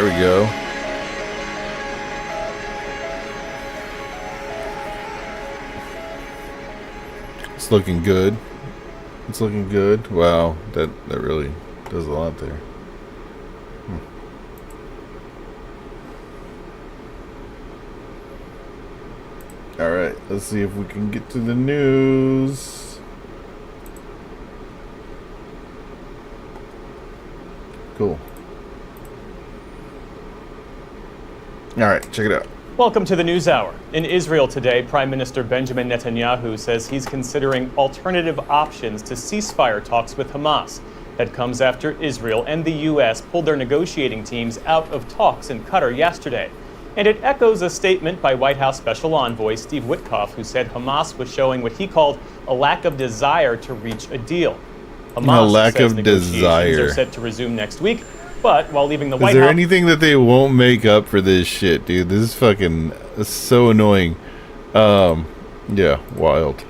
we go. It's looking good. It's looking good. Wow, that really does a lot there. All right, let's see if we can get to the news. Cool. All right, check it out. Welcome to the News Hour. In Israel today, Prime Minister Benjamin Netanyahu says he's considering alternative options to ceasefire talks with Hamas. That comes after Israel and the U.S. pulled their negotiating teams out of talks in Qatar yesterday. And it echoes a statement by White House Special Envoy Steve Witkoff, who said Hamas was showing what he called a lack of desire to reach a deal. Hamas says negotiations are set to resume next week, but while leaving the White House... Is there anything that they won't make up for this shit, dude? This is fucking so annoying. Yeah, wild.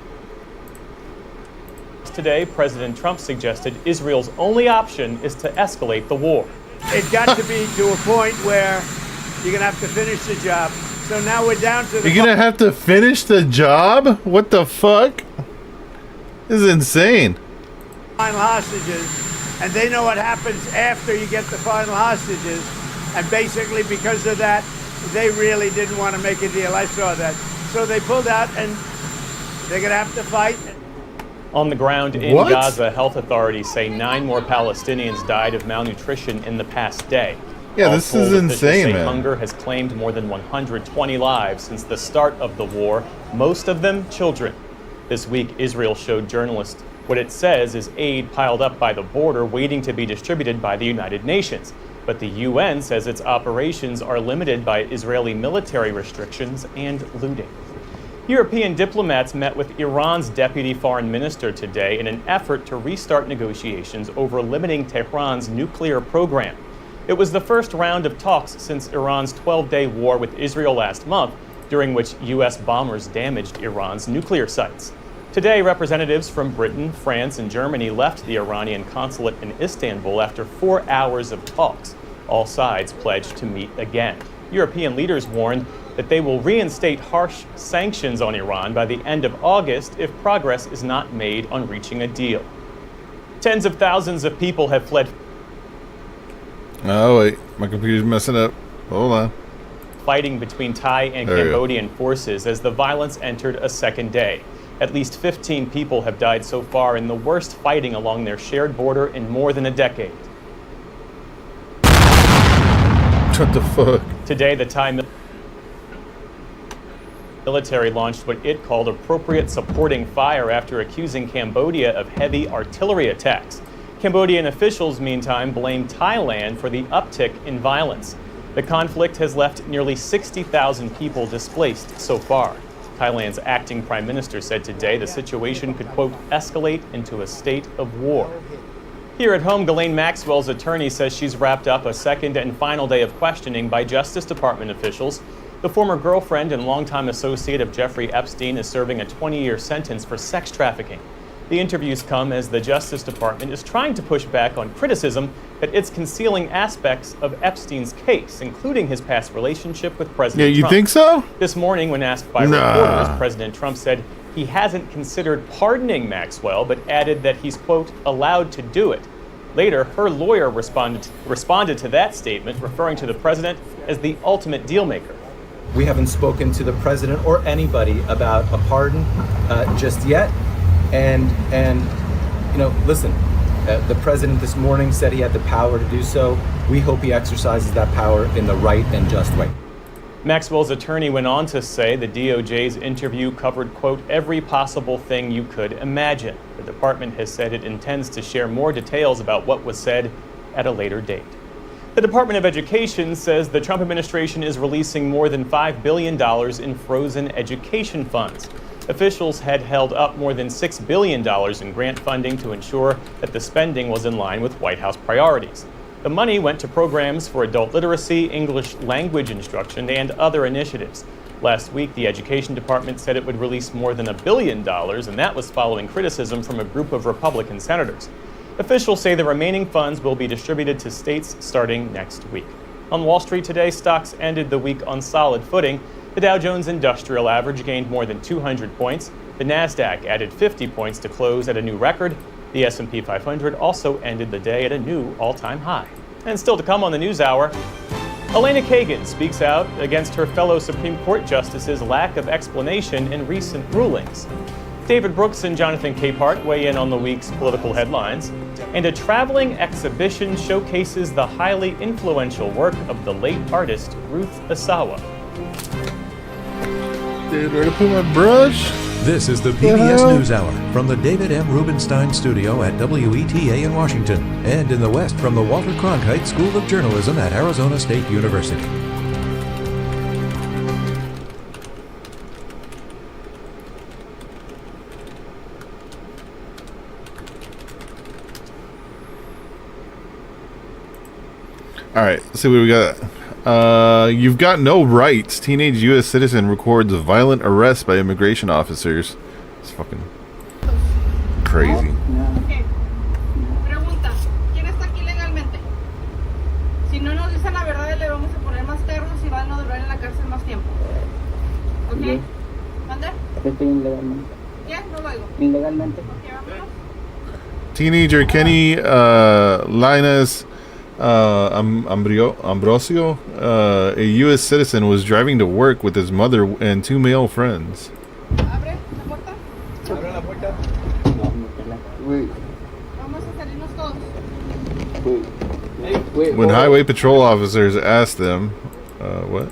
Today, President Trump suggested Israel's only option is to escalate the war. It got to be to a point where you're going to have to finish the job. So now we're down to the... You're going to have to finish the job? What the fuck? This is insane. Final hostages, and they know what happens after you get the final hostages. And basically because of that, they really didn't want to make a deal. I saw that. So they pulled out, and they're going to have to fight. On the ground in Gaza, health authorities say 9 more Palestinians died of malnutrition in the past day. Yeah, this is insane, man. Hunger has claimed more than 120 lives since the start of the war, most of them children. This week, Israel showed journalists what it says is aid piled up by the border waiting to be distributed by the United Nations. But the UN says its operations are limited by Israeli military restrictions and looting. European diplomats met with Iran's deputy foreign minister today in an effort to restart negotiations over limiting Tehran's nuclear program. It was the first round of talks since Iran's 12-day war with Israel last month, during which U.S. bombers damaged Iran's nuclear sites. Today, representatives from Britain, France, and Germany left the Iranian consulate in Istanbul after 4 hours of talks. All sides pledged to meet again. European leaders warned that they will reinstate harsh sanctions on Iran by the end of August if progress is not made on reaching a deal. Tens of thousands of people have fled. Oh, wait. My computer's messing up. Hold on. Fighting between Thai and Cambodian forces as the violence entered a second day. At least 15 people have died so far in the worst fighting along their shared border in more than a decade. What the fuck? Today, the Thai military launched what it called appropriate supporting fire after accusing Cambodia of heavy artillery attacks. Cambodian officials, meantime, blame Thailand for the uptick in violence. The conflict has left nearly 60,000 people displaced so far. Thailand's acting prime minister said today the situation could, quote, escalate into a state of war. Here at home, Ghislaine Maxwell's attorney says she's wrapped up a second and final day of questioning by Justice Department officials. The former girlfriend and longtime associate of Jeffrey Epstein is serving a 20-year sentence for sex trafficking. The interviews come as the Justice Department is trying to push back on criticism that it's concealing aspects of Epstein's case, including his past relationship with President Trump. Yeah, you think so? This morning, when asked by reporters, President Trump said he hasn't considered pardoning Maxwell, but added that he's, quote, allowed to do it. Later, her lawyer responded to that statement, referring to the president as the ultimate dealmaker. We haven't spoken to the president or anybody about a pardon just yet. And you know, listen, the president this morning said he had the power to do so. We hope he exercises that power in the right and just way. Maxwell's attorney went on to say the DOJ's interview covered, quote, every possible thing you could imagine. The department has said it intends to share more details about what was said at a later date. The Department of Education says the Trump administration is releasing more than $5 billion in frozen education funds. Officials had held up more than $6 billion in grant funding to ensure that the spending was in line with White House priorities. The money went to programs for adult literacy, English language instruction, and other initiatives. Last week, the Education Department said it would release more than $1 billion, and that was following criticism from a group of Republican senators. Officials say the remaining funds will be distributed to states starting next week. On Wall Street today, stocks ended the week on solid footing. The Dow Jones Industrial Average gained more than 200 points. The Nasdaq added 50 points to close at a new record. The S&P 500 also ended the day at a new all-time high. And still to come on the News Hour, Elena Kagan speaks out against her fellow Supreme Court justices' lack of explanation in recent rulings. David Brooks and Jonathan Capehart weigh in on the week's political headlines. And a traveling exhibition showcases the highly influential work of the late artist Ruth Asawa. Dude, where to put my brush? This is the PBS News Hour from the David M. Rubenstein Studio at WETA in Washington, and in the West from the Walter Cronkite School of Journalism at Arizona State University. All right, let's see what we got. You've got no rights. Teenage U.S. citizen records a violent arrest by immigration officers. It's fucking crazy. Okay. Pregunta, ¿quién está aquí legalmente? Si no nos dicen la verdad, le vamos a poner más cargos y van a durar en la cárcel más tiempo. ¿Ok? ¿Mande? Estoy ilegalmente. ¿Quién? No lo oigo. Ilegalmente. Ok, vámonos. Teenager Kenny Linus Ambrosio, a U.S. citizen, was driving to work with his mother and two male friends. Abre la puerta. Abre la puerta. Oui. Vamos a salirnos todos. Oui. When highway patrol officers asked them, what?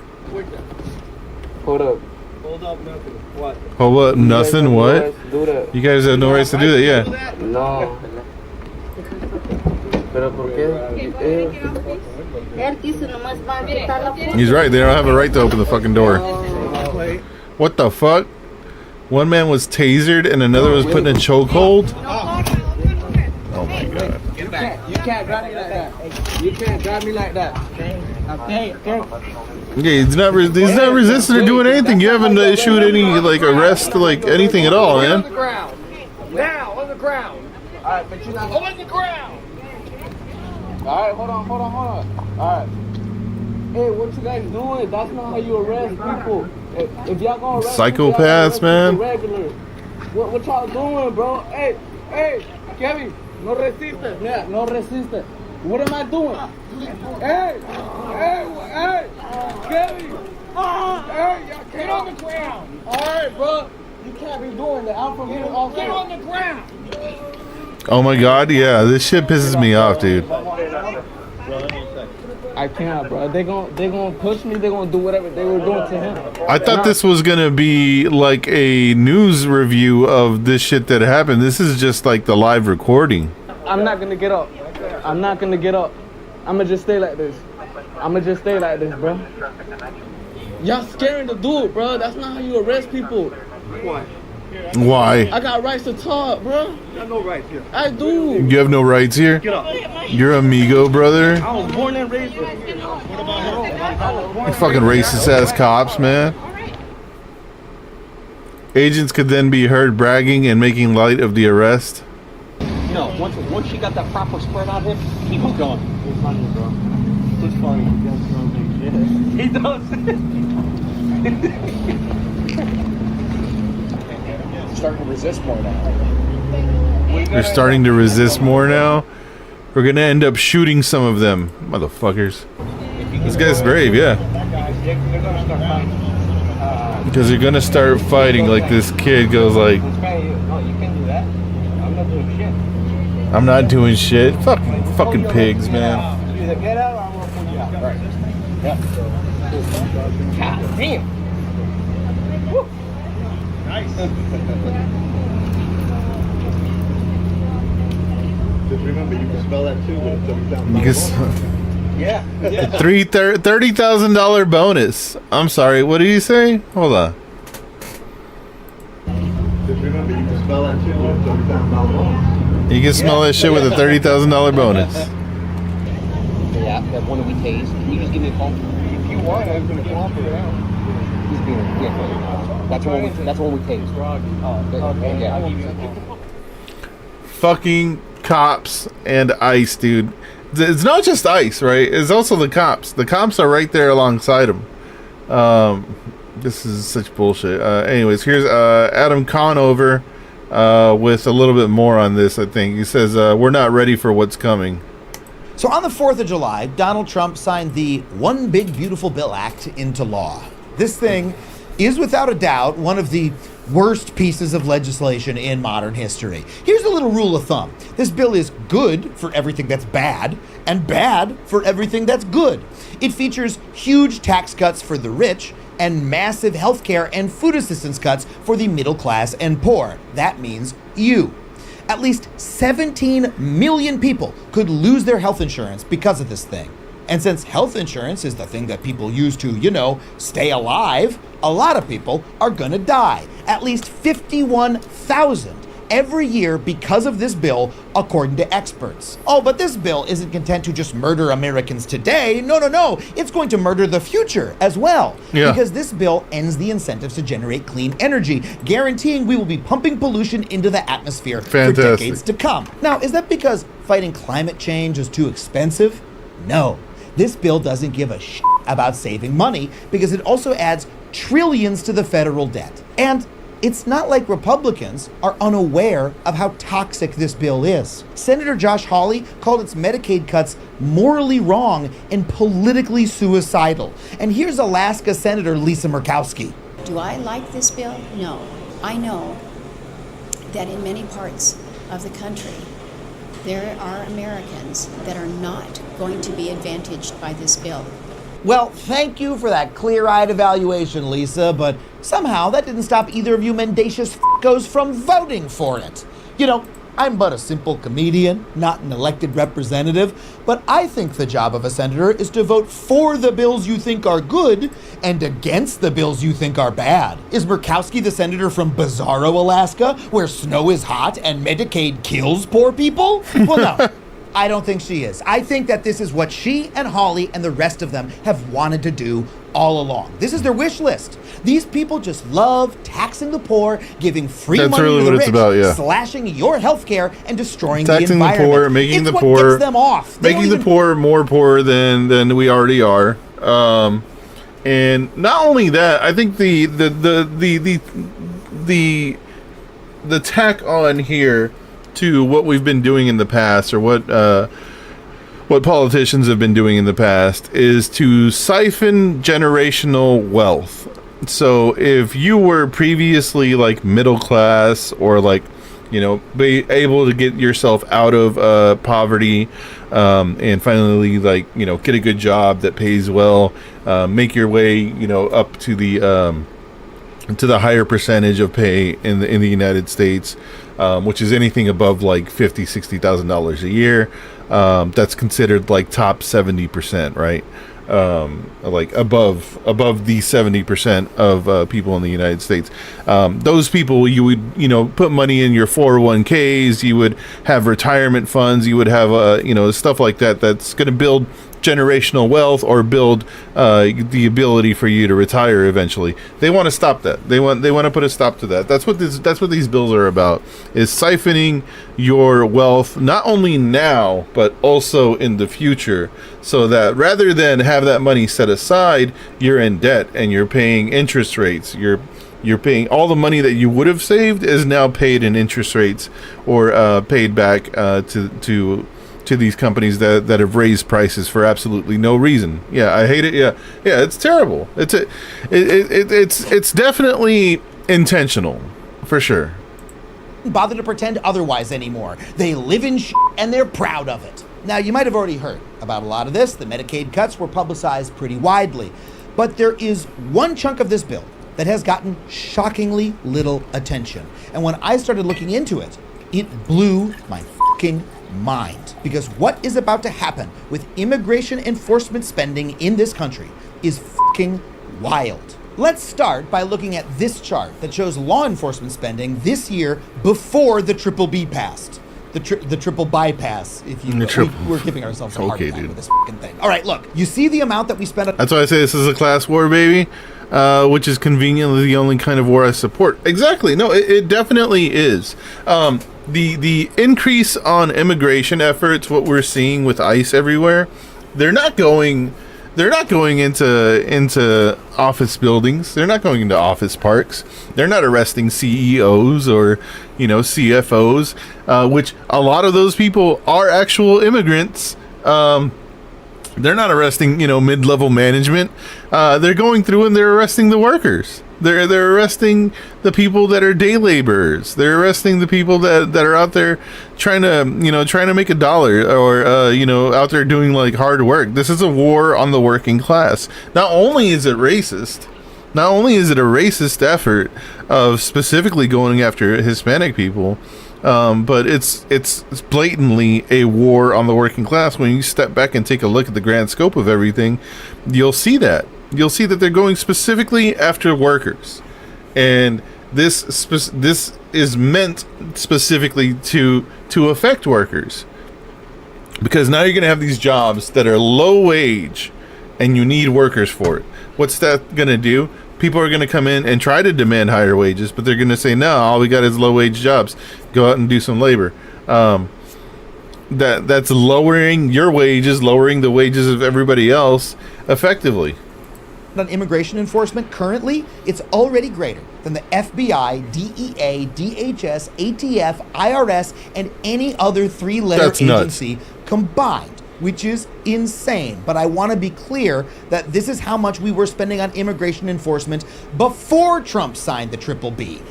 Hold up. Hold up, nothing. What? Hold up, nothing, what? Do that. You guys have no rights to do that, yeah. No. Pero por qué? Él dice nomás va a quitar la puerta. He's right, they don't have a right to open the fucking door. What the fuck? One man was tasered and another was put in a chokehold? Oh my god. You can't drive me like that. You can't drive me like that. Okay. Yeah, he's not resisting or doing anything. You haven't issued any, like, arrest, like, anything at all, On man. the ground. Now, on the ground. All right, but you're not on the ground. All right, hold on. All right. Hey, what you guys doing? That's not how you arrest people. If y'all gonna arrest Psychopaths, people, y'all man. arrest people regular. What y'all doing, bro? Hey, Kevin, no resiste. Yeah, no resiste. What am I doing? Hey, Kevin. Hey, y'all get on the ground. All right, bro. You can't be doing that. I'm from here also. Get on the ground. Oh my god, yeah, this shit pisses me off, dude. I can't, bro. They gonna push me. They gonna do whatever they were doing to him. I thought this was gonna be like a news review of this shit that happened. This is just like the live recording. I'm not gonna get up. I'm not gonna get up. I'm gonna just stay like this. Bro. Y'all scaring the dude, bro. That's not how you arrest people. Why? I got rights to talk, bro. I got no rights here. I do. You have no rights here? Get up. You're amigo, brother. I was born and raised here. You fucking racist ass cops, man. Agents could then be heard bragging and making light of the arrest. No, once you got that proper spread on him, he was gone. It's funny, bro. It's funny. He does. Starting to resist more now. They're starting to resist more now. We're gonna end up shooting some of them, motherfuckers. This guy's brave, yeah. Because you're gonna start fighting like this kid goes like, No, you can't do that. I'm not doing shit. I'm not doing shit. Fucking pigs, man. Either get out or I'm gonna pull you out. Right. Yeah. God damn. Woo. Nice. Just remember, you can spell that too with a $30,000 Because Yeah. $30,000 bonus. I'm sorry, what did you say? Hold on. Just remember, you can spell that too with a $30,000 bonus. You can smell that shit with a $30,000 bonus. Yeah, that one that we tased. Can you just give me a phone? If you want, I'm gonna flop it out. He's being That's the one we tased. Yeah. Fucking cops and ICE, dude. it's not just ICE, right? It's also the cops. The cops are right there alongside them. This is such bullshit. Anyways, here's Adam Conover with a little bit more on this, I think. He says, we're not ready for what's coming. So on the 4th of July, Donald Trump signed the One Big Beautiful Bill Act into law. This thing is without a doubt one of the worst pieces of legislation in modern history. Here's a little rule of thumb. This bill is good for everything that's bad and bad for everything that's good. It features huge tax cuts for the rich and massive healthcare and food assistance cuts for the middle class and poor. That means you. At least 17 million people could lose their health insurance because of this thing. And since health insurance is the thing that people use to, stay alive, a lot of people are gonna die. At least 51,000 every year because of this bill, according to experts. Oh, but this bill isn't content to just murder Americans today. No. It's going to murder the future as well. Yeah. Because this bill ends the incentives to generate clean energy, guaranteeing we will be pumping pollution into the atmosphere for decades to come. Now, is that because fighting climate change is too expensive? No. This bill doesn't give a shit about saving money because it also adds trillions to the federal debt. And it's not like Republicans are unaware of how toxic this bill is. Senator Josh Hawley called its Medicaid cuts morally wrong and politically suicidal. And here's Alaska Senator Lisa Murkowski. Do I like this bill? No. I know that in many parts of the country, there are Americans that are not going to be advantaged by this bill. Well, thank you for that clear-eyed evaluation, Lisa, but somehow that didn't stop either of you mendacious f***os from voting for it. I'm but a simple comedian, not an elected representative, but I think the job of a senator is to vote for the bills you think are good and against the bills you think are bad. Is Murkowski the senator from Bizarro, Alaska, where snow is hot and Medicaid kills poor people? Well, no. I don't think she is. I think that this is what she and Hawley and the rest of them have wanted to do all along. This is their wish list. These people just love taxing the poor, giving free money really to the what it's rich, about, yeah. slashing your health care, and destroying Taxing the environment. the poor, making it's the what poor, gets them off. Making the poor more poor than we already are. And not only that, I think the tack on here to what we've been doing in the past, or what politicians have been doing in the past, is to siphon generational wealth. So if you were previously like middle class, or be able to get yourself out of poverty, and finally get a good job that pays well, make your way up to the higher percentage of pay in the United States, which is anything above like $50,000-$60,000 a year. That's considered like top 70%, right? Like above the 70% of people in the United States. Those people, you would put money in your 401ks, you would have retirement funds, you would have stuff like that that's going to build generational wealth, or build the ability for you to retire eventually. They want to stop that. They want to put a stop to that. That's what these bills are about, is siphoning your wealth, not only now but also in the future, so that rather than have that money set aside, you're in debt and you're paying interest rates. You're paying all the money that you would have saved is now paid in interest rates, or paid back to these companies that have raised prices for absolutely no reason. Yeah, I hate it. Yeah, it's terrible. It's definitely intentional, for sure. Bother to pretend otherwise anymore. They live in and they're proud of it. Now, you might have already heard about a lot of this. The Medicaid cuts were publicized pretty widely, but there is one chunk of this bill that has gotten shockingly little attention. And when I started looking into it, it blew my fucking mind, because what is about to happen with immigration enforcement spending in this country is fucking wild. Let's start by looking at this chart that shows law enforcement spending this year before the triple B passed. The triple bypass, if you will. We're giving ourselves a hard time with this fucking thing. All right, look, you see the amount that we spent. That's why I say this is a class war, baby, which is conveniently the only kind of war I support. Exactly. No, it definitely is. the increase on immigration efforts, what we're seeing with ICE everywhere, they're not going into office buildings. They're not going into office parks. They're not arresting CEOs or, CFOs, which a lot of those people are actual immigrants. They're not arresting, mid-level management. They're going through and they're arresting the workers. They're arresting the people that are day laborers. They're arresting the people that are out there trying to make a dollar or out there doing like hard work. This is a war on the working class. Not only is it racist, not only is it a racist effort of specifically going after Hispanic people, but it's blatantly a war on the working class. When you step back and take a look at the grand scope of everything, you'll see that. You'll see that they're going specifically after workers, and this is meant specifically to affect workers, because now you're going to have these jobs that are low wage, and you need workers for it. What's that going to do? People are going to come in and try to demand higher wages, but they're going to say, no, all we got is low wage jobs. Go out and do some labor. That's lowering your wages, lowering the wages of everybody else effectively. On immigration enforcement, currently, it's already greater than the FBI, DEA, DHS, ATF, IRS, and any other three-letter agency combined, which is insane. But I want to be clear that this is how much we were spending on immigration enforcement before Trump signed the Triple B.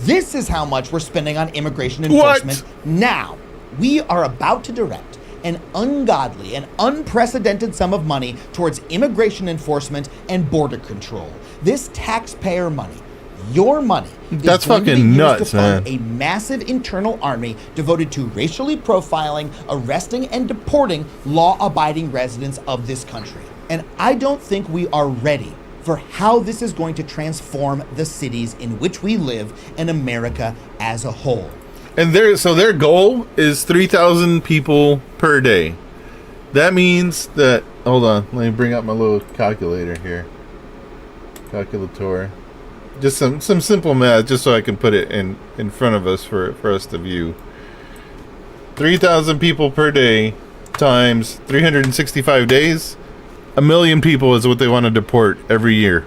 This is how much we're spending on immigration enforcement now. We are about to direct an ungodly and unprecedented sum of money towards immigration enforcement and border control. This taxpayer money, your money, that's is going fucking to be used nuts, to fund man. a massive internal army devoted to racially profiling, arresting, and deporting law-abiding residents of this country. And I don't think we are ready for how this is going to transform the cities in which we live and America as a whole. And their goal is 3,000 people per day. That means that, hold on, let me bring up my little calculator here. Calculator. Just some simple math, just so I can put it in front of us for us to view. 3,000 people per day times 365 days. 1 million people is what they want to deport every year.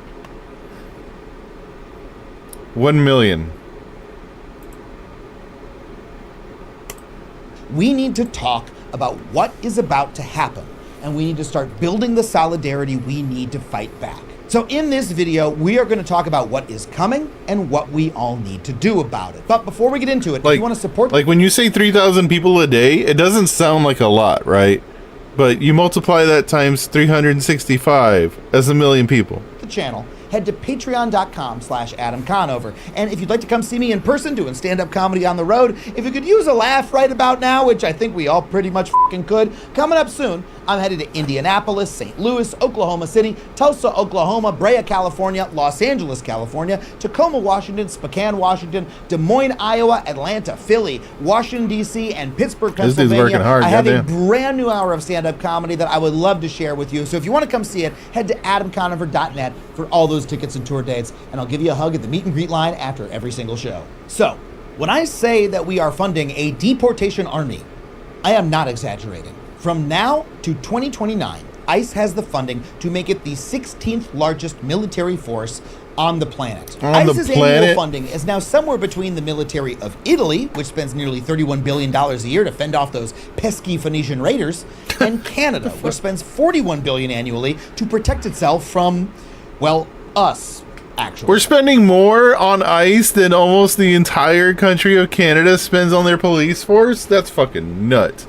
1 million. We need to talk about what is about to happen, and we need to start building the solidarity we need to fight back. So in this video, we are going to talk about what is coming and what we all need to do about it. But before we get into it, if you want to support... Like when you say 3,000 people a day, it doesn't sound like a lot, right? But you multiply that times 365 as 1 million people. The channel, head to patreon.com/Adam Conover. And if you'd like to come see me in person doing stand-up comedy on the road, if you could use a laugh right about now, which I think we all pretty much fucking could, coming up soon, I'm headed to Indianapolis, St. Louis, Oklahoma City, Tulsa, Oklahoma, Brea, California, Los Angeles, California, Tacoma, Washington, Spokane, Washington, Des Moines, Iowa, Atlanta, Philly, Washington, D.C., and Pittsburgh, Pennsylvania. This dude's working hard, I have a goddamn. brand new hour of stand-up comedy that I would love to share with you. So if you want to come see it, head to adamconover.net for all those tickets and tour dates, and I'll give you a hug at the meet and greet line after every single show. So, when I say that we are funding a deportation army, I am not exaggerating. From now to 2029, ICE has the funding to make it the 16th largest military force on the planet. ICE's annual funding is now somewhere between the military of Italy, which spends nearly $31 billion a year to fend off those pesky Phoenician raiders, and Canada, which spends $41 billion annually to protect itself from, well, us, actually. We're spending more on ICE than almost the entire country of Canada spends on their police force? That's fucking nuts.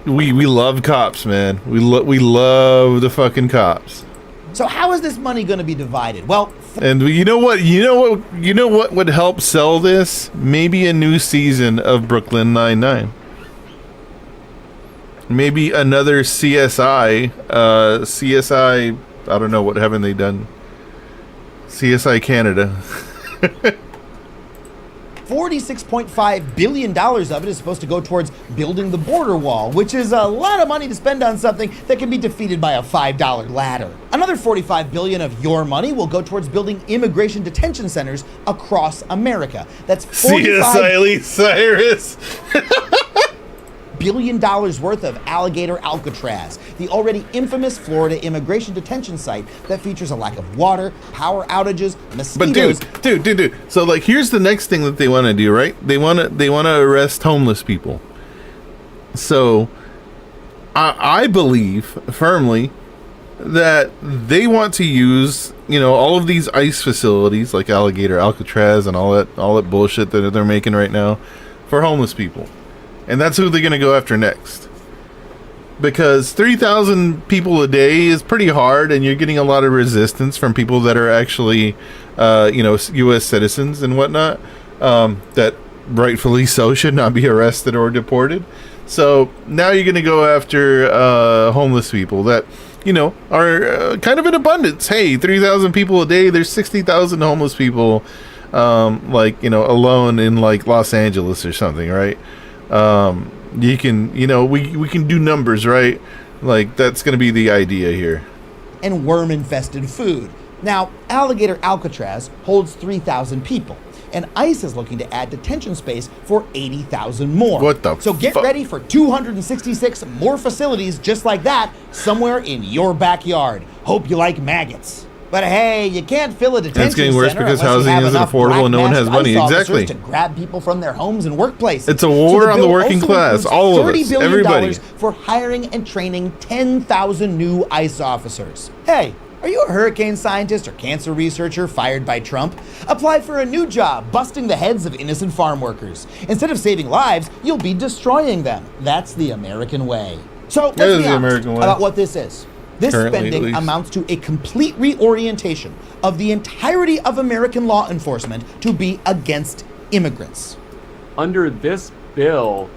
We love cops, man. We love the fucking cops. So how is this money going to be divided? Well, and you know what would help sell this? Maybe a new season of Brooklyn Nine-Nine. Maybe another CSI. CSI. I don't know, what haven't they done? CSI Canada. $46.5 billion of it is supposed to go towards building the border wall, which is a lot of money to spend on something that can be defeated by a $5 ladder. Another $45 billion of your money will go towards building immigration detention centers across America. That's CSI Cyrus. billion worth of Alligator Alcatraz, the already infamous Florida immigration detention site that features a lack of water, power outages, mosquitoes. But dude. So like, here's the next thing that they want to do, right? They want to arrest homeless people. So I believe firmly that they want to use, all of these ICE facilities like Alligator Alcatraz and all that bullshit that they're making right now for homeless people. And that's who they're going to go after next. Because 3,000 people a day is pretty hard, and you're getting a lot of resistance from people that are actually, U.S. citizens and whatnot, that rightfully so should not be arrested or deported. So now you're going to go after homeless people that, are kind of in abundance. Hey, 3,000 people a day, there's 60,000 homeless people, alone in like Los Angeles or something, right? You can, we can do numbers, right? Like, that's going to be the idea here. And worm-infested food. Now, Alligator Alcatraz holds 3,000 people, and ICE is looking to add detention space for 80,000 more. What the So get ready for 266 more facilities just like that somewhere in your backyard. Hope you like maggots. But hey, you can't fill a detention center. It's getting worse because housing isn't affordable and no one has money. Exactly. To grab people from their homes and workplaces. It's a war on the working class. All of us. $30 billion Everybody. For hiring and training 10,000 new ICE officers. Hey, are you a hurricane scientist or cancer researcher fired by Trump? Apply for a new job busting the heads of innocent farm workers. Instead of saving lives, you'll be destroying them. That's the American way. So let's be honest about what this is. This spending amounts to a complete reorientation of the entirety of American law enforcement to be against immigrants. Under this bill,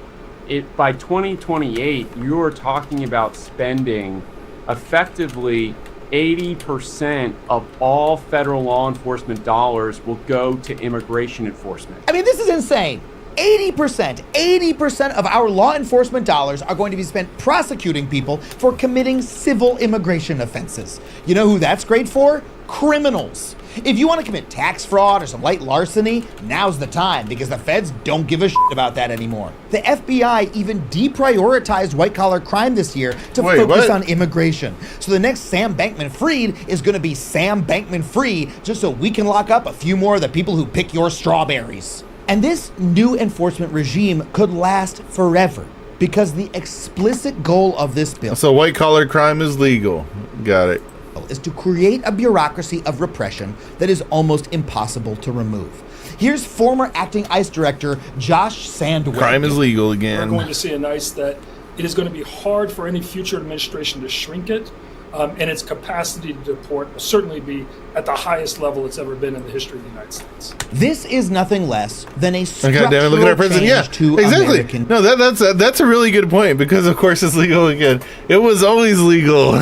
by 2028, you are talking about spending effectively 80% of all federal law enforcement dollars will go to immigration enforcement. I mean, this is insane. 80% of our law enforcement dollars are going to be spent prosecuting people for committing civil immigration offenses. You know who that's great for? Criminals. If you want to commit tax fraud or some light larceny, now's the time, because the feds don't give a shit about that anymore. The FBI even deprioritized white-collar crime this year to focus on immigration. So the next Sam Bankman-Fried is going to be Sam Bankman-Free, just so we can lock up a few more of the people who pick your strawberries. And this new enforcement regime could last forever, because the explicit goal of this bill... So white-collar crime is legal. Got it. ...is to create a bureaucracy of repression that is almost impossible to remove. Here's former acting ICE director Josh Sandwell. Crime is legal again. We're going to see an ICE that it is going to be hard for any future administration to shrink it, and its capacity to deport will certainly be at the highest level it's ever been in the history of the United States. This is nothing less than a structural look at our president. change to exactly. American... No, that's a really good point, because of course it's legal again. It was always legal.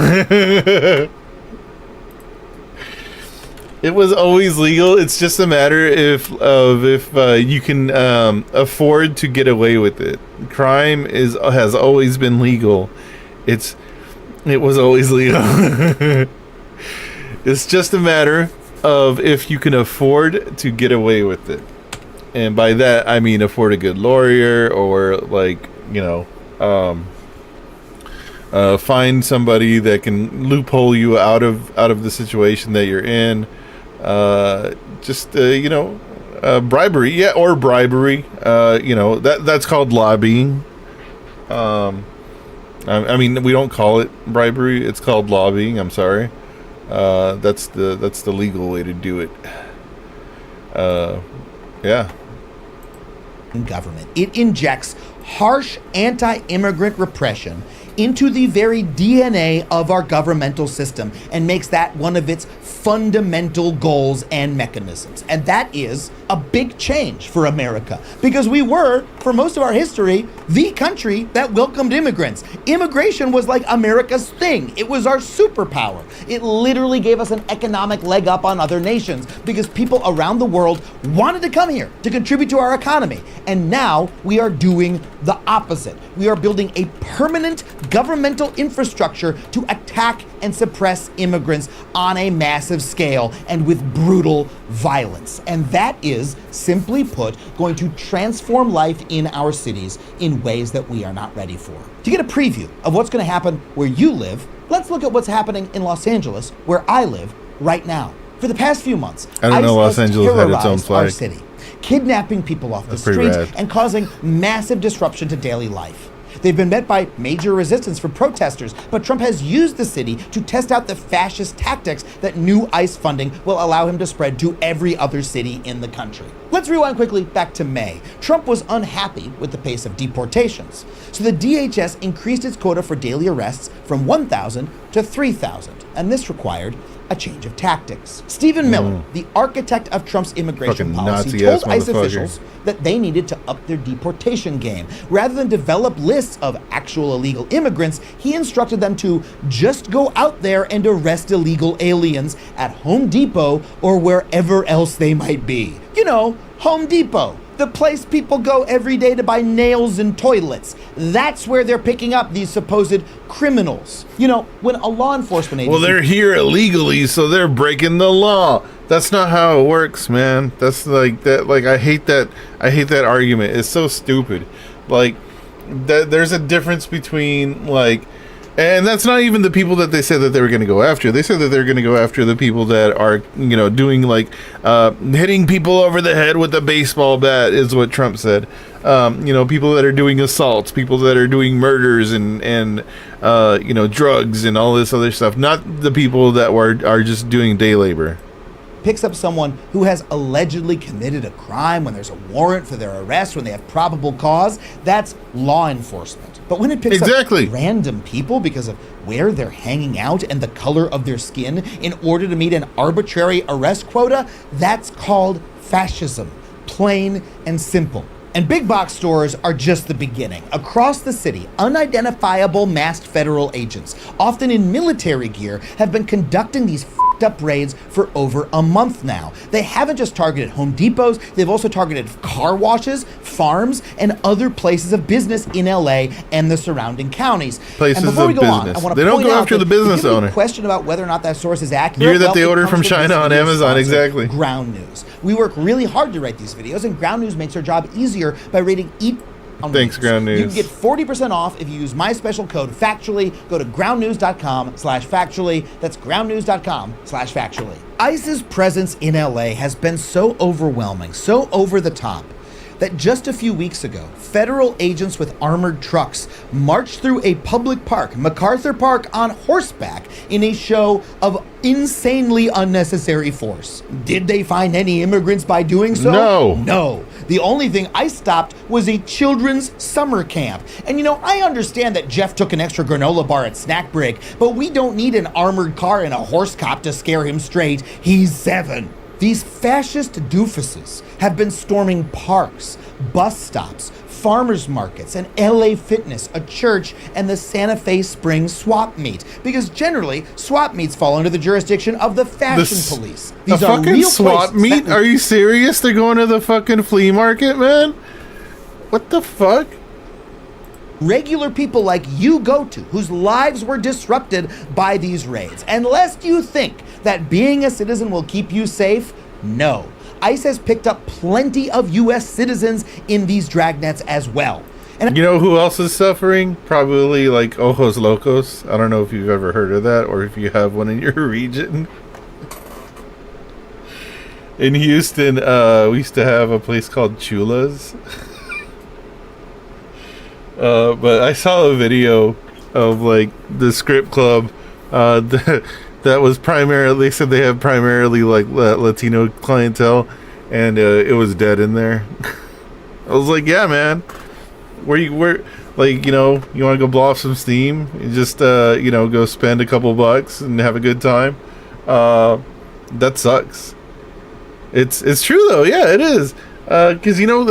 It was always legal. It's just a matter if you can afford to get away with it. Crime has always been legal. It was always legal. It's just a matter of if you can afford to get away with it. And by that, I mean afford a good lawyer, or find somebody that can loophole you out of the situation that you're in. Bribery. Yeah, or bribery. That's called lobbying. I mean, we don't call it bribery. It's called lobbying. I'm sorry. That's the legal way to do it. Yeah. Government. It injects harsh anti-immigrant repression into the very DNA of our governmental system and makes that one of its fundamental goals and mechanisms. And that is a big change for America, because we were, for most of our history, the country that welcomed immigrants. Immigration was like America's thing. It was our superpower. It literally gave us an economic leg up on other nations because people around the world wanted to come here to contribute to our economy. And now we are doing the opposite. We are building a permanent governmental infrastructure to attack and suppress immigrants on a massive scale and with brutal violence. And that is, simply put, going to transform life in our cities in ways that we are not ready for. To get a preview of what's going to happen where you live, let's look at what's happening in Los Angeles, where I live right now. For the past few months, I didn't know ICE Los Angeles had its own terrorized our flag. city, kidnapping people off the That's pretty streets rad. and causing massive disruption to daily life. They've been met by major resistance from protesters, but Trump has used the city to test out the fascist tactics that new ICE funding will allow him to spread to every other city in the country. Let's rewind quickly back to May. Trump was unhappy with the pace of deportations, so the DHS increased its quota for daily arrests from 1,000 to 3,000, and this required a change of tactics. Stephen Miller, the architect of Trump's immigration Fucking policy, Nazi-ass told ICE motherfucker. officials that they needed to up their deportation game. Rather than develop lists of actual illegal immigrants, he instructed them to just go out there and arrest illegal aliens at Home Depot or wherever else they might be. You know, Home Depot, the place people go every day to buy nails and toilets. That's where they're picking up these supposed criminals. You know, when a law enforcement agency... Well, they're here illegally, so they're breaking the law. That's not how it works, man. That's like that. Like, I hate that argument. It's so stupid. Like, there's a difference between, like, and that's not even the people that they said that they were going to go after. They said that they're going to go after the people that are, you know, doing like hitting people over the head with a baseball bat is what Trump said. You know, people that are doing assaults, people that are doing murders and you know, drugs and all this other stuff. Not the people that are just doing day labor. Picks up someone who has allegedly committed a crime when there's a warrant for their arrest, when they have probable cause, that's law enforcement. But when it picks up random people because of where they're hanging out and the color of their skin in order to meet an arbitrary arrest quota, that's called fascism. Plain and simple. And big box stores are just the beginning. Across the city, unidentifiable masked federal agents, often in military gear, have been conducting these up raids for over a month now. They haven't just targeted Home Depots, they've also targeted car washes, farms, and other places of business in LA and the surrounding counties. Places and before we of go on, business. I want to They don't point go out after that the business if you have any owner. question about whether or not that source is accurate. Hear that they well, it order comes from China this on video Amazon, sponsor, exactly. Ground News. We work really hard to write these videos, and Ground News makes our job easier by rating each. Thanks, Ground News. You can get 40% off if you use my special code FACTUALLY. Go to groundnews.com/factually. That's groundnews.com/factually. ICE's presence in LA has been so overwhelming, so over the top, that just a few weeks ago, federal agents with armored trucks marched through a public park, MacArthur Park, on horseback in a show of insanely unnecessary force. Did they find any immigrants by doing so? No. The only thing I stopped was a children's summer camp. And you know, I understand that Jeff took an extra granola bar at snack break, but we don't need an armored car and a horse cop to scare him straight. He's 7. These fascist doofuses have been storming parks, bus stops, farmers markets, and LA Fitness, a church, and the Santa Fe Springs swap meet. Because generally, swap meets fall under the jurisdiction of the fashion police. These a are fucking real swap places meet? Are you serious? They're going to the fucking flea market, man? What the fuck? Regular people like you go to, whose lives were disrupted by these raids. And lest you think that being a citizen will keep you safe, no. ICE has picked up plenty of U.S. citizens in these dragnets as well. And you know who else is suffering? Probably like Ojos Locos. I don't know if you've ever heard of that or if you have one in your region. In Houston, we used to have a place called Chula's. But I saw a video of like the strip club that was primarily, they said they have primarily like Latino clientele, and it was dead in there. I was like, yeah, man, where like, you know, you want to go blow off some steam, you just you know, go spend a couple bucks and have a good time. That sucks. It's true though. Yeah, it is. Because you know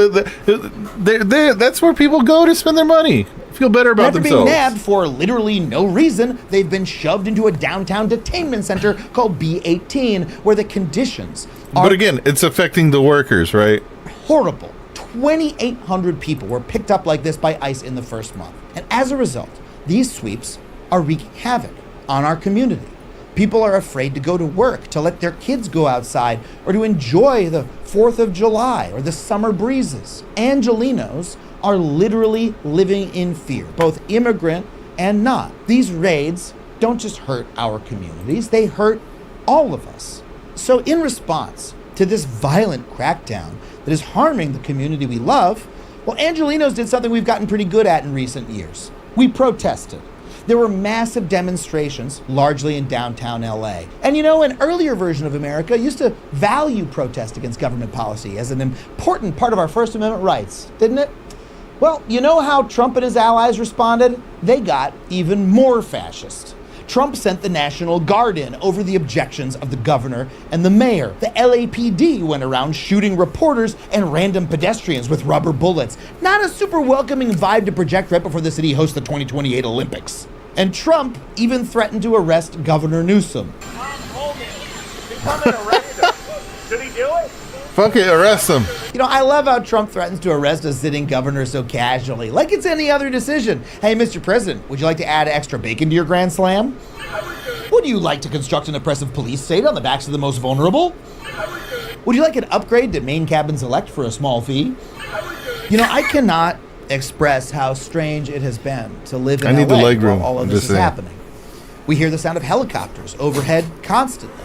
that's where people go to spend their money, feel better about After themselves. being nabbed for literally no reason, they've been shoved into a downtown detainment center called B18, where the conditions are But again, it's affecting the workers, right? horrible. 2,800 people were picked up like this by ICE in the first month. And as a result, these sweeps are wreaking havoc on our community. People are afraid to go to work, to let their kids go outside, or to enjoy the 4th of July or the summer breezes. Angelenos are literally living in fear, both immigrant and not. These raids don't just hurt our communities, they hurt all of us. So in response to this violent crackdown that is harming the community we love, well, Angelenos did something we've gotten pretty good at in recent years. We protested. There were massive demonstrations, largely in downtown LA. And you know, an earlier version of America used to value protest against government policy as an important part of our First Amendment rights, didn't it? Well, you know how Trump and his allies responded? They got even more fascist. Trump sent the National Guard in over the objections of the governor and the mayor. The LAPD went around shooting reporters and random pedestrians with rubber bullets. Not a super welcoming vibe to project right before the city hosts the 2028 Olympics. And Trump even threatened to arrest Governor Newsom. Should he do it? Fuck it, arrest him. You know, I love how Trump threatens to arrest a sitting governor so casually, like it's any other decision. Hey, Mr. President, would you like to add extra bacon to your Grand Slam? Would you like to construct an oppressive police state on the backs of the most vulnerable? Would you like an upgrade to Main Cabin Select for a small fee? You know, I cannot express how strange it has been to live in I need LA the leg room. while all of I'm this just is saying. happening. We hear the sound of helicopters overhead constantly.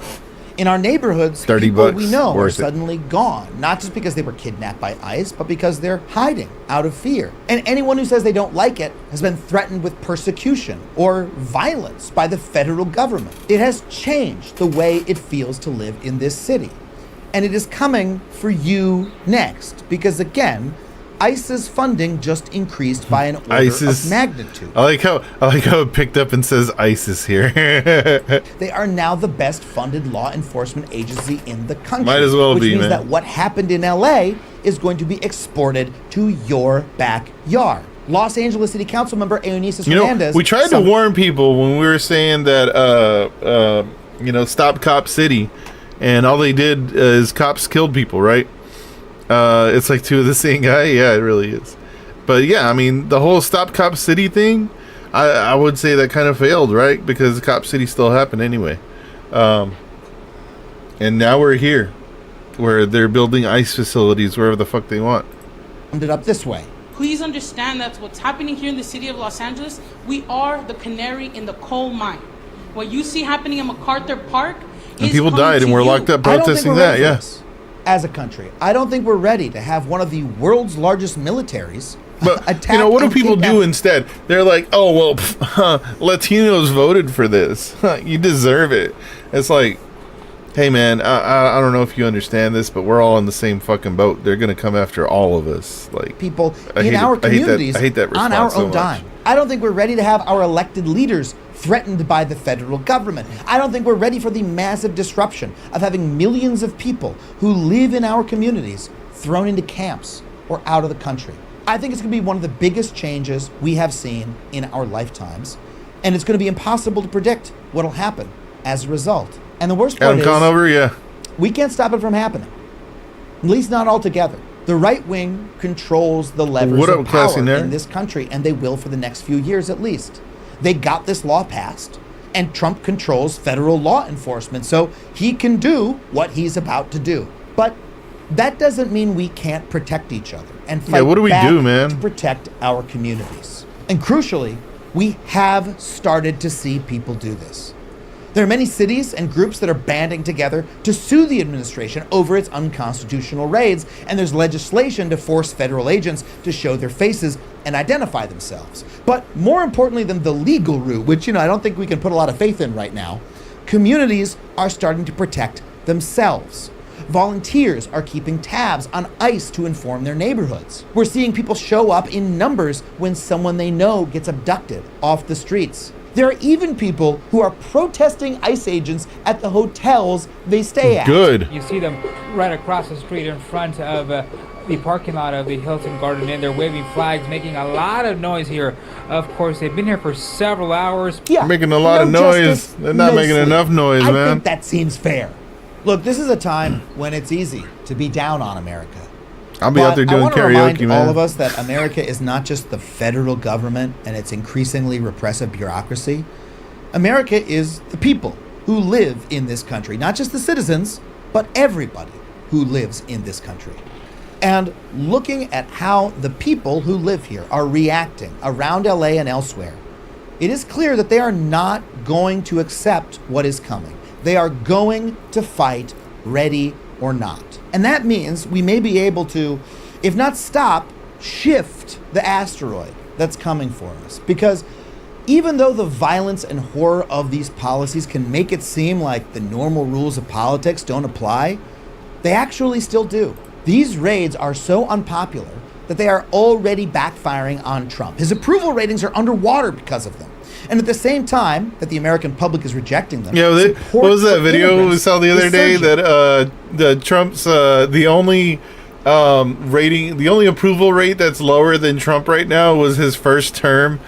In our neighborhoods, 30 people bucks, we know are worth it. suddenly gone, not just because they were kidnapped by ICE, but because they're hiding out of fear. And anyone who says they don't like it has been threatened with persecution or violence by the federal government. It has changed the way it feels to live in this city. And it is coming for you next, because again, ICE's funding just increased by an order ISIS. of magnitude. I like how it picked up and says ISIS here. They are now the best funded law enforcement agency in the country. Might as well which be, means man. that what happened in LA is going to be exported to your backyard. Los Angeles City Council member Eunice You know, Hernandez. we tried to warn people when we were saying that, you know, stop Cop City, and all they did is cops killed people, right? It's like two of the same guy. Yeah, it really is. But yeah, I mean, the whole Stop Cop City thing, I would say that kind of failed, right? Because Cop City still happened anyway. And now we're here, where they're building ICE facilities wherever the fuck they want. Summed it up this way. Please understand that what's happening here in the city of Los Angeles, we are the canary in the coal mine. What you see happening in MacArthur Park And is people coming died, to and we're you. locked up I don't think protesting we're that. ready for Yeah. this as a country. I don't think we're ready to have one of the world's largest militaries But attack you know, what do and people kidnap- do instead? They're like, "Oh well, Latinos voted for this. You deserve it." It's like, hey man, I don't know if you understand this, but we're all in the same fucking boat. They're gonna come after all of us. Like people I in hate our it. I hate that- communities I hate that on our response so own much. dime. I don't think we're ready to have our elected leaders threatened by the federal government. I don't think we're ready for the massive disruption of having millions of people who live in our communities thrown into camps or out of the country. I think it's going to be one of the biggest changes we have seen in our lifetimes, and it's going to be impossible to predict what will happen as a result. And the worst part Adam is, Conover, yeah. we can't stop it from happening. At least not altogether. The right wing controls the levers What of up, Classy power Nerd? in this country, and they will for the next few years at least. They got this law passed, and Trump controls federal law enforcement, so he can do what he's about to do. But that doesn't mean we can't protect each other and fight what do we back do, man? to protect our communities. And crucially, we have started to see people do this. There are many cities and groups that are banding together to sue the administration over its unconstitutional raids, and there's legislation to force federal agents to show their faces and identify themselves. But more importantly than the legal route, which, I don't think we can put a lot of faith in right now, communities are starting to protect themselves. Volunteers are keeping tabs on ICE to inform their neighborhoods. We're seeing people show up in numbers when someone they know gets abducted off the streets. There are even people who are protesting ICE agents at the hotels they stay at. Good. You see them right across the street in front of the parking lot of the Hilton Garden Inn. They're waving flags, making a lot of noise here. Of course, they've been here for several hours. Yeah, making a lot of noise. They're not making enough noise, man. I think that seems fair. Look, this is a time when it's easy to be down on America. I'll be out there doing I want to karaoke, remind man. all of us that America is not just the federal government and its increasingly repressive bureaucracy. America is the people who live in this country, not just the citizens, but everybody who lives in this country. And looking at how the people who live here are reacting around LA and elsewhere, it is clear that they are not going to accept what is coming. They are going to fight, ready or not. And that means we may be able to, if not stop, shift the asteroid that's coming for us. Because even though the violence and horror of these policies can make it seem like the normal rules of politics don't apply, they actually still do. These raids are so unpopular that they are already backfiring on Trump. His approval ratings are underwater because of them. And at the same time that the American public is rejecting them. Yeah, what was that video we saw the other day that the Trump's the only rating, the only approval rate that's lower than Trump right now was his first term.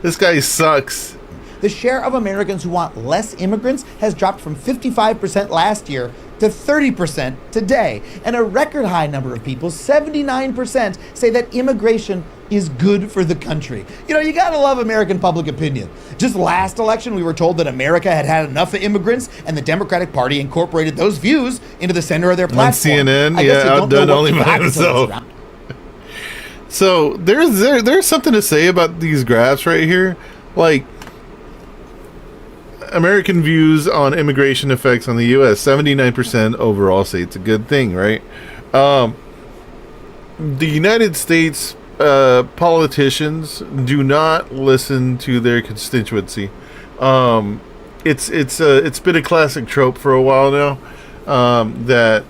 This guy sucks. The share of Americans who want less immigrants has dropped from 55% last year to 30% today. And a record high number of people, 79%, say that immigration is good for the country. You know, you gotta love American public opinion. Just last election, we were told that America had had enough of immigrants, and the Democratic Party incorporated those views into the center of their platform. On CNN, outdone only by himself. So there's something to say about these graphs right here. Like, American views on immigration effects on the U.S. 79% overall say it's a good thing, right? The United States politicians do not listen to their constituency. It's been a classic trope for a while now. That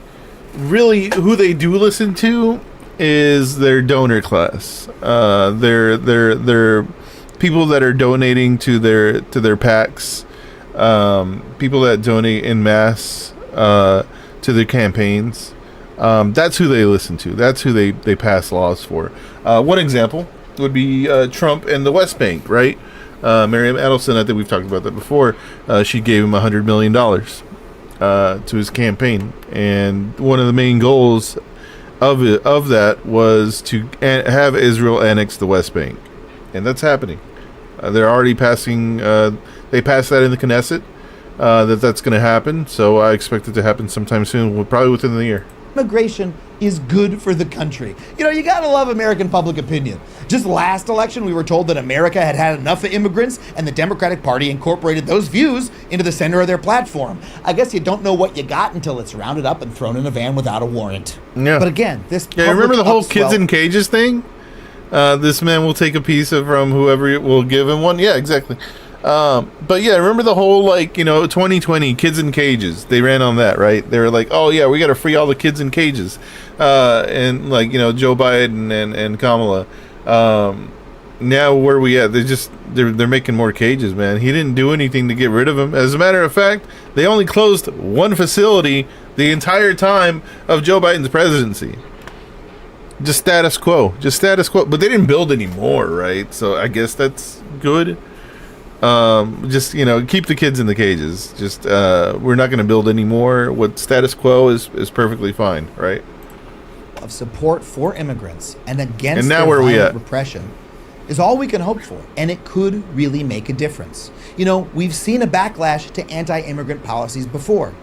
really who they do listen to is their donor class. They're people that are donating to their PACs. People that donate en masse to their campaigns. That's who they listen to. That's who they pass laws for. One example would be Trump and the West Bank, right? Miriam Adelson, I think we've talked about that before. She gave him $100 million to his campaign. And one of the main goals of that was to have Israel annex the West Bank. And that's happening. They're already passing... they passed that in the Knesset, that's going to happen. So I expect it to happen sometime soon, probably within the year. Immigration is good for the country. You know, you gotta love American public opinion. Just last election, we were told that America had had enough of immigrants, and the Democratic Party incorporated those views into the center of their platform. I guess you don't know what you got until it's rounded up and thrown in a van without a warrant. Yeah. But again, this... Yeah, remember the whole kids in cages thing? This man will take a piece from whoever will give him one. Yeah, exactly. But yeah, remember the whole 2020 kids in cages. They ran on that, right? They were like, oh yeah, we got to free all the kids in cages, and Joe Biden and Kamala. Now where are we at? They're making more cages, man. He didn't do anything to get rid of them. As a matter of fact, they only closed one facility the entire time of Joe Biden's presidency. Just status quo. But they didn't build any more, right? So I guess that's good. Just keep the kids in the cages. Just we're not going to build any more. What status quo is perfectly fine, right? Of support for immigrants and against and now their where are we violent at? repression is all we can hope for, and it could really make a difference. You know, we've seen a backlash to anti-immigrant policies before.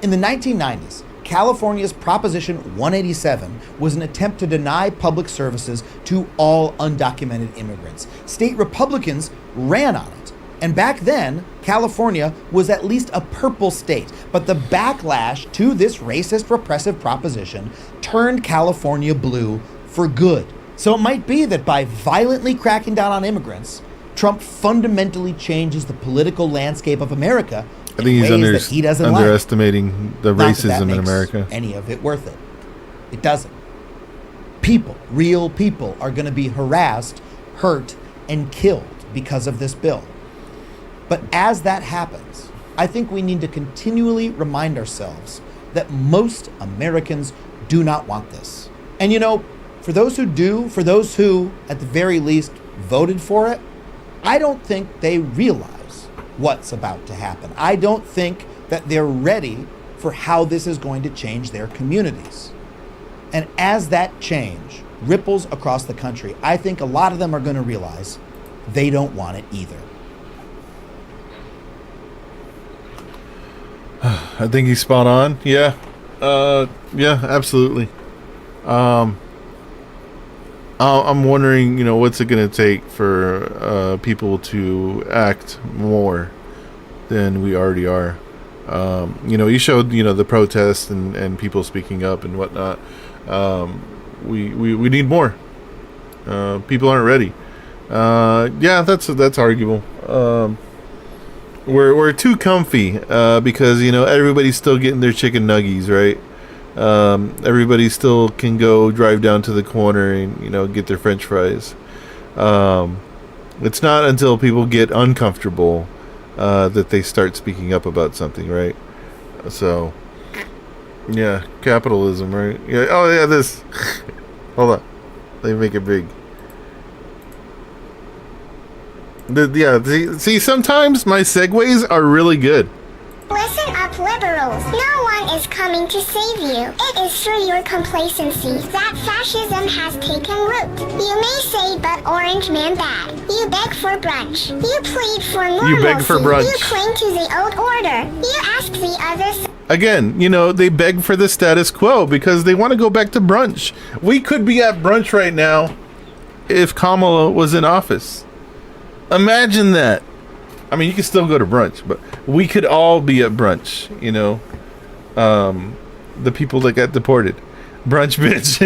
In the 1990s, California's Proposition 187 was an attempt to deny public services to all undocumented immigrants. State Republicans ran on it. And back then, California was at least a purple state. But the backlash to this racist, repressive proposition turned California blue for good. So it might be that by violently cracking down on immigrants, Trump fundamentally changes the political landscape of America I think he's ways that he doesn't like. underestimating the Not that racism in makes America. any of it worth it. It doesn't. People, real people, are going to be harassed, hurt, and killed because of this bill. But as that happens, I think we need to continually remind ourselves that most Americans do not want this. And you know, for those who do, for those who, at the very least, voted for it, I don't think they realize what's about to happen. I don't think that they're ready for how this is going to change their communities. And as that change ripples across the country, I think a lot of them are going to realize they don't want it either. I think he's spot on. Yeah. Yeah, absolutely. I'm wondering, you know, what's it going to take for people to act more than we already are. You know, you showed, you know, the protests and people speaking up and whatnot. We need more. People aren't ready. Yeah, that's arguable. We're too comfy because, you know, everybody's still getting their chicken nuggies, right? Everybody still can go drive down to the corner and, you know, get their French fries. It's not until people get uncomfortable that they start speaking up about something, right? So, yeah, capitalism, right? Yeah. Oh, yeah. This. Hold on. Let me make it big. See, sometimes my segues are really good. Listen up, liberals. No one is coming to save you. It is through your complacency that fascism has taken root. You may say, but Orange Man bad. You beg for brunch. You plead for normalcy. You beg for brunch. You cling to the old order. You ask the others. Again, you know, they beg for the status quo because they want to go back to brunch. We could be at brunch right now if Kamala was in office. Imagine that. I mean, you can still go to brunch, but we could all be at brunch, you know. The people that got deported. Brunch bitch.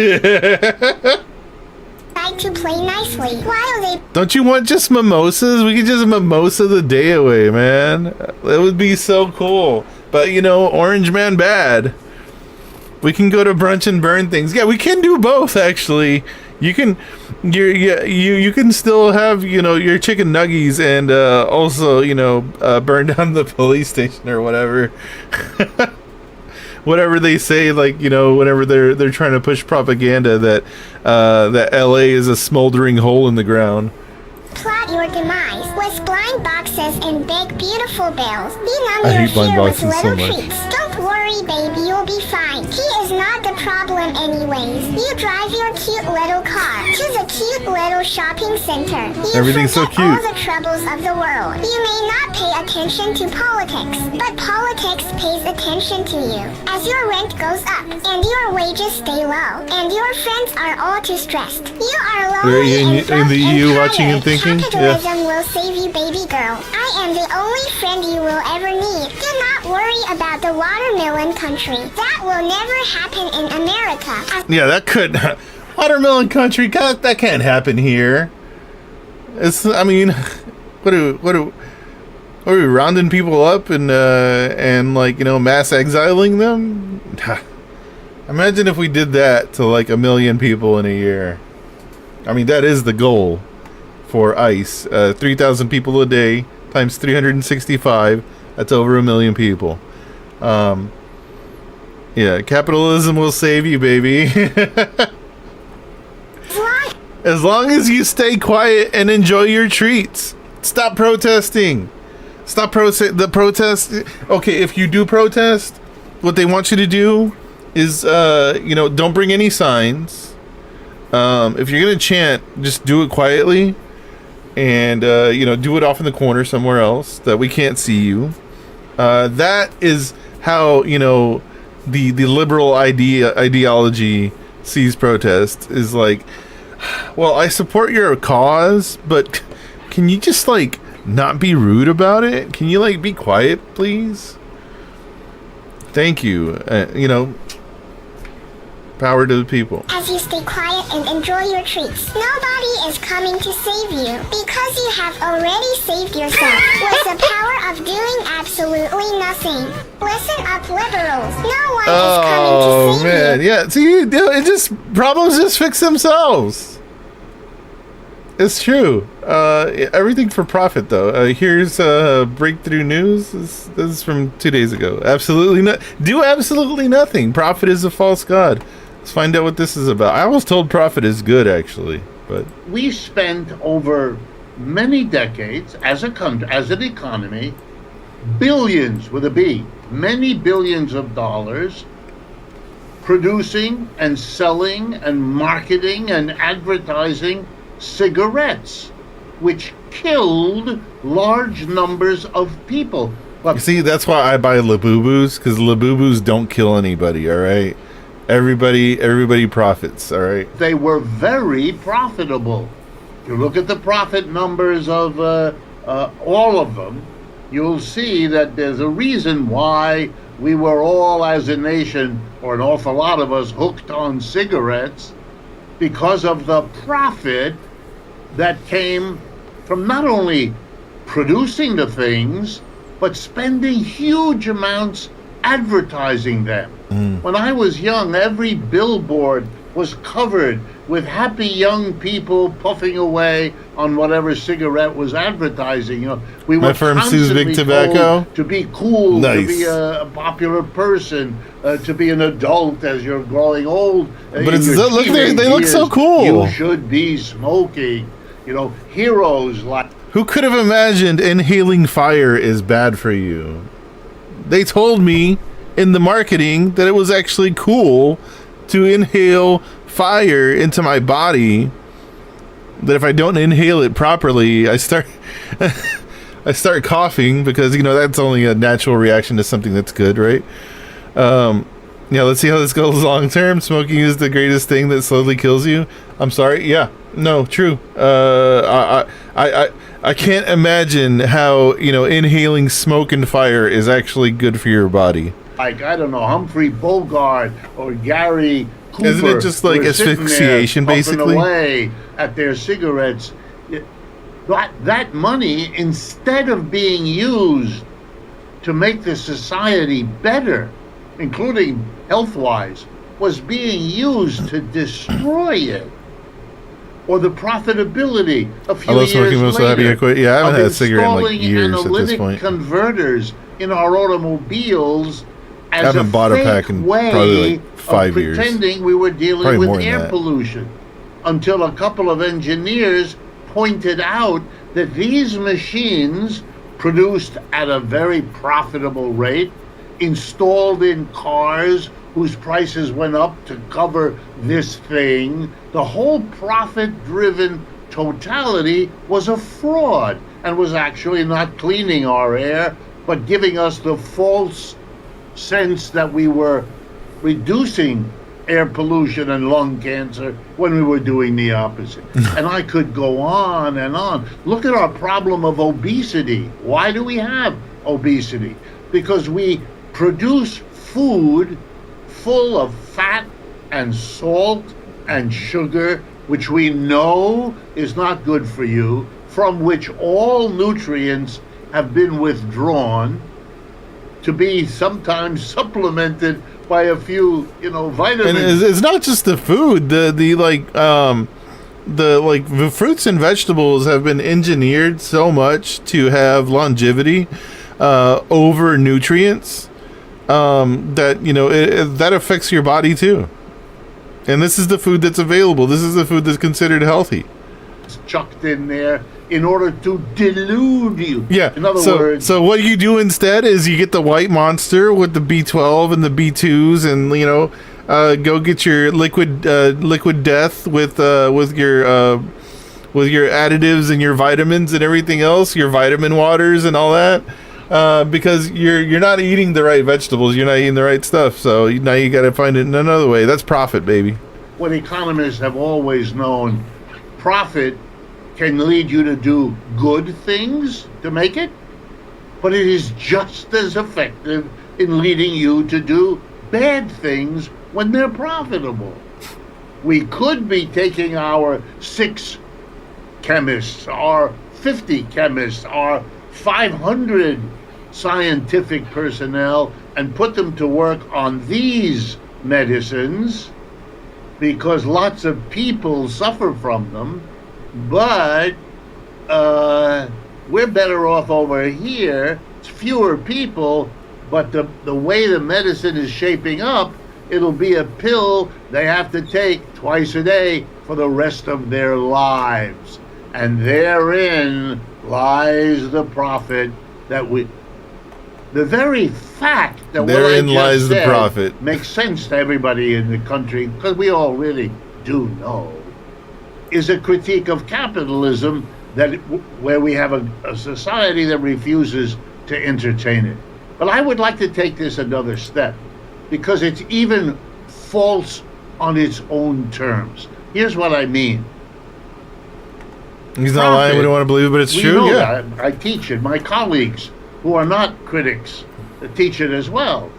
Like to play nicely while they. Don't you want just mimosas? We could just mimosa the day away, man. That would be so cool. But, you know, Orange Man bad. We can go to brunch and burn things. Yeah, we can do both, actually. You can, you can still have, you know, your chicken nuggies and also, you know, burn down the police station or whatever. Whatever they say, like, you know, whenever they're trying to push propaganda that that LA is a smoldering hole in the ground. Plot your demise with blind boxes and big beautiful bills. Be numb I your hate blind fear with boxes so little much. treats. Don't worry, baby, you'll be fine. He is not the problem anyways. You drive your cute little car to the cute little shopping center. You Everything's so forget all cute. the troubles of the world. You may not pay attention to politics, but politics pays attention to you. As your rent goes up, and your wages stay low, and your friends are all too stressed. You are lonely and In the EU watching and thinking? Capitalism will save you, baby girl. I am the only friend you will ever need. Do not worry about the watermelon country. That will never happen in America. Yeah, that could. Watermelon country, God, that can't happen here. It's, I mean, are we rounding people up and like, you know, mass exiling them? Imagine if we did that to like 1 million people in a year. I mean, that is the goal for ICE. 3,000 people a day times 365. That's over 1 million people. Yeah, capitalism will save you, baby. As long as you stay quiet and enjoy your treats. Stop protesting. Stop the protest. Okay, if you do protest, what they want you to do is, you know, don't bring any signs. If you're gonna chant, just do it quietly, and you know, do it off in the corner somewhere else that we can't see you. That is how, you know, the liberal ideology sees protest, is like, well, I support your cause, but can you just like not be rude about it? Can you like be quiet, please? Thank you. You know, Power to the people. As you stay quiet and enjoy your treats, nobody is coming to save you because you have already saved yourself with the power of doing absolutely nothing. Listen up, liberals. No one is coming to save man, you. yeah. See, it just problems just fix themselves. It's true. Everything for profit, though. Here's breakthrough news. This is from 2 days ago. Do absolutely nothing. Profit is a false god. Let's find out what this is about. I was told profit is good, actually, but we spent over many decades as a country, as an economy, billions with a B, many billions of dollars producing and selling and marketing and advertising cigarettes, which killed large numbers of people. you see, that's why I buy Labubus, because Labubus don't kill anybody. All right, everybody profits. All right, they were very profitable. If you look at the profit numbers of all of them, you'll see that there's a reason why we were all, as a nation, or an awful lot of us, hooked on cigarettes, because of the profit that came from not only producing the things, but spending huge amounts advertising them. When I was young, every billboard was covered with happy young people puffing away on whatever cigarette was advertising. You know, we were My firm sues Big constantly Tobacco. told to be cool, Nice. to be a popular person, to be an adult as you're growing old. But they look so cool. You should be smoking. You know, heroes like. Who could have imagined inhaling fire is bad for you? They told me in the marketing that it was actually cool to inhale fire into my body. That if I don't inhale it properly, I start coughing, because that's only a natural reaction to something that's good, right? Yeah, let's see how this goes long term. Smoking is the greatest thing that slowly kills you. I'm sorry. Yeah, no, true. I can't imagine how inhaling smoke and fire is actually good for your body. Like, I don't know, Humphrey Bogart or Gary Cooper. Isn't it just like were sitting asphyxiation, there puffing basically? away at their cigarettes. That money, instead of being used to make the society better, including health-wise, was being used to destroy it. Or the profitability a few years later Yeah, I haven't had a of cigarette in like installing years at this analytic point. converters in our automobiles I as haven't bought a pack in way probably like 5 years. pretending we were dealing Probably more with than air that. pollution, until a couple of engineers pointed out that these machines, produced at a very profitable rate, installed in cars whose prices went up to cover this thing, the whole profit-driven totality was a fraud, and was actually not cleaning our air, but giving us the false sense that we were reducing air pollution and lung cancer when we were doing the opposite. And I could go on and on. Look at our problem of obesity. Why do we have obesity? Because we produce food full of fat and salt and sugar, which we know is not good for you, from which all nutrients have been withdrawn, to be sometimes supplemented by a few, vitamins. And it's not just the food. The fruits and vegetables have been engineered so much to have longevity over nutrients that that affects your body too. And this is the food that's available. This is the food that's considered healthy. It's chucked in there in order to delude you. Yeah. In other words, so what you do instead is you get the white monster with the B12 and the B2s, and go get your liquid death with your additives and your vitamins and everything else, your vitamin waters and all that. Because you're not eating the right vegetables, you're not eating the right stuff. So now you got to find it in another way. That's profit, baby. what economists have always known, profit can lead you to do good things to make it, but it is just as effective in leading you to do bad things when they're profitable. We could be taking our 6 chemists, our 50 chemists, our 500 scientific personnel and put them to work on these medicines because lots of people suffer from them, but we're better off over here. It's fewer people, but the way the medicine is shaping up, it'll be a pill they have to take twice a day for the rest of their lives. And therein lies the profit that the very fact that therein what I lies just the said profit makes sense to everybody in the country, because we all really do know, is a critique of capitalism where we have a society that refuses to entertain it. But I would like to take this another step, because it's even false on its own terms. Here's what I mean. He's not lying. We don't want to believe it, but it's true. Yeah, that. I teach it. My colleagues, who are not critics, teach it as well.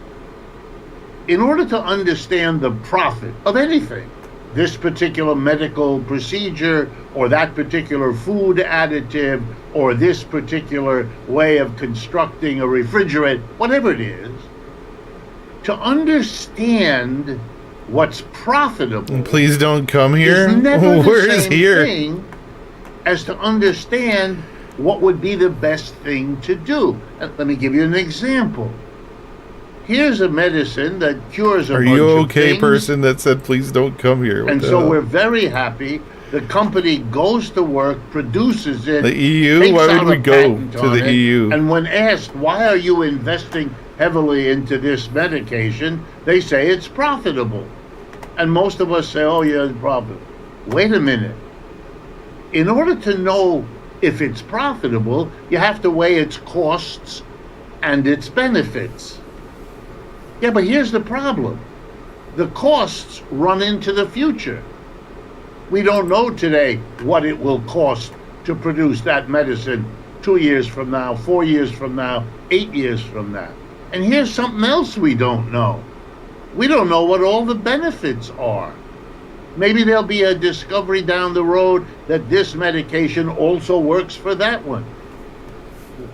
In order to understand the profit of anything, this particular medical procedure, or that particular food additive, or this particular way of constructing a refrigerator, whatever it is, to understand what's profitable. And please don't come here. Is never Where the is same here? thing as to understand what would be the best thing to do. Let me give you an example. Here's a medicine that cures a bunch Are you of okay, things, person that said please don't come here? What and the so hell? we're very happy. The company goes to work, produces it. The EU? takes Why would out we a go patent to on the it, EU? And when asked, why are you investing heavily into this medication, they say it's profitable. And most of us say, oh yeah, it's profitable. Wait a minute. In order to know if it's profitable, you have to weigh its costs and its benefits. Yeah, but here's the problem. The costs run into the future. We don't know today what it will cost to produce that medicine 2 years from now, 4 years from now, 8 years from now. And here's something else we don't know. We don't know what all the benefits are. Maybe there'll be a discovery down the road that this medication also works for that one.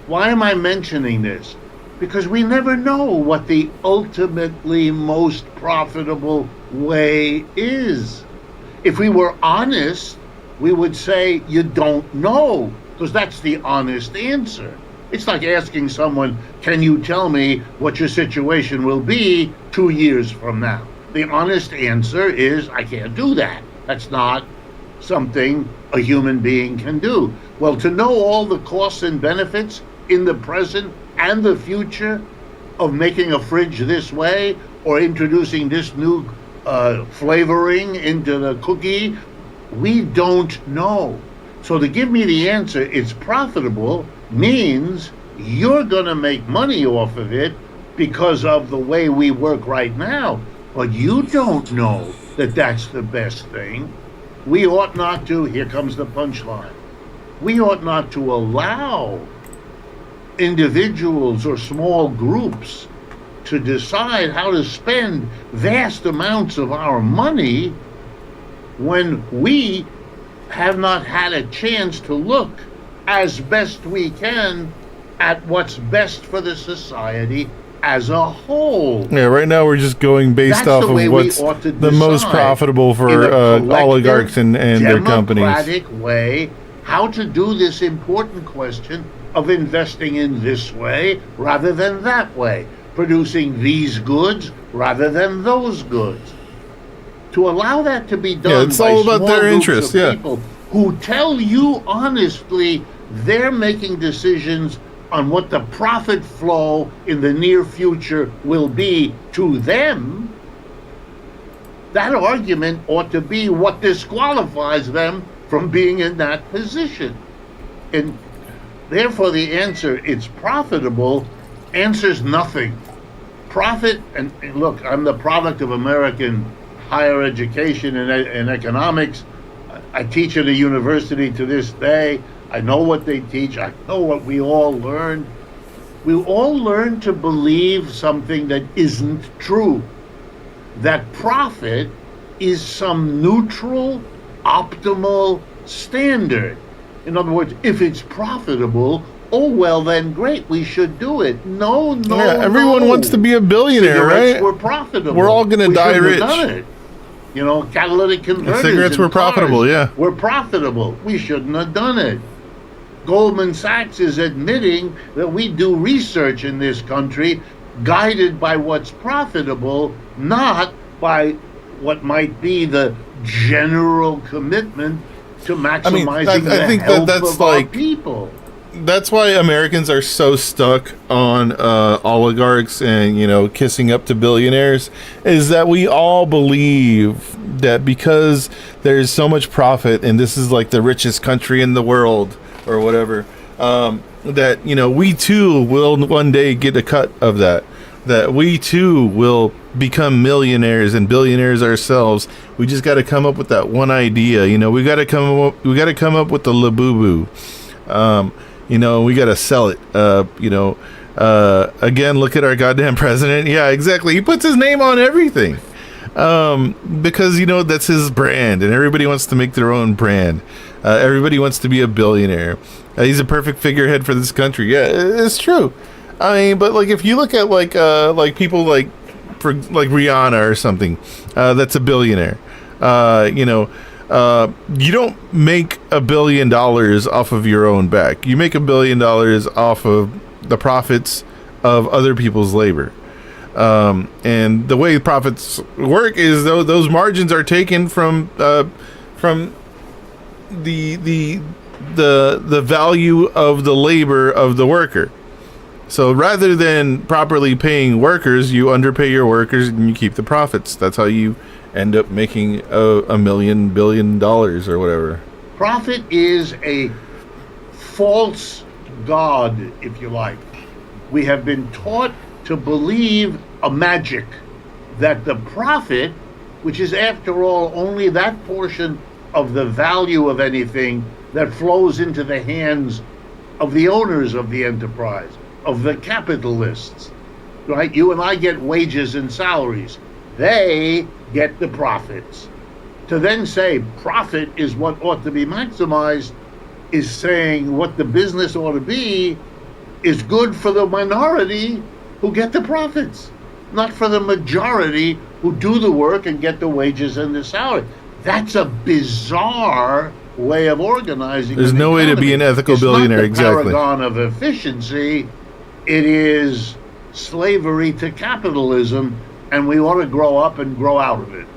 Why am I mentioning this? Because we never know what the ultimately most profitable way is. If we were honest, we would say you don't know, because that's the honest answer. It's like asking someone, can you tell me what your situation will be 2 years from now? The honest answer is, I can't do that. That's not something a human being can do. Well, to know all the costs and benefits in the present and the future of making a fridge this way, or introducing this new flavoring into the cookie, we don't know. So to give me the answer, it's profitable, means you're going to make money off of it because of the way we work right now. But you don't know that that's the best thing. We ought not to, here comes the punchline, we ought not to allow individuals or small groups to decide how to spend vast amounts of our money when we have not had a chance to look as best we can at what's best for the society as a whole. Yeah, right now we're just going based That's off the of way we what's ought to the most decide profitable for in a collective, oligarchs and their companies. democratic way how to do this important question of investing in this way rather than that way, producing these goods rather than those goods. To allow that to be done it's by all about small their groups interests, of yeah. people who tell you honestly they're making decisions on what the profit flow in the near future will be to them, that argument ought to be what disqualifies them from being in that position. And therefore the answer, it's profitable, answers nothing. Profit, and look, I'm the product of American higher education and economics. I teach at a university to this day. I know what they teach. I know what we all learned. We all learn to believe something that isn't true. that profit is some neutral, optimal standard. In other words, if it's profitable, oh well, then great, we should do it. No, everyone wants to be a billionaire, Cigarettes right? were profitable. We're all gonna We die shouldn't rich. have done it. You know, catalytic converters. Cigarettes in were profitable, cars yeah. were profitable. We shouldn't have done it. Goldman Sachs is admitting that we do research in this country guided by what's profitable, not by what might be the general commitment to maximizing the think health that's of our like people. That's why Americans are so stuck on oligarchs and, you know, kissing up to billionaires, is that we all believe that because there's so much profit and this is like the richest country in the world or whatever, that, you know, we too will one day get a cut of that we too will become millionaires and billionaires ourselves. We just got to come up with that one idea. You know, we got to come up with the labubu. You know, we got to sell it. You know, again, look at our goddamn president. Yeah, exactly. He puts his name on everything. Because, you know, that's his brand and everybody wants to make their own brand. Everybody wants to be a billionaire. He's a perfect figurehead for this country. Yeah, it's true. I mean, but like if you look at like people like Rihanna or something, that's a billionaire. You know, you don't make $1 billion off of your own back. You make $1 billion off of the profits of other people's labor. And the way profits work is though those margins are taken from the value of the labor of the worker. So rather than properly paying workers, you underpay your workers and you keep the profits. That's how you end up making $1 billion or whatever. Profit is a false god, if you like. We have been taught to believe a magic that the profit, which is after all only that portion of the value of anything that flows into the hands of the owners of the enterprise, of the capitalists, right? You and I get wages and salaries. They get the profits. To then say profit is what ought to be maximized is saying what the business ought to be is good for the minority who get the profits, not for the majority who do the work and get the wages and the salary. That's a bizarre way of organizing. There's no way to be an ethical billionaire, exactly. It's not the paragon of efficiency. It is slavery to capitalism, and we ought to grow up and grow out of it.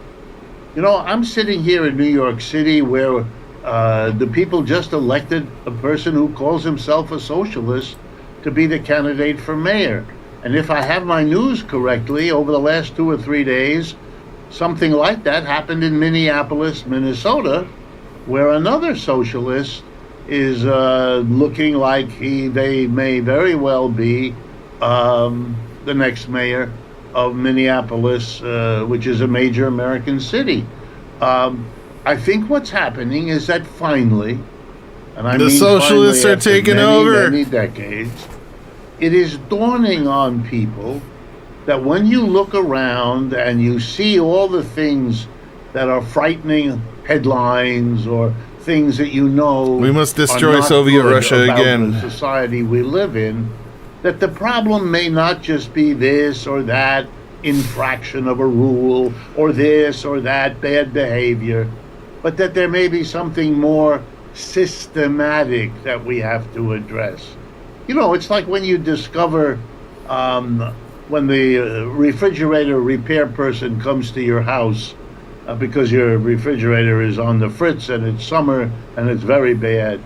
You know, I'm sitting here in New York City where the people just elected a person who calls himself a socialist to be the candidate for mayor. And if I have my news correctly, over the last 2 or 3 days, something like that happened in Minneapolis, Minnesota, where another socialist is looking like they may very well be the next mayor of Minneapolis, which is a major American city. I think what's happening is that finally, and I the mean socialists finally are taking after over. many decades, it is dawning on people that when you look around and you see all the things that are frightening headlines or things that you know we must destroy are not Soviet good Russia about again. the society we live in, that the problem may not just be this or that infraction of a rule or this or that bad behavior, but that there may be something more systematic that we have to address. You know, it's like when you discover when the refrigerator repair person comes to your house because your refrigerator is on the fritz and it's summer and it's very bad,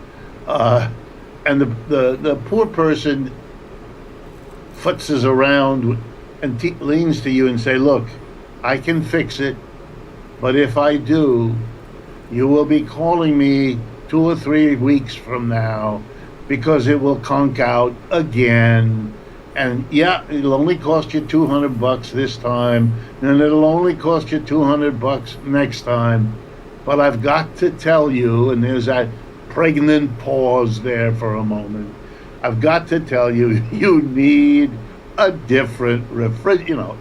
and the poor person futzes around and leans to you and say, look, I can fix it, but if I do, you will be calling me 2 or 3 weeks from now because it will conk out again. And yeah, it'll only cost you $200 this time, and it'll only cost you $200 next time. But I've got to tell you, and there's that pregnant pause there for a moment. I've got to tell you, you need a different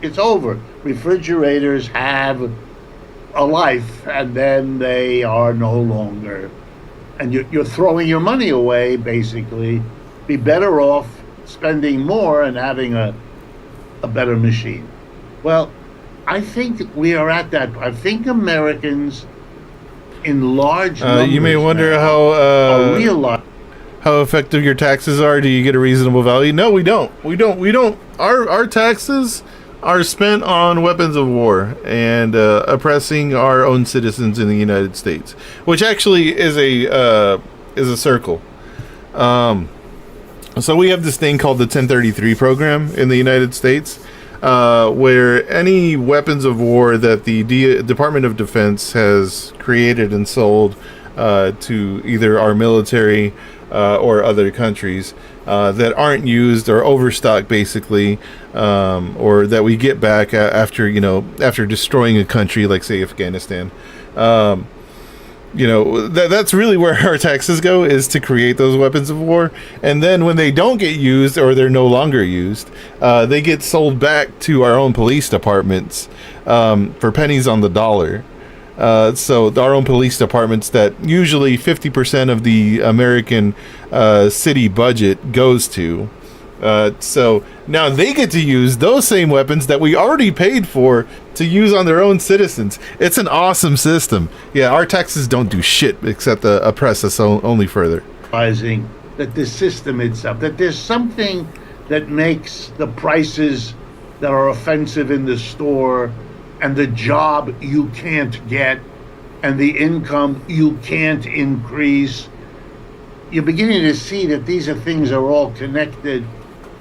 it's over. Refrigerators have a life, and then they are no longer, and you're throwing your money away, basically. Be better off spending more and having a better machine. Well, I think we are at that. I think Americans in large numbers you may wonder are realizing how effective your taxes are. Do you get a reasonable value? No, we don't. We don't. Our taxes are spent on weapons of war and oppressing our own citizens in the United States, which actually is a circle. So we have this thing called the 1033 program in the United States, where any weapons of war that the Department of Defense has created and sold to either our military or other countries that aren't used or overstocked, basically, or that we get back after destroying a country like, say, Afghanistan. That's really where our taxes go, is to create those weapons of war. And then when they don't get used or they're no longer used, they get sold back to our own police departments for pennies on the dollar. So our own police departments, that usually 50% of the American city budget goes to. So now they get to use those same weapons that we already paid for to use on their own citizens. It's an awesome system. Yeah, our taxes don't do shit except oppress us only further. That the system itself, that there's something that makes the prices that are offensive in the store and the job you can't get and the income you can't increase. You're beginning to see that these things are all connected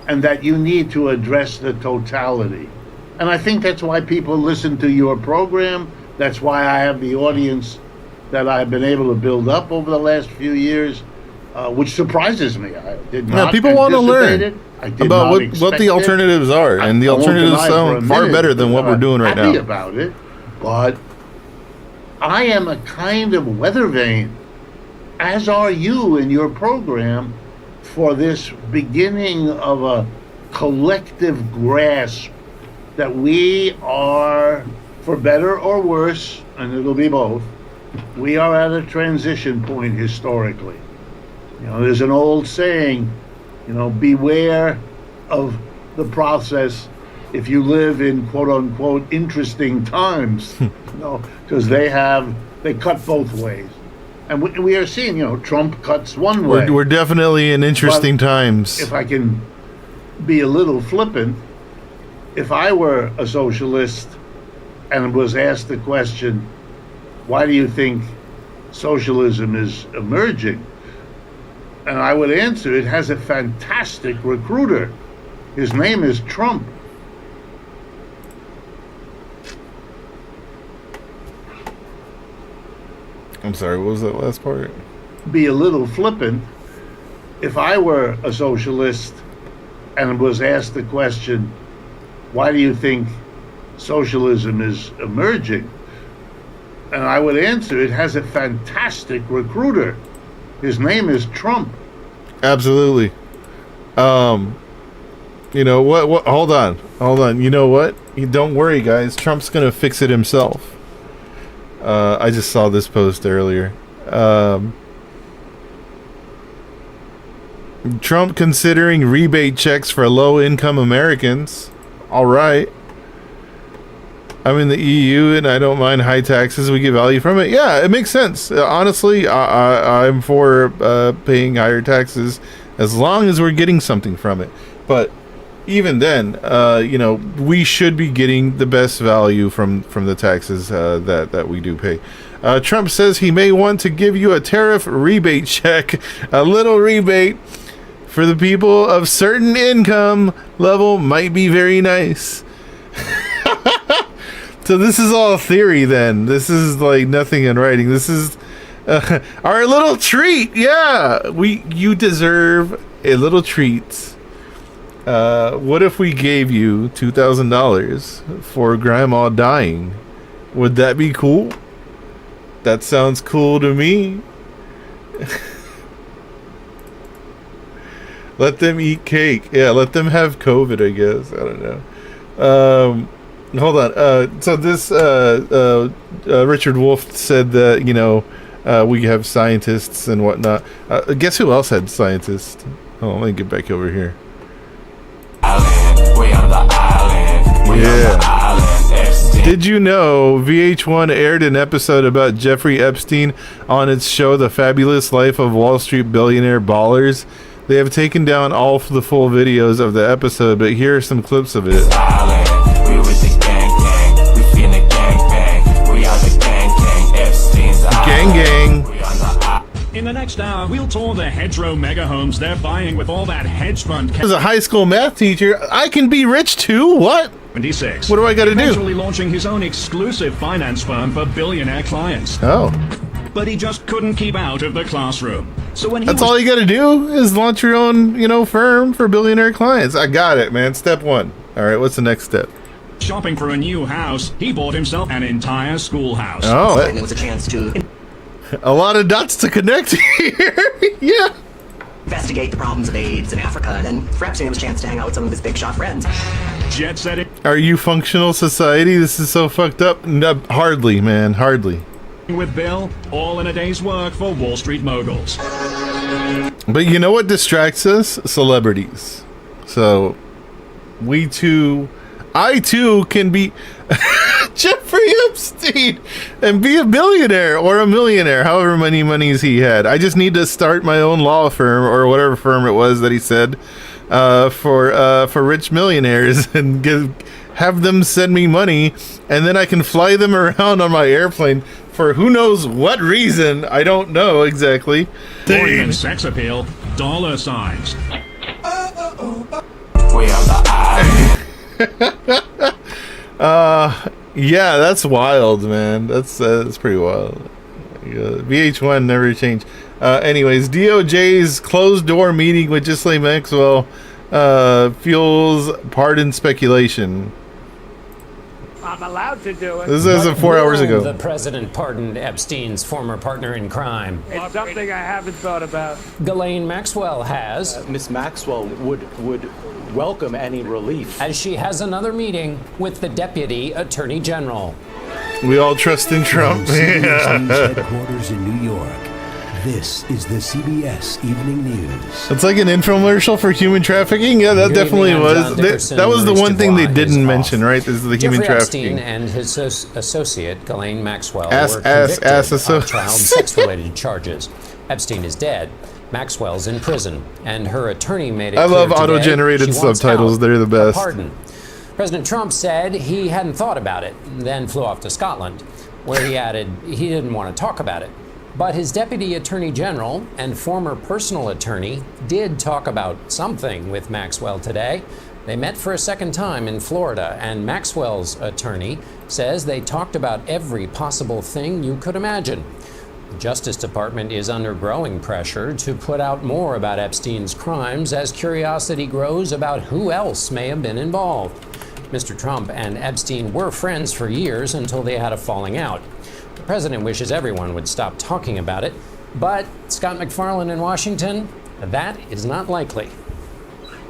and that you need to address the totality. And I think that's why people listen to your program. That's why I have the audience that I've been able to build up over the last few years, which surprises me. I did not people want to learn about what the alternatives are, and the alternatives sound far better than what we're doing right now. I'm happy about it, but I am a kind of weather vane, as are you in your program, for this beginning of a collective grasp that we are, for better or worse, and it'll be both, we are at a transition point historically. There's an old saying, beware of the process if you live in quote unquote interesting times, because they cut both ways. And we are seeing, Trump cuts one way. We're definitely in interesting times. If I can be a little flippant, if I were a socialist and was asked the question, why do you think socialism is emerging? And I would answer, it has a fantastic recruiter. His name is Trump. I'm sorry, what was that last part? Be a little flippant. If I were a socialist and was asked the question, why do you think socialism is emerging? And I would answer, it has a fantastic recruiter. His name is Trump. Absolutely. You know what? Hold on. You know what? Don't worry, guys. Trump's gonna fix it himself. I just saw this post earlier. Trump considering rebate checks for low-income Americans. All right. I'm in the EU and I don't mind high taxes. We get value from it. Yeah, it makes sense. Honestly, I'm for paying higher taxes as long as we're getting something from it. But even then, we should be getting the best value from the taxes that we do pay. Trump says he may want to give you a tariff rebate check, a little rebate for the people of certain income level might be very nice. So this is all theory then. This is like nothing in writing. This is our little treat. Yeah, you deserve a little treat. What if we gave you $2,000 for grandma dying? Would that be cool? That sounds cool to me. Let them eat cake. Yeah, let them have COVID, I guess. I don't know. Hold on. So this Richard Wolff said that, you know, we have scientists and whatnot. Guess who else had scientists? Oh, let me get back over here. Yeah. Did you know VH1 aired an episode about Jeffrey Epstein on its show The Fabulous Life of Wall Street Billionaire Ballers? They have taken down all of the full videos of the episode, but here are some clips of it. Gang gang. In the next hour, we'll tour the hedgerow mega homes they're buying with all that hedge fund. As a high school math teacher, I can be rich too? What? 26. What do I got to do? Eventually launching his own exclusive finance firm for billionaire clients. Oh. But he just couldn't keep out of the classroom. So when he That's all you got to do is launch your own, you know, firm for billionaire clients. I got it, man. Step one. All right, what's the next step? Shopping for a new house, he bought himself an entire schoolhouse. Oh. And it was a chance to A lot of dots to connect here. Yeah. investigate the problems of AIDS in Africa, and then for Epstein it was a chance to hang out with some of his big shot friends. Jet setting. Are you functional society? This is so fucked up. No, hardly, man. Hardly. With Bill, all in a day's work for Wall Street moguls. But you know what distracts us? Celebrities. So, I too can be Jeffrey Epstein and be a billionaire or a millionaire, however many monies he had. I just need to start my own law firm or whatever firm it was that he said for rich millionaires and have them send me money, and then I can fly them around on my airplane for who knows what reason. I don't know exactly. Or even sex appeal, dollar signs. Yeah, that's wild, man. That's pretty wild. VH1 never changed. Anyways, DOJ's closed door meeting with Ghislaine Maxwell fuels pardon speculation. I'm allowed to do it. This is 4 hours ago. The president pardoned Epstein's former partner in crime. It's something I haven't thought about. Ghislaine Maxwell has. Miss Maxwell would welcome any relief. As she has another meeting with the Deputy Attorney General. We all trust in Trump. CBS News headquarters in New York. This is the CBS Evening News. It's like an infomercial for human trafficking. Yeah, that definitely was. That was the one thing they didn't mention, right? This is the human trafficking. Epstein and his associate, Ghislaine Maxwell, were convicted of child sex-related charges. Epstein is dead. Maxwell's in prison, and her attorney made it clear I love today auto-generated she wants subtitles. out They're the best. a pardon. President Trump said he hadn't thought about it, then flew off to Scotland, where he added he didn't want to talk about it. But his deputy attorney general and former personal attorney did talk about something with Maxwell today. They met for a second time in Florida, and Maxwell's attorney says they talked about every possible thing you could imagine. The Justice Department is under growing pressure to put out more about Epstein's crimes as curiosity grows about who else may have been involved. Mr. Trump and Epstein were friends for years until they had a falling out. The president wishes everyone would stop talking about it, but Scott McFarlane in Washington, that is not likely.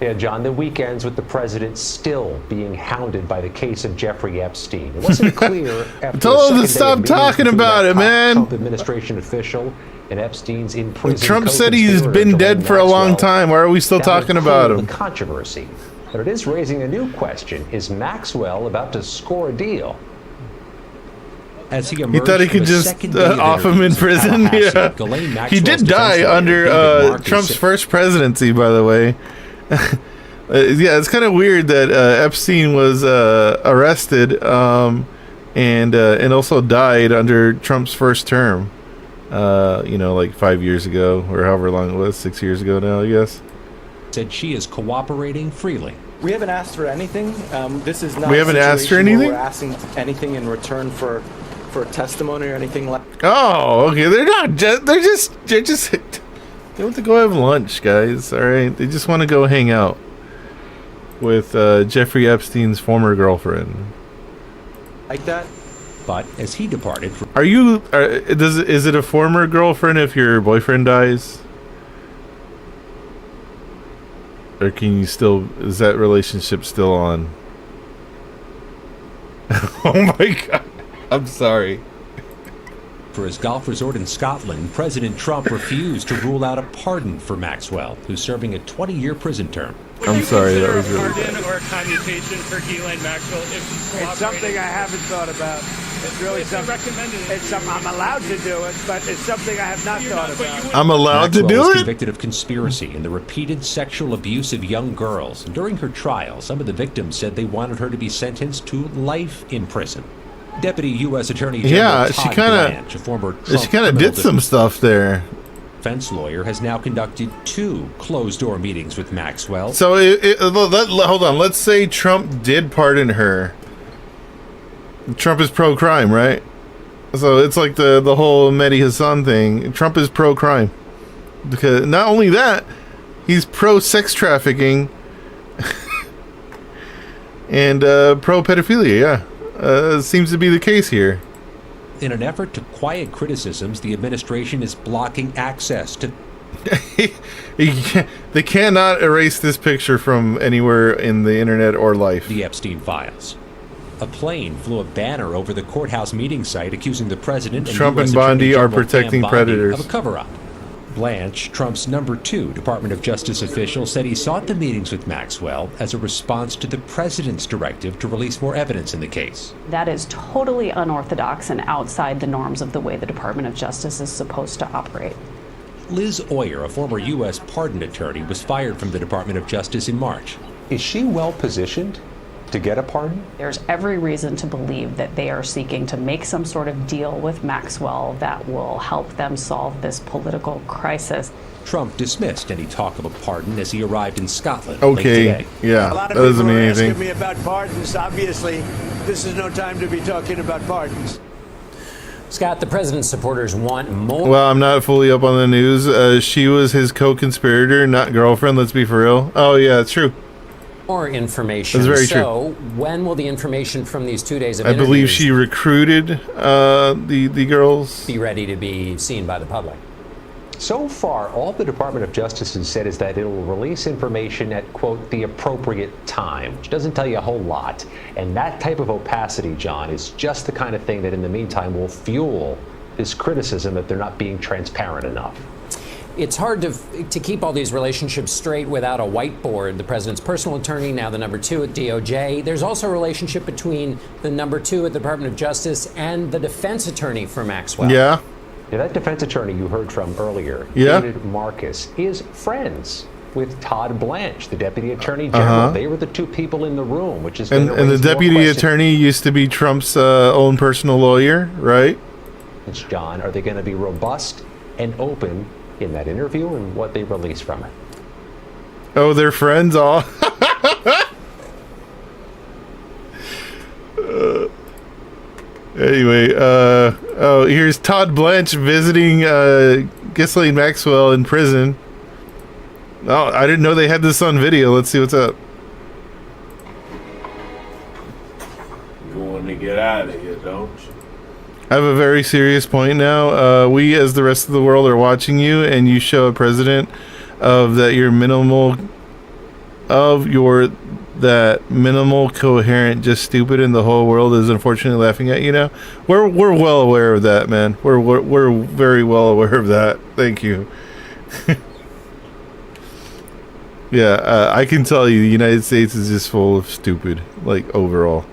Yeah, John, the weekends with the president still being hounded by the case of Jeffrey Epstein. It wasn't clear after Tell them to stop talking about it, man. Trump administration official and Epstein's in prison. Trump said he's been dead for a long time. Why are we still talking about him? The controversy, but it is raising a new question: is Maxwell about to score a deal? As he thought he could just off him in prison. Yeah, he did die under Trump's first presidency, by the way. Yeah, it's kind of weird that Epstein was arrested and also died under Trump's first term. You know, like 5 years ago, or however long it was, 6 years ago now, I guess. Said she is cooperating freely. We haven't asked for anything. This is not. We haven't asked for anything? We're asking anything in return for testimony or anything like. Oh, okay. They're not. They're just. They want to go have lunch, guys. All right. They just want to go hang out with Jeffrey Epstein's former girlfriend. Like that. But as he departed, is it a former girlfriend if your boyfriend dies? Or can you still... Is that relationship still on? Oh my god. I'm sorry. For his golf resort in Scotland, President Trump refused to rule out a pardon for Maxwell, who's serving a 20-year prison term. I'm sorry, that was really pardon bad. or commutation for Ghislaine Maxwell if she's It's something I haven't thought about. It's really something. It's something I'm allowed to do it, but it's something I have not thought about. I'm allowed to Maxwell do was it? convicted of conspiracy in the repeated sexual abuse of young girls. During her trial, some of the victims said they wanted her to be sentenced to life in prison. Deputy U.S. Attorney General Yeah, Todd she kind Blanche, a former of... Trump She kind of criminal did some stuff there. defense lawyer, has now conducted 2 closed-door meetings with Maxwell. So, hold on. Let's say Trump did pardon her. Trump is pro-crime, right? So it's like the whole Mehdi Hassan thing. Trump is pro-crime. Because not only that, he's pro-sex trafficking and pro-pedophilia, yeah. Seems to be the case here. In an effort to quiet criticisms, the administration is blocking access to... They cannot erase this picture from anywhere in the internet or life. The Epstein files. A plane flew a banner over the courthouse meeting site accusing the president and Trump US and Bondi Attorney are General protecting Pam Bondi predators. of a cover-up. Blanche, Trump's number 2 Department of Justice official, said he sought the meetings with Maxwell as a response to the president's directive to release more evidence in the case. That is totally unorthodox and outside the norms of the way the Department of Justice is supposed to operate. Liz Oyer, a former U.S. pardon attorney, was fired from the Department of Justice in March. Is she well positioned to get a pardon? There's every reason to believe that they are seeking to make some sort of deal with Maxwell that will help them solve this political crisis. Trump dismissed any talk of a pardon as he arrived in Scotland late Okay, today. yeah, A lot that of doesn't people mean are anything. asking me about pardons. Obviously, this is no time to be talking about pardons. Scott, the president's supporters want more. Well, I'm not fully up on the news. She was his co-conspirator, not girlfriend. Let's be for real. Oh yeah, it's true. More information. That's very so, when will the information from these 2 days of I believe interviews she recruited the girls. be ready to be seen by the public? So far, all the Department of Justice has said is that it will release information at, quote, the appropriate time, which doesn't tell you a whole lot. And that type of opacity, John, is just the kind of thing that in the meantime will fuel this criticism that they're not being transparent enough. It's hard to keep all these relationships straight without a whiteboard. The president's personal attorney, now the number 2 at DOJ. There's also a relationship between the number 2 at the Department of Justice and the defense attorney for Maxwell. Yeah. Yeah, that defense attorney you heard from earlier, Yeah. David Marcus, is friends with Todd Blanche, the deputy attorney general. They were the 2 people in the room, which is And the deputy attorney used to be Trump's own personal lawyer, right? John, are they going to be robust and open in that interview and what they release from it? Oh, they're friends all. Anyway, oh, here's Todd Blanche visiting Ghislaine Maxwell in prison. Oh, I didn't know they had this on video. Let's see what's up. You want to get out of here, don't you? I have a very serious point now. We, as the rest of the world, are watching you, and you show a president that minimal, coherent, just stupid, and the whole world is unfortunately laughing at you now. We're well aware of that, man. We're very well aware of that. Thank you. Yeah, I can tell you, the United States is just full of stupid, like overall.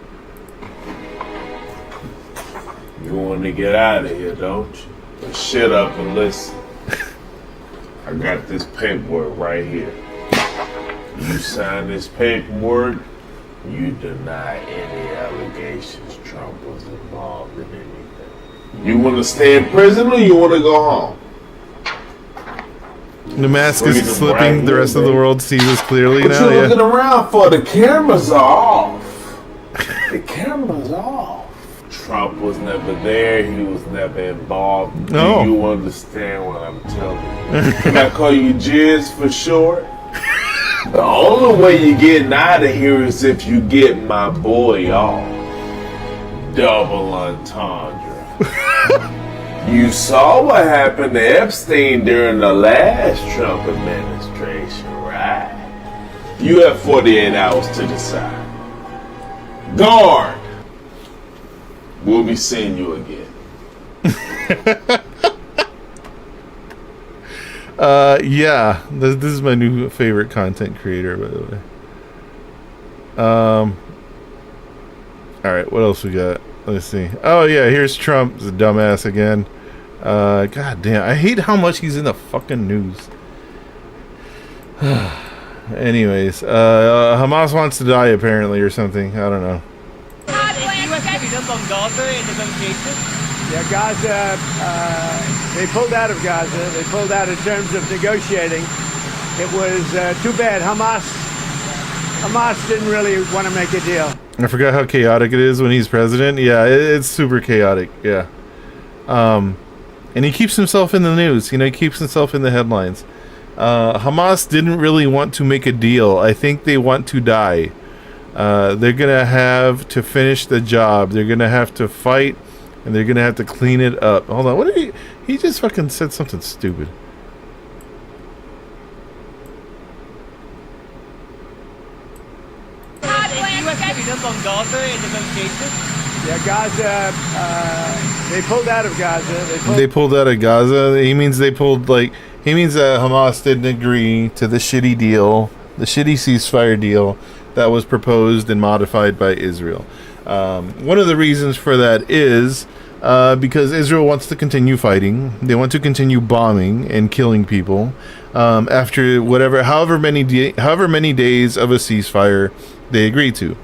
You want to get out of here, don't you? But shut up and listen. I got this paperwork right here. You sign this paperwork, you deny any allegations Trump was involved in anything. You want to stay in prison or you want to go home? The mask is Freedom slipping. right The rest here, of the baby. world sees us clearly What now. you Yeah. looking around for? The cameras are off. The cameras are off. Trump was never there. He was never involved. No. Do you understand what I'm telling you? Can I call you Jizz for short? The only way you're getting out of here is if you get my boy off. Double entendre. You saw what happened to Epstein during the last Trump administration, right? You have 48 hours to decide. Guard! We'll be seeing you again. Yeah, this is my new favorite content creator, by the way. All right, what else we got? Let's see. Oh yeah, here's Trump, the dumbass again. God damn, I hate how much he's in the fucking news. Anyways, Hamas wants to die apparently or something. I don't know. Yeah, Gaza, they pulled out of Gaza. They pulled out in terms of negotiating. It was too bad. Hamas didn't really want to make a deal. I forgot how chaotic it is when he's president. Yeah, it's super chaotic. Yeah. And he keeps himself in the news. You know, he keeps himself in the headlines. Hamas didn't really want to make a deal. I think they want to die. They're going to have to finish the job. They're going to have to fight, and they're going to have to clean it up. Hold on. What did he just fucking said something stupid. Yeah, Gaza, they pulled out of Gaza. They pulled out of Gaza. He means Hamas didn't agree to the shitty deal, the shitty ceasefire deal that was proposed and modified by Israel. One of the reasons for that is because Israel wants to continue fighting. They want to continue bombing and killing people after however many days of a ceasefire they agree to.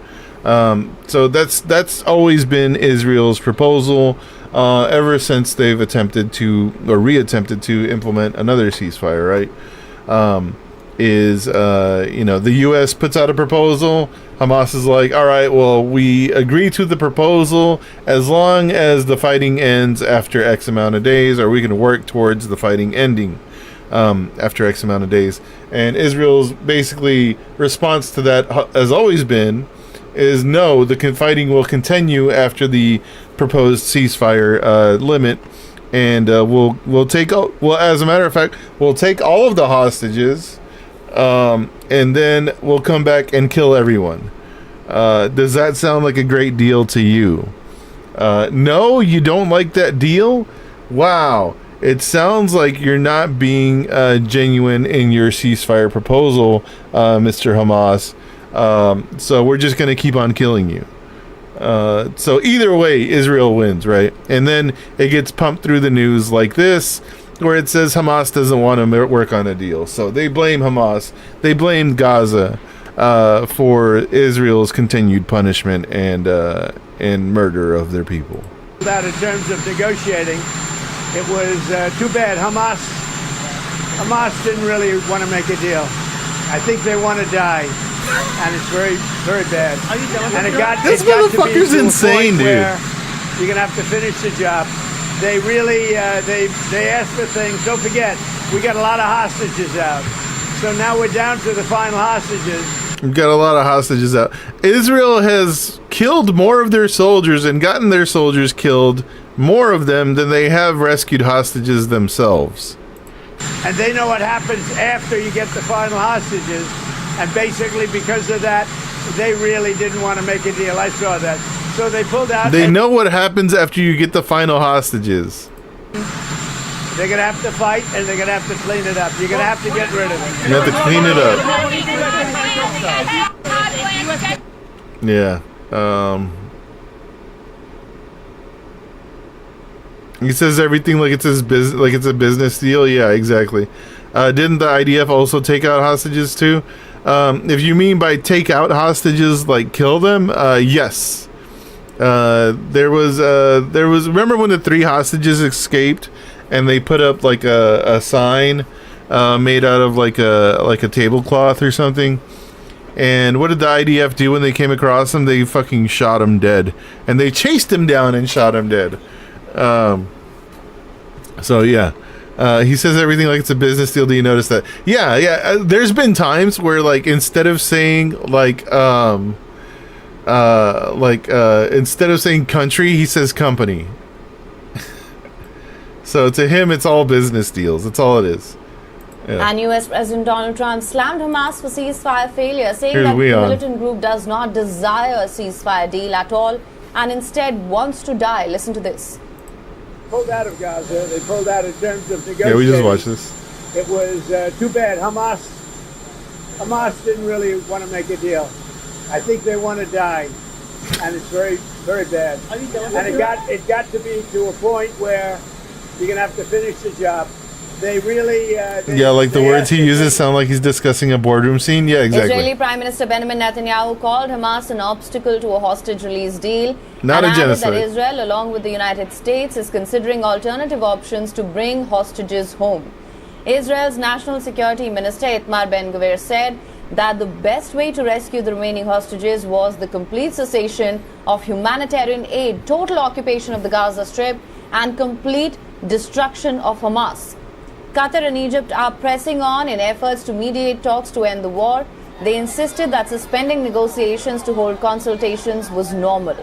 So that's always been Israel's proposal ever since they've attempted to or reattempted to implement another ceasefire, right? The U.S. puts out a proposal. Hamas is like, all right, well, we agree to the proposal as long as the fighting ends after X amount of days, or we can work towards the fighting ending after X amount of days. And Israel's basically response to that has always been is no, the fighting will continue after the proposed ceasefire limit, and we'll take as a matter of fact, we'll take all of the hostages, and then we'll come back and kill everyone. Does that sound like a great deal to you? No, you don't like that deal? Wow. It sounds like you're not being genuine in your ceasefire proposal, Mr. Hamas. So we're just going to keep on killing you. So either way, Israel wins, right? And then it gets pumped through the news like this, where it says Hamas doesn't want to work on a deal. So they blame Hamas. They blame Gaza for Israel's continued punishment and murder of their people. That in terms of negotiating, it was too bad. Hamas didn't really want to make a deal. I think they want to die. And it's very, very bad. And this motherfucker's insane, dude. You're gonna have to finish the job. They really, they asked for things. Don't forget, we got a lot of hostages out. So now we're down to the final hostages. We've got a lot of hostages out. Israel has killed more of their soldiers and gotten their soldiers killed, more of them than they have rescued hostages themselves. And they know what happens after you get the final hostages. And basically, because of that, they really didn't want to make a deal. I saw that. So they pulled out. They know what happens after you get the final hostages. They're going to have to fight, and they're going to have to clean it up. You're going to have to get rid of it. You have to clean it up. Yeah. He says everything like it's his business, like it's a business deal. Yeah, exactly. Didn't the IDF also take out hostages too? If you mean by take out hostages, like kill them, yes. There was remember when the 3 hostages escaped and they put up like a sign made out of like a tablecloth or something? And what did the IDF do when they came across them? They fucking shot him dead, and they chased him down and shot him dead. So yeah. He says everything like it's a business deal. Do you notice that? Yeah. There's been times where, like, instead of saying instead of saying country, he says company. So to him, it's all business deals. That's all it is. Yeah. And US President Donald Trump slammed Hamas for ceasefire failure, saying Here's that the Leon. militant group does not desire a ceasefire deal at all and instead wants to die. Listen to this. Pulled out of Gaza. They pulled out in terms of negotiating. Yeah, we just watched this. It was too bad. Hamas didn't really want to make a deal. I think they want to die, and it's very, very bad. And it got to be to a point where you're gonna have to finish the job. They really. Yeah, like the words he uses sound like he's discussing a boardroom scene. Yeah, exactly. Israeli Prime Minister Benjamin Netanyahu called Hamas an obstacle to a hostage release deal. Not and a genocide. added that Israel, along with the United States, is considering alternative options to bring hostages home. Israel's National Security Minister Itamar Ben-Gvir said that the best way to rescue the remaining hostages was the complete cessation of humanitarian aid, total occupation of the Gaza Strip, and complete destruction of Hamas. Qatar and Egypt are pressing on in efforts to mediate talks to end the war. They insisted that suspending negotiations to hold consultations was normal.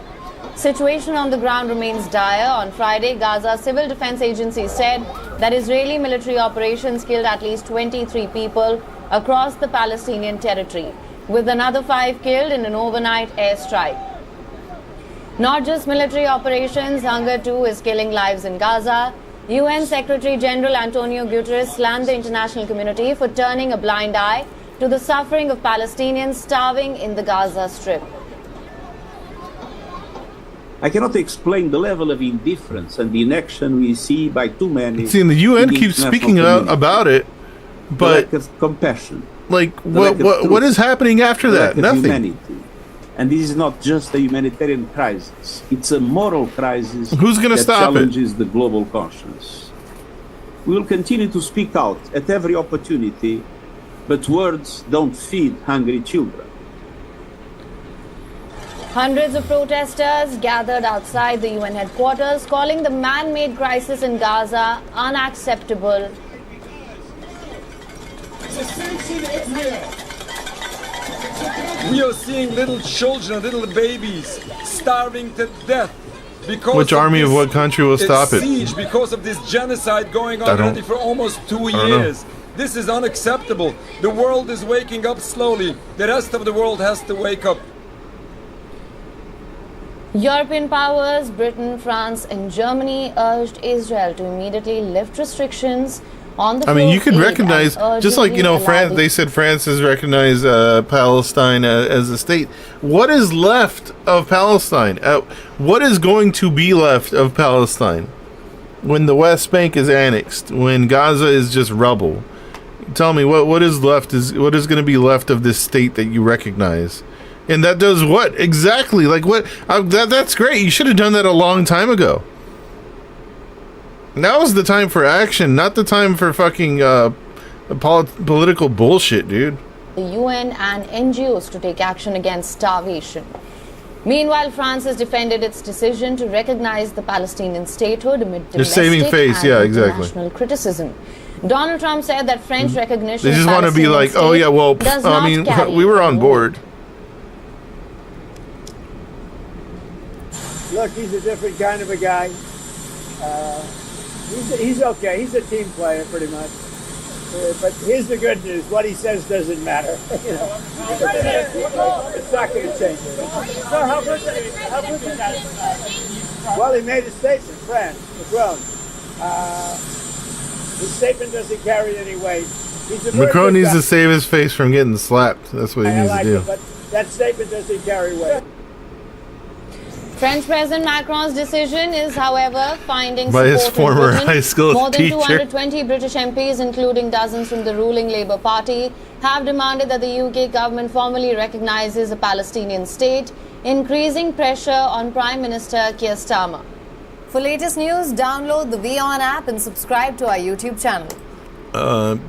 Situation on the ground remains dire. On Friday, Gaza Civil Defense Agency said that Israeli military operations killed at least 23 people across the Palestinian territory, with another 5 killed in an overnight airstrike. Not just military operations, hunger too is killing lives in Gaza. UN Secretary General Antonio Guterres slammed the international community for turning a blind eye to the suffering of Palestinians starving in the Gaza Strip. I cannot explain the level of indifference and inaction we see by too many. See, and the UN keeps speaking about it, but the lack of compassion. Like, what is happening after that? Nothing. Humanity. And this is not just a humanitarian crisis; it's a moral crisis. Who's going to stop it? Challenges the global conscience. We will continue to speak out at every opportunity, but words don't feed hungry children. Hundreds of protesters gathered outside the UN headquarters, calling the man-made crisis in Gaza unacceptable. We are seeing little children, little babies, starving to death. Because Which army of what country will stop it? Siege because of this genocide going on already for almost 2 years. This is unacceptable. The world is waking up slowly. The rest of the world has to wake up. European powers, Britain, France, and Germany urged Israel to immediately lift restrictions on the. I mean, you could recognize, just like, you know, France. They said France has recognized Palestine as a state. What is left of Palestine? What is going to be left of Palestine when the West Bank is annexed? When Gaza is just rubble? Tell me what is left? What is going to be left of this state that you recognize? And that does what exactly? Like what? That's great. You should have done that a long time ago. Now is the time for action, not the time for fucking political bullshit, dude. The UN and NGOs to take action against starvation. Meanwhile, France has defended its decision to recognize the Palestinian statehood amid domestic and international criticism. Donald Trump said that French recognition. They just want to be like, oh yeah, well, I mean, we were on board. Look, he's a different kind of a guy. He's okay. He's a team player, pretty much. But here's the good news: what he says doesn't matter. You know, it's not going to change it. So how good is that? Well, he made a statement, France, Macron. His statement doesn't carry any weight. Macron needs to save his face from getting slapped. That's what he needs to do. But that statement doesn't carry weight. French President Macron's decision is, however, finding by his support former in Britain. high school More than teacher. 220 British MPs, including dozens from the ruling Labour Party, have demanded that the UK government formally recognises a Palestinian state, increasing pressure on Prime Minister Keir Starmer. For latest news, download the WeOn app and subscribe to our YouTube channel.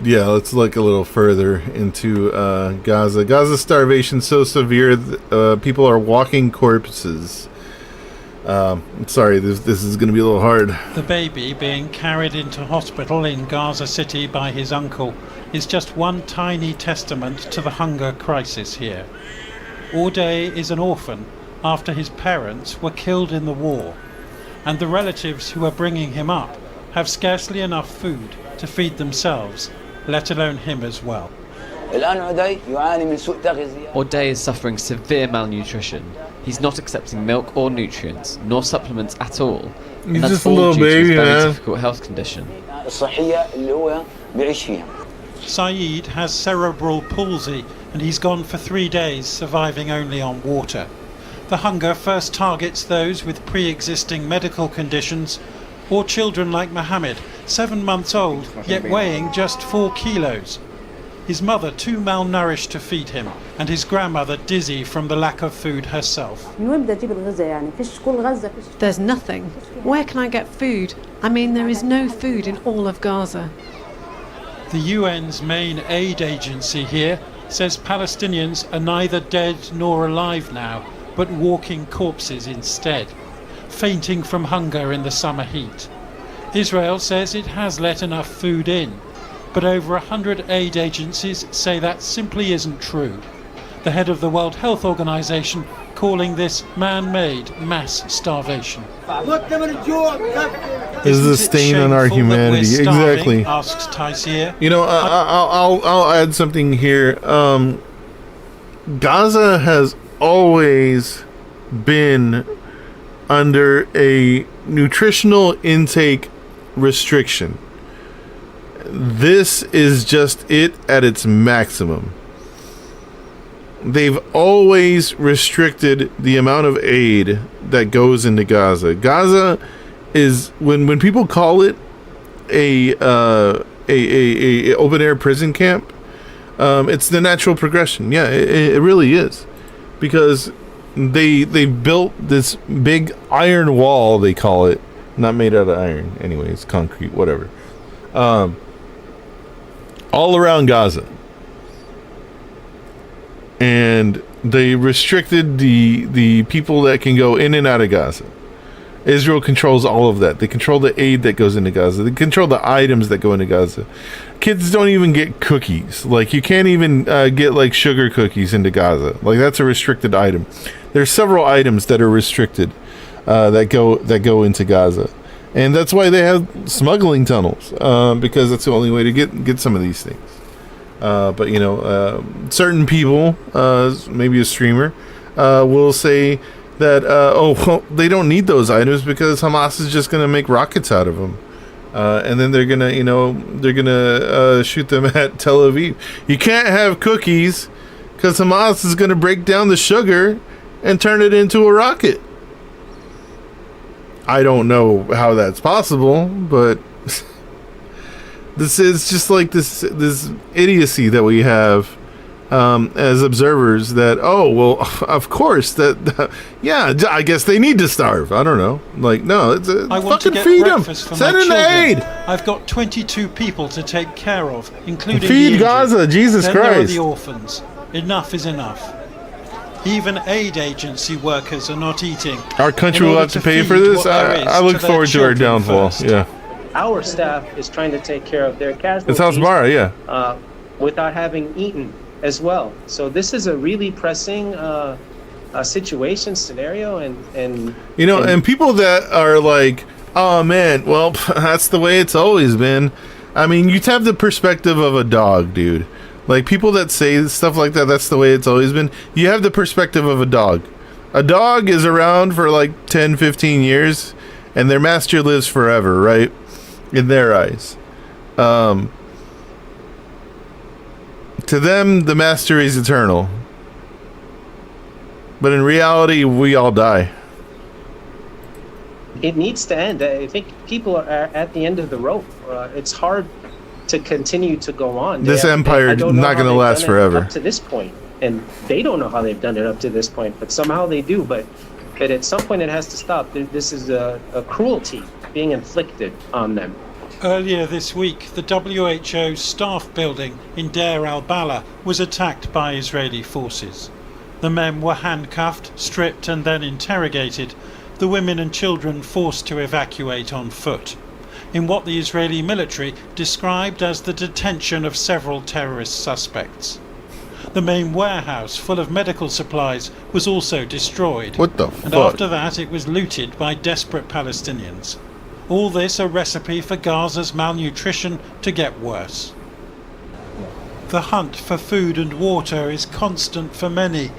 Yeah, let's look a little further into Gaza. Gaza starvation so severe, people are walking corpses. Sorry, this is going to be a little hard. The baby being carried into hospital in Gaza City by his uncle is just one tiny testament to the hunger crisis here. Auday is an orphan after his parents were killed in the war, and the relatives who are bringing him up have scarcely enough food to feed themselves, let alone him as well. O'Day is suffering severe malnutrition. He's not accepting milk or nutrients, nor supplements at all. He's That's just a all little due to his baby, very man. difficult health condition. Saeed has cerebral palsy and he's gone for 3 days, surviving only on water. The hunger first targets those with pre-existing medical conditions or children like Mohammed, 7 months old, yet weighing just 4 kilos. His mother too malnourished to feed him, and his grandmother dizzy from the lack of food herself. There's nothing. Where can I get food? I mean, there is no food in all of Gaza. The UN's main aid agency here says Palestinians are neither dead nor alive now, but walking corpses instead, fainting from hunger in the summer heat. Israel says it has let enough food in, but over 100 aid agencies say that simply isn't true. The head of the World Health Organization calling this man-made mass starvation. This is a stain on our humanity. Exactly. Asks Taisir. You know, I'll add something here. Gaza has always been under a nutritional intake restriction. This is just it at its maximum. They've always restricted the amount of aid that goes into Gaza. Gaza is, when people call it a open air prison camp, it's the natural progression. Yeah, it really is, because they built this big iron wall, they call it, not made out of iron anyway, it's concrete, whatever, all around Gaza, and they restricted the people that can go in and out of Gaza. Israel controls all of that. They control the aid that goes into Gaza. They control the items that go into Gaza. Kids don't even get cookies. Like, you can't even get like sugar cookies into Gaza. Like, that's a restricted item. There's several items that are restricted that go into Gaza, and that's why they have smuggling tunnels, because that's the only way to get some of these things. But you know, certain people, maybe a streamer, will say that they don't need those items because Hamas is just going to make rockets out of them, and then they're gonna shoot them at Tel Aviv. You can't have cookies because Hamas is going to break down the sugar and turn it into a rocket. I don't know how that's possible, but this is just like this idiocy that we have as observers, that of course that yeah, I guess they need to starve. I don't know, like, no, it's I want to fucking get feed them, breakfast for send my in the children. aid, I've got 22 people to take care of, including feed the injured. Gaza, Jesus Then there are Christ. the orphans. Enough is enough. Even aid agency workers are not eating. Our country in will order have to to pay feed for this. what there is I look their forward to our children downfall. first. Yeah, Our staff is trying to take care of their casualties. it's House Mara. Yeah. Without having eaten as well. So this is a really pressing situation, scenario, and You know, and people that are like, oh man, well, that's the way it's always been. I mean, you have the perspective of a dog, dude. Like, people that say stuff like that, that's the way it's always been. You have the perspective of a dog. A dog is around for like 10, 15 years, and their master lives forever, right? In their eyes. To them, the master is eternal. But in reality, we all die. it needs to end. I think people are at the end of the rope. It's hard to continue to go on. This empire is not going to last forever. Up to this point, and they don't know how they've done it up to this point, but somehow they do. But at some point, it has to stop. This is a cruelty being inflicted on them. Earlier this week, the WHO staff building in Deir al-Balah was attacked by Israeli forces. The men were handcuffed, stripped and then interrogated, the women and children forced to evacuate on foot, in what the Israeli military described as the detention of several terrorist suspects. The main warehouse full of medical supplies was also destroyed. What the And fuck? after that it was looted by desperate Palestinians. All this a recipe for Gaza's malnutrition to get worse. The hunt for food and water is constant for many,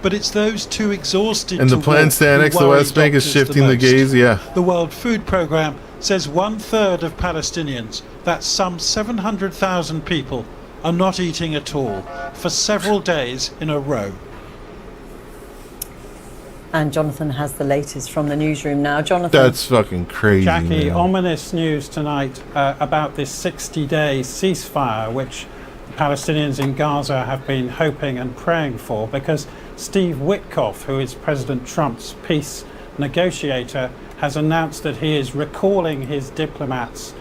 but it's those too exhausted And the to plans to walk who annex the worry West Bank is doctors shifting the most. gaze, yeah. The World Food Programme says 1/3 of Palestinians, that's some 700,000 people, are not eating at all for several days in a row. And Jonathan has the latest from the newsroom now. Jonathan. That's fucking crazy. Jackie, man. ominous news tonight about this 60-day ceasefire, which the Palestinians in Gaza have been hoping and praying for, because Steve Witkoff, who is President Trump's peace negotiator, has announced that he is recalling his diplomats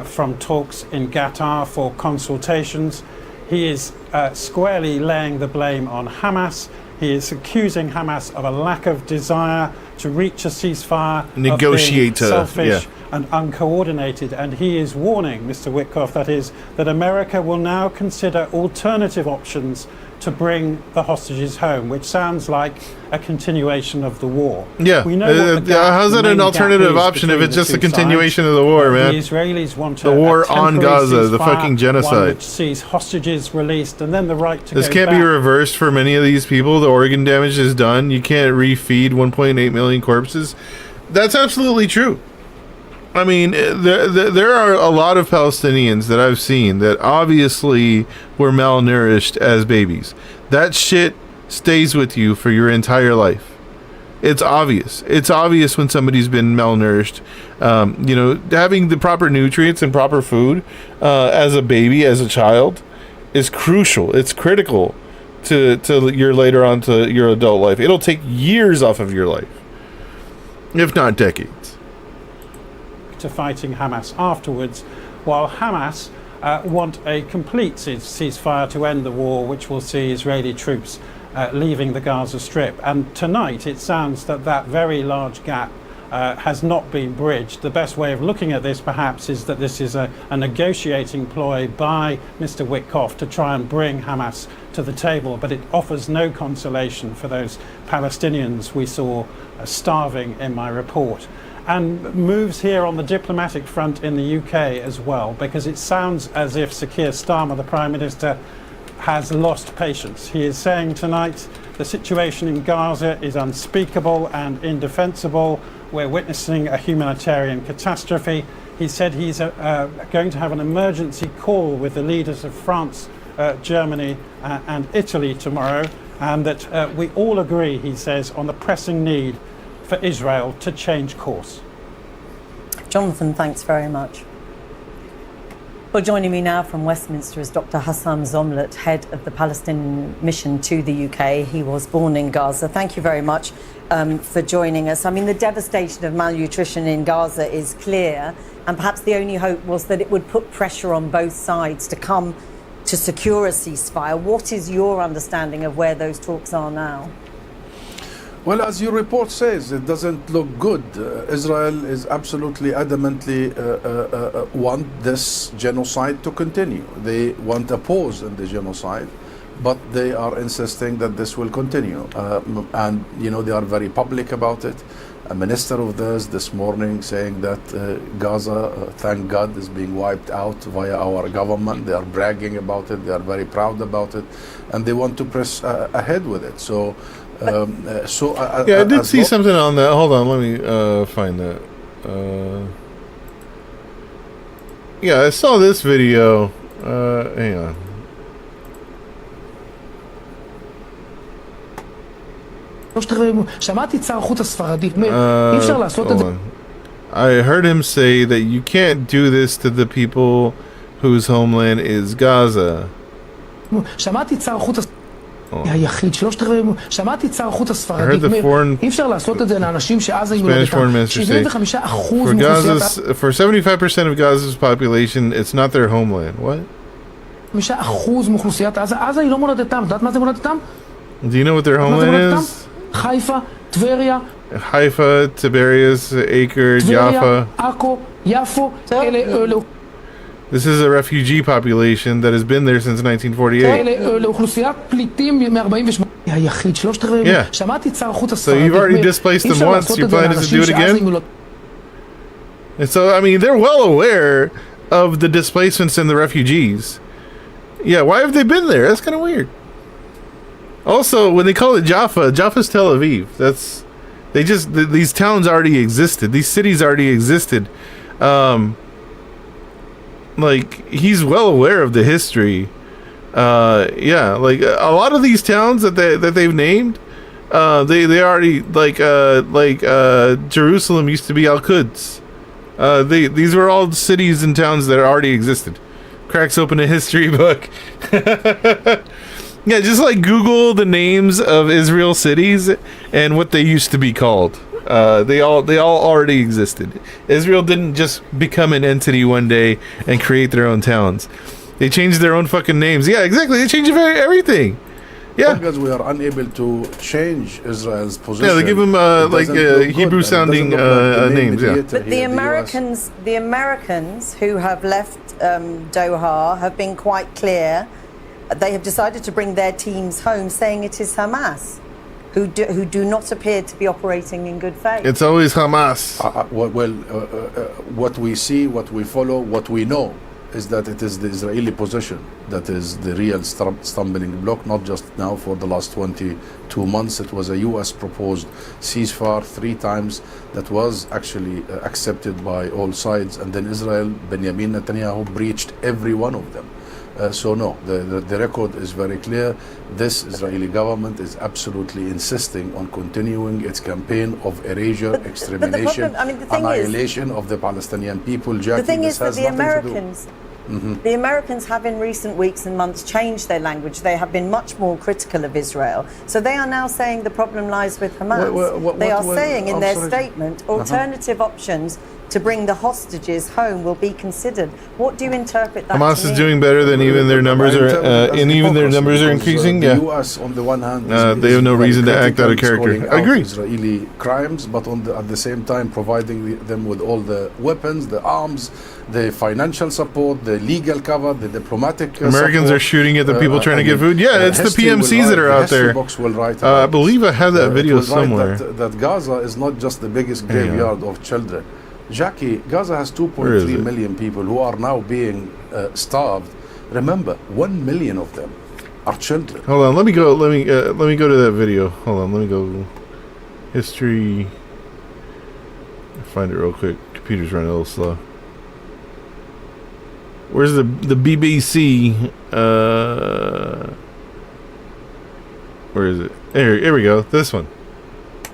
from talks in Qatar for consultations. He is squarely laying the blame on Hamas. He is accusing Hamas of a lack of desire to reach a ceasefire, Negotiator, of being selfish yeah. and uncoordinated. And he is warning, Mr. Witkoff, that is, that America will now consider alternative options to bring the hostages home, which sounds like a continuation of the war. Yeah, we know what the gap, how's that the an main alternative gap is option if between it's the just a two continuation sides. of the war, man? The Israelis want the a war on temporary Gaza, the ceasefire, fucking genocide. one which sees hostages released and then the right to This go can't back. be reversed for many of these people. The organ damage is done. You can't refeed 1.8 million corpses. That's absolutely true. I mean, there are a lot of Palestinians that I've seen that obviously were malnourished as babies. That shit stays with you for your entire life. It's obvious. It's obvious when somebody's been malnourished. You know, having the proper nutrients and proper food as a baby, as a child, is crucial. It's critical to your later on to your adult life. It'll take years off of your life, if not decades. To fighting Hamas afterwards, while Hamas want a complete ceasefire to end the war, which will see Israeli troops leaving the Gaza Strip. And tonight it sounds that that very large gap has not been bridged. The best way of looking at this perhaps is that this is a negotiating ploy by Mr. Witkoff to try and bring Hamas to the table, but it offers no consolation for those Palestinians we saw starving in my report. And moves here on the diplomatic front in the UK as well, because it sounds as if Sir Keir Starmer, the Prime Minister, has lost patience. He is saying tonight the situation in Gaza is unspeakable and indefensible. We're witnessing a humanitarian catastrophe. He said he's going to have an emergency call with the leaders of France, Germany and Italy tomorrow, and that we all agree, he says, on the pressing need for Israel to change course. Jonathan, thanks very much. Well, joining me now from Westminster is Dr. Hassan Zomlot, head of the Palestinian mission to the UK. He was born in Gaza. Thank you very much for joining us. I mean, the devastation of malnutrition in Gaza is clear, and perhaps the only hope was that it would put pressure on both sides to come to secure a ceasefire. What is your understanding of where those talks are now? Well, as your report says, it doesn't look good. Israel is absolutely adamantly want this genocide to continue. They want a pause in the genocide, but they are insisting that this will continue. And, you know, they are very public about it. A minister of theirs this morning saying that Gaza, thank God, is being wiped out via our government. They are bragging about it. They are very proud about it. And they want to press ahead with it. So, yeah, I did see something on that. Hold on, let me find that. Yeah, I saw this video. Hang on. Hold on. I heard him say that you can't do this to the people whose homeland is Gaza. שמעתי את שר החוץ הספרדי אי אפשר לעשות את זה לאנשים שעזה היא מולדתם. 75% for 75% of Gaza's population, it's not their homeland. What? 5% מאוכלוסיית עזה, עזה היא לא מולדתם. יודעת מה זה מולדתם? Do you know what their homeland is? חיפה, טבריה. Haifa, Tiberias, Acre, Jaffa. עכו, יפו, אלה This is a refugee population that has been there since 1948. Yeah. So you've already displaced them once, you're planning to do it again? And so, I mean, they're well aware of the displacements and the refugees. Yeah, why have they been there? That's kind of weird. Also, when they call it Jaffa, Jaffa's Tel Aviv. These towns already existed. These cities already existed. Like, he's well aware of the history. Yeah, like a lot of these towns that they've named, they already like Jerusalem used to be Al-Quds. These were all cities and towns that already existed. Cracks open a history book. Yeah, just like Google the names of Israel cities and what they used to be called. They all already existed. Israel didn't just become an entity one day and create their own towns. They changed their own fucking names. Yeah, exactly. They changed everything. Yeah. Because we are unable to change Israel's position. Yeah, they give them Hebrew-sounding names. Yeah. But the Americans who have left Doha have been quite clear. They have decided to bring their teams home, saying it is Hamas, who do not appear to be operating in good faith. It's always Hamas. What we see, what we follow, what we know is that it is the Israeli position that is the real stumbling block, not just now. For the last 22 months, it was a U.S. proposed ceasefire 3 times that was actually accepted by all sides, and then Israel, Benjamin Netanyahu, breached every one of them. So no, the record is very clear. This Israeli government is absolutely insisting on continuing its campaign of erasure, extermination, annihilation of the Palestinian people. Jackie, the thing is that the Americans, Mm-hmm. the Americans have in recent weeks and months changed their language. They have been much more critical of Israel. So they are now saying the problem lies with Hamas. They are saying in their statement, alternative options to bring the hostages home will be considered. What do you interpret that Hamas to is mean? doing better than even their numbers are, and even their numbers are increasing. The Yeah. U.S. on the one hand, they have no reason to act out of character. I agree. Israeli crimes, but at the same time providing them with all the weapons, the arms, the financial support, the legal cover, the diplomatic Americans support. are shooting at the people trying to get food. Yeah, it's the history PMCs that are out there. I believe I have that video somewhere. That Gaza is not just the biggest graveyard of children. Jackie, Gaza has 2.3 million people who are now being starved. Remember, 1 million of them are children. Hold on, let me go to that video. Hold on, let me go history. Find it real quick. Computer's running a little slow. Where's the BBC? Where is it? Here we go. This one.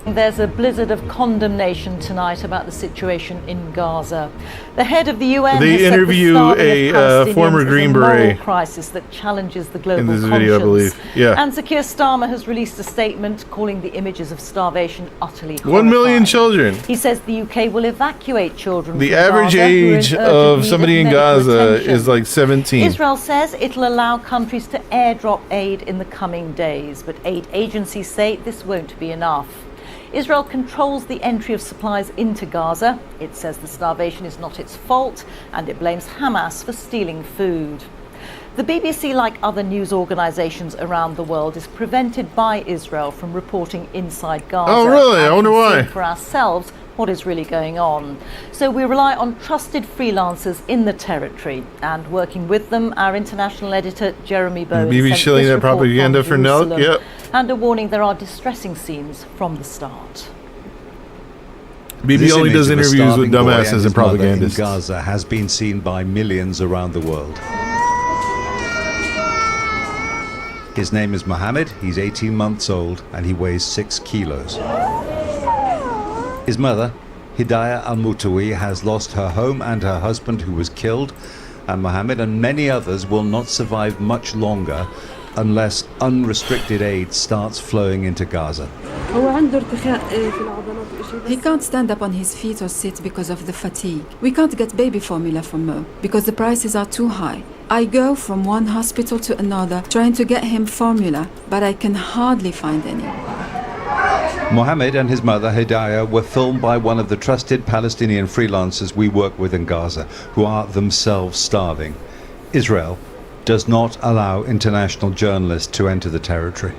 There's a blizzard of condemnation tonight about the situation in Gaza. The head of the UN They has interview said the a former Green moral Beret crisis that challenges the global in this conscience. video, I believe. Yeah. And Sir Keir Starmer has released a statement calling the images of starvation utterly horrifying. 1 million children. He says the UK will evacuate children The from average Gaza who are in age urgent of need somebody in medical Gaza attention. is like 17. Israel says it'll allow countries to airdrop aid in the coming days, but aid agencies say this won't be enough. Israel controls the entry of supplies into Gaza. It says the starvation is not its fault, and it blames Hamas for stealing food. The BBC, like other news organisations around the world, is prevented by Israel from reporting inside Gaza. Oh, really? I wonder and why. seeing for ourselves what is really going on. So we rely on trusted freelancers in the territory, and working with them, our international editor Jeremy Bowen BBC sent shilling this that report propaganda from for Nelk. Jerusalem, Yep. and a warning there are distressing scenes from the start. BBC only does interviews with dumbasses and propagandists. In Gaza has been seen by millions around the world. His name is Mohammed, he's 18 months old, and he weighs 6 kilos. His mother, Hidayah Al-Mutawi, has lost her home and her husband, who was killed, and Mohammed and many others will not survive much longer unless unrestricted aid starts flowing into Gaza. He can't stand up on his feet or sit because of the fatigue. We can't get baby formula for Mo because the prices are too high. I go from one hospital to another trying to get him formula, but I can hardly find any. Mohammed and his mother Hidayah were filmed by one of the trusted Palestinian freelancers we work with in Gaza, who are themselves starving. Israel does not allow international journalists to enter the territory.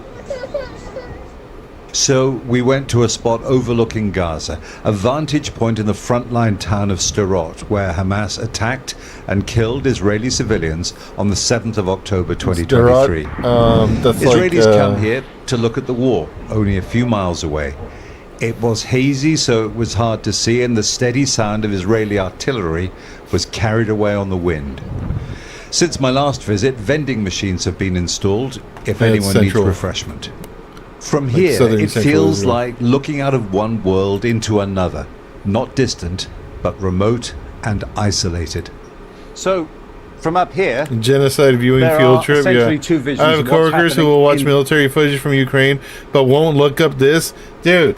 So we went to a spot overlooking Gaza, a vantage point in the frontline town of Sderot, where Hamas attacked and killed Israeli civilians on the 7th of October 2023. Israelis come here to look at the war, only a few miles away. It was hazy, so it was hard to see, and the steady sound of Israeli artillery was carried away on the wind. Since my last visit, vending machines have been installed if anyone needs refreshment. From here, it feels like looking out of one world into another, not distant, but remote and isolated. So, from up here, genocide viewing field trip. Yeah, two visions I have coworkers who will watch military footage from Ukraine, but won't look up this, dude.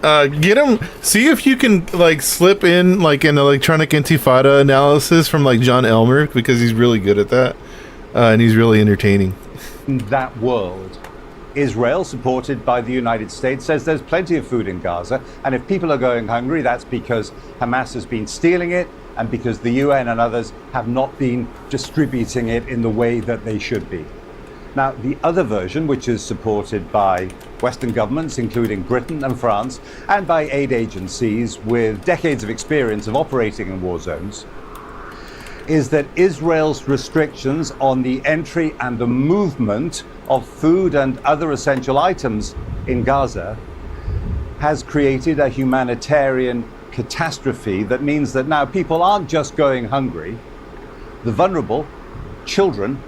Get them. See if you can like slip in like an electronic intifada analysis from like John Elmer, because he's really good at that, and he's really entertaining. That world. Israel, supported by the United States, says there's plenty of food in Gaza, and if people are going hungry, that's because Hamas has been stealing it and because the UN and others have not been distributing it in the way that they should be. Now, the other version, which is supported by Western governments, including Britain and France, and by aid agencies with decades of experience of operating in war zones, is that Israel's restrictions on the entry and the movement of food and other essential items in Gaza has created a humanitarian catastrophe that means that now people aren't just going hungry, the vulnerable, children,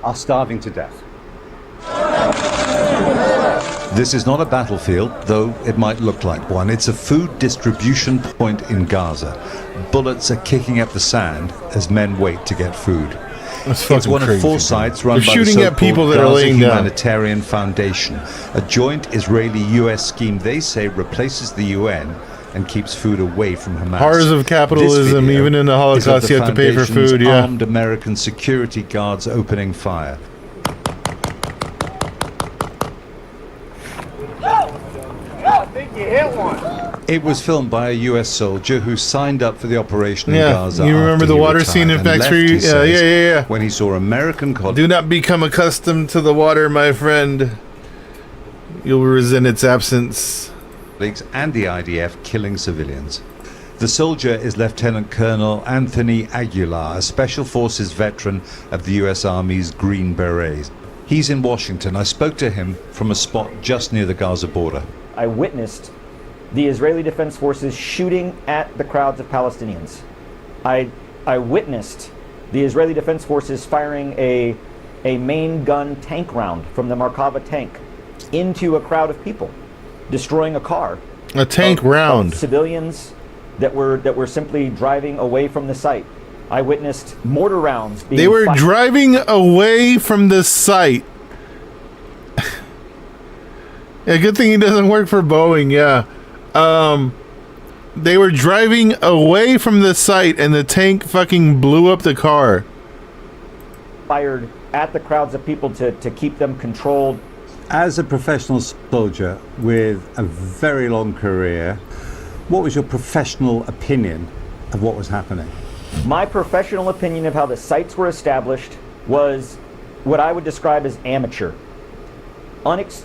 are starving to death. This is not a battlefield, though it might look like one. It's a food distribution point in Gaza. Bullets are kicking up the sand as men wait to get food. It's one of 4 sites run by the so-called Gaza Humanitarian Foundation, a joint Israeli-US scheme they say replaces the UN and keeps food away from Hamas. Horrors of capitalism, even in the Holocaust, you have to pay for food. Yeah. Armed American security guards opening fire. I think you hit one. It was filmed by a US soldier who signed up for the operation in Gaza. You remember the water scene in Factory? Yeah. When he saw American colleagues. Do not become accustomed to the water, my friend. You'll resent its absence. And the IDF killing civilians. The soldier is Lieutenant Colonel Anthony Aguilar, a Special Forces veteran of the US Army's Green Berets. He's in Washington. I spoke to him from a spot just near the Gaza border. I witnessed the Israeli Defense Forces shooting at the crowds of Palestinians. I witnessed the Israeli Defense Forces firing a main gun tank round from the Merkava tank into a crowd of people, destroying a car. A tank round. Of civilians that were simply driving away from the site. I witnessed mortar rounds being They were driving away from the site. Yeah, good thing he doesn't work for Boeing, yeah. They were driving away from the site and the tank fucking blew up the car. Fired at the crowds of people to keep them controlled. As a professional soldier with a very long career, what was your professional opinion of what was happening? My professional opinion of how the sites were established was what I would describe as amateur.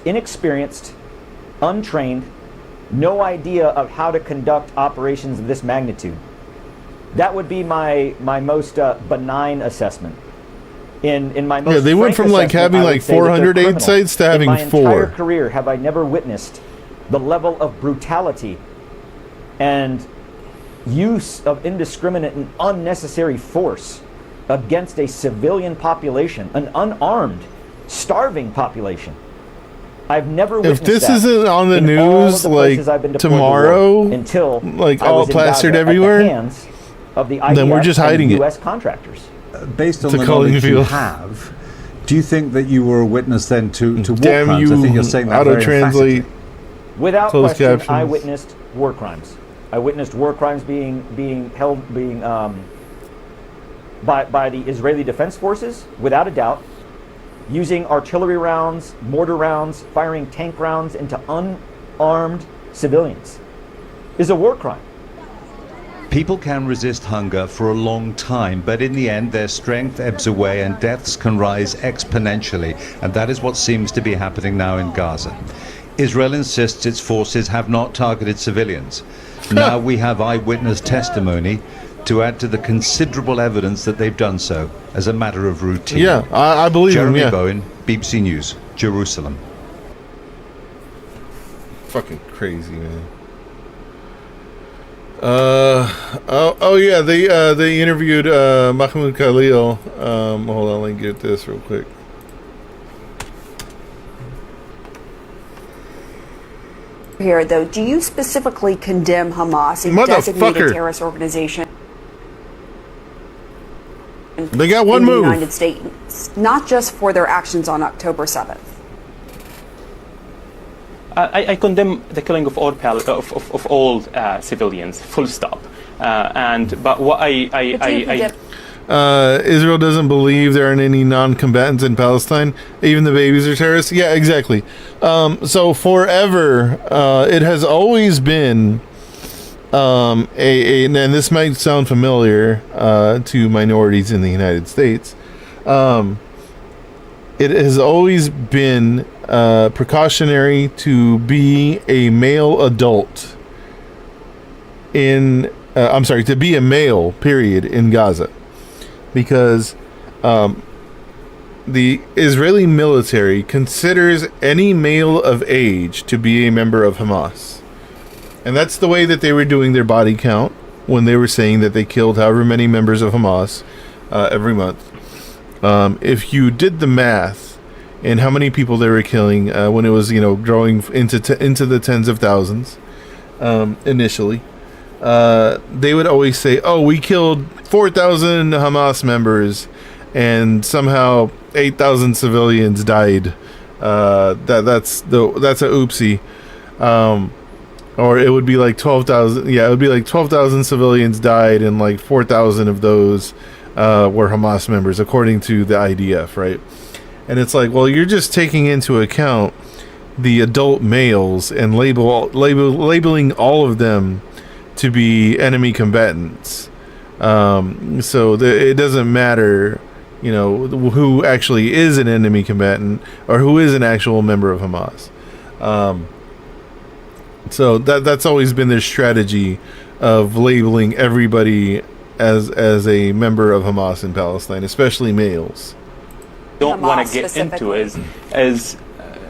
Inexperienced, untrained, no idea of how to conduct operations of this magnitude. That would be my most benign assessment. In my most they went from like having like 400 aid sites to having 4. In my entire career, have I never witnessed the level of brutality and use of indiscriminate and unnecessary force against a civilian population, an unarmed, starving population. I've never witnessed If this that isn't on the news like tomorrow, until like all plastered everywhere, of the then we're just hiding it. U.S. contractors. Based on the knowledge you have, do you think that you were a witness then to war crimes? I think you're saying that auto-translate. Without closed question, captions. I witnessed war crimes. I witnessed war crimes being held by the Israeli Defense Forces, without a doubt, using artillery rounds, mortar rounds, firing tank rounds into unarmed civilians is a war crime. People can resist hunger for a long time, but in the end their strength ebbs away and deaths can rise exponentially, and that is what seems to be happening now in Gaza. Israel insists its forces have not targeted civilians. Now we have eyewitness testimony to add to the considerable evidence that they've done so as a matter of routine. Yeah, I believe Jeremy him, yeah. Bowen, BBC News, Jerusalem. Fucking crazy, man. Yeah, they interviewed Mahmoud Khalil. Hold on, let me get this real quick. Here, though, do you specifically condemn Hamas, a designated terrorist organization? They got one in move. The United States, not just for their actions on October 7th. I condemn the killing of all civilians, full stop. But what Israel doesn't believe there aren't any non-combatants in Palestine. Even the babies are terrorists. Yeah, exactly. So forever, it has always been and this might sound familiar to minorities in the United States. It has always been precautionary to be a male adult to be a male, period, in Gaza. Because the Israeli military considers any male of age to be a member of Hamas. And that's the way that they were doing their body count when they were saying that they killed however many members of Hamas every month. If you did the math and how many people they were killing when it was, growing into the tens of thousands initially, they would always say, "Oh, we killed 4,000 Hamas members, and somehow 8,000 civilians died." That's a oopsie. Or it would be like 12,000. Yeah, it would be like 12,000 civilians died, and like 4,000 of those were Hamas members, according to the IDF, right? And it's like, well, you're just taking into account the adult males and labeling all of them to be enemy combatants. So it doesn't matter, who actually is an enemy combatant or who is an actual member of Hamas. So that's always been their strategy of labeling everybody as a member of Hamas in Palestine, especially males. Don't want to get into is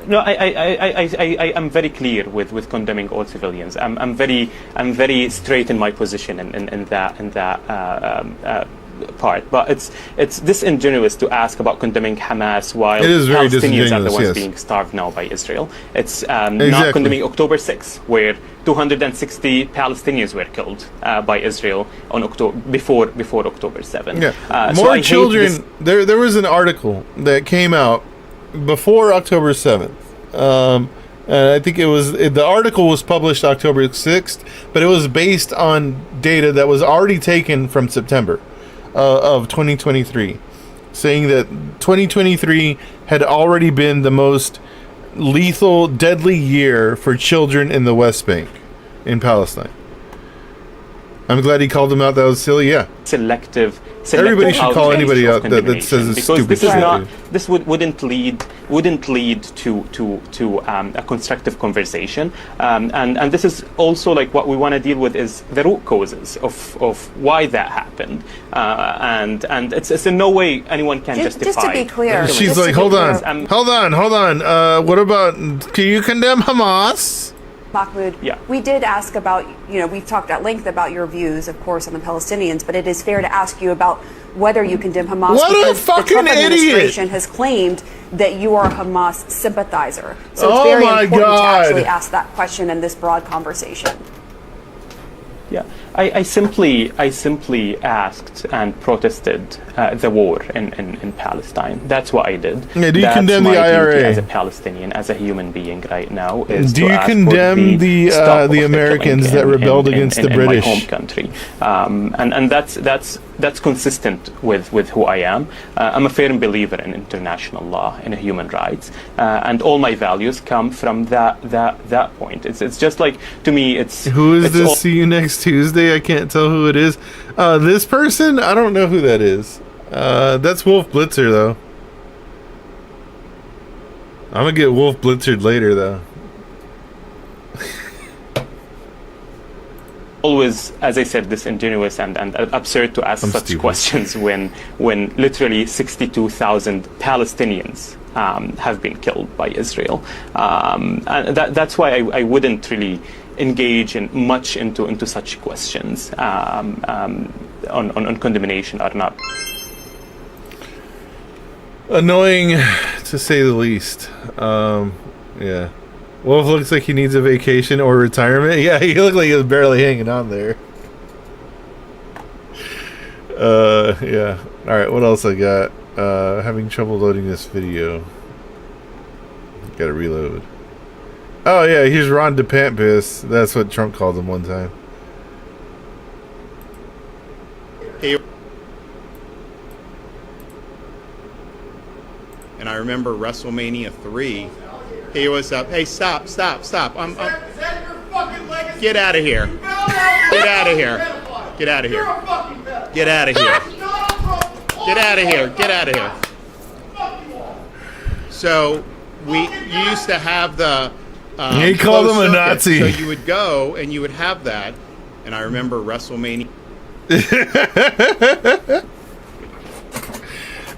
no, I am very clear with condemning all civilians. I'm very straight in my position in that part. But it's disingenuous to ask about condemning Hamas while Palestinians are the ones being starved now by Israel. It's not condemning October 6th, where 260 Palestinians were killed by Israel on before October 7th. Yeah. More children. There was an article that came out before October 7th. And I think the article was published October 6th, but it was based on data that was already taken from September of 2023, saying that 2023 had already been the most lethal, deadly year for children in the West Bank, in Palestine. I'm glad he called them out. That was silly. Yeah. Selective Everybody should call anybody out that says it's because stupid. This is not. This wouldn't lead to a constructive conversation. And this is also like what we want to deal with is the root causes of why that happened. And it's in no way anyone can justify. Just to be clear, she's like, hold on. What about? Can you condemn Hamas? Mahmoud, we did ask about, we've talked at length about your views, of course, on the Palestinians, but it is fair to ask you about whether you condemn Hamas because the Trump administration has claimed that you are a Hamas sympathizer. So it's very important to actually ask that question in this broad conversation. Yeah, I simply asked and protested the war in Palestine. That's what I did. Yeah, do you condemn the IRA as a Palestinian, as a human being right now? Is do you condemn the Americans that rebelled against the British? In my home country, and that's consistent with who I am. I'm a firm believer in international law and human rights, and all my values come from that point. It's just like, to me, it's who is this? See you next Tuesday say I can't tell who it is. This person, I don't know who that is. That's Wolf Blitzer, though. I'm gonna get Wolf Blitzered later, though. Always, as I said, disingenuous and absurd to ask such questions when literally 62,000 Palestinians have been killed by Israel. And that's why I wouldn't really engage much into such questions on condemnation or not. Annoying, to say the least. Yeah. Wolf looks like he needs a vacation or retirement. Yeah, he looked like he was barely hanging on there. Yeah. Alright, what else I got? Having trouble loading this video. Gotta reload. Oh yeah, here's Ron DePantpiss. That's what Trump called him one time. Hey. And I remember WrestleMania 3. Hey, what's up? Hey, stop. I'm get out of here. Get out of here. Get out of here. Get out of here. Get out of here. Get out of here. So you used to have the he called him a Nazi. So you would go and you would have that. And I remember WrestleMania.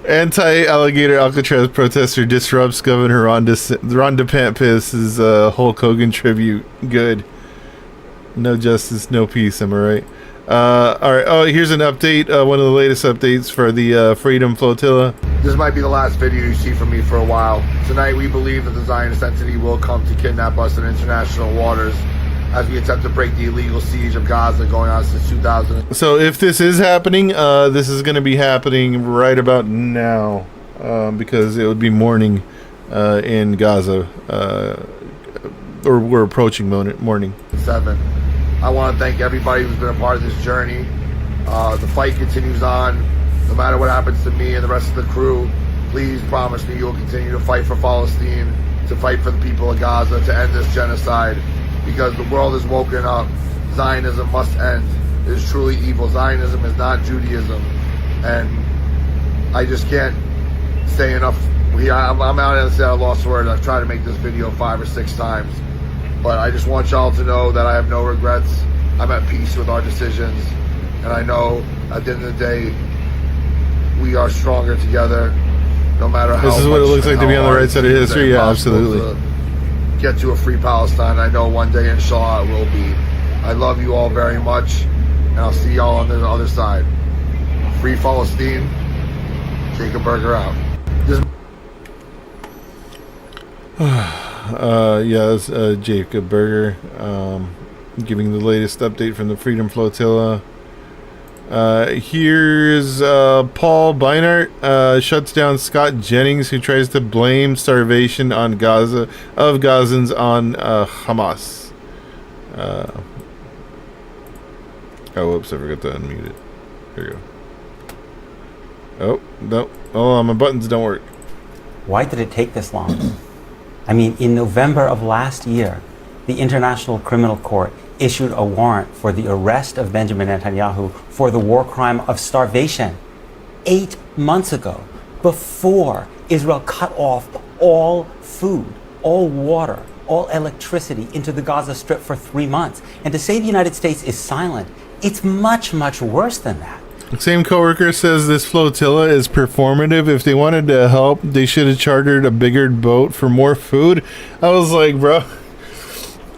Anti-alligator Alcatraz protester disrupts Governor Ron DePantpiss's Hulk Hogan tribute. Good. No justice, no peace. Am I right? All right. Oh, here's an update. One of the latest updates for the Freedom Flotilla. This might be the last video you see from me for a while. Tonight, we believe that the Zionist entity will come to kidnap us in international waters as we attempt to break the illegal siege of Gaza going on since 2000. So if this is happening, this is going to be happening right about now, because it would be morning in Gaza, or we're approaching morning. 7. I want to thank everybody who's been a part of this journey. The fight continues on. No matter what happens to me and the rest of the crew, please promise me you'll continue to fight for Palestine, to fight for the people of Gaza, to end this genocide. Because the world is woken up. Zionism must end. It is truly evil. Zionism is not Judaism. And I just can't say enough. I'm out and say I lost words. I've tried to make this video 5 or 6 times. But I just want y'all to know that I have no regrets. I'm at peace with our decisions. And I know at the end of the day, we are stronger together. No matter how This is what it looks like to be on the right side of history. Yeah, absolutely. Get to a free Palestine. I know one day, inshallah, it will be. I love you all very much, and I'll see y'all on the other side. Free Palestine. Jacob Berger out. Yeah, that's Jacob Berger giving the latest update from the Freedom Flotilla. Here's Paul Beinart shuts down Scott Jennings, who tries to blame starvation on Gazans on Hamas. Oh, whoops, I forgot to unmute it. Here we go. Oh, no. Oh, my buttons don't work. Why did it take this long? I mean, in November of last year, the International Criminal Court issued a warrant for the arrest of Benjamin Netanyahu for the war crime of starvation 8 months ago, before Israel cut off all food, all water, all electricity into the Gaza Strip for 3 months. And to say the United States is silent, it's much, much worse than that. The same coworker says this flotilla is performative. If they wanted to help, they should have chartered a bigger boat for more food. I was like, bro.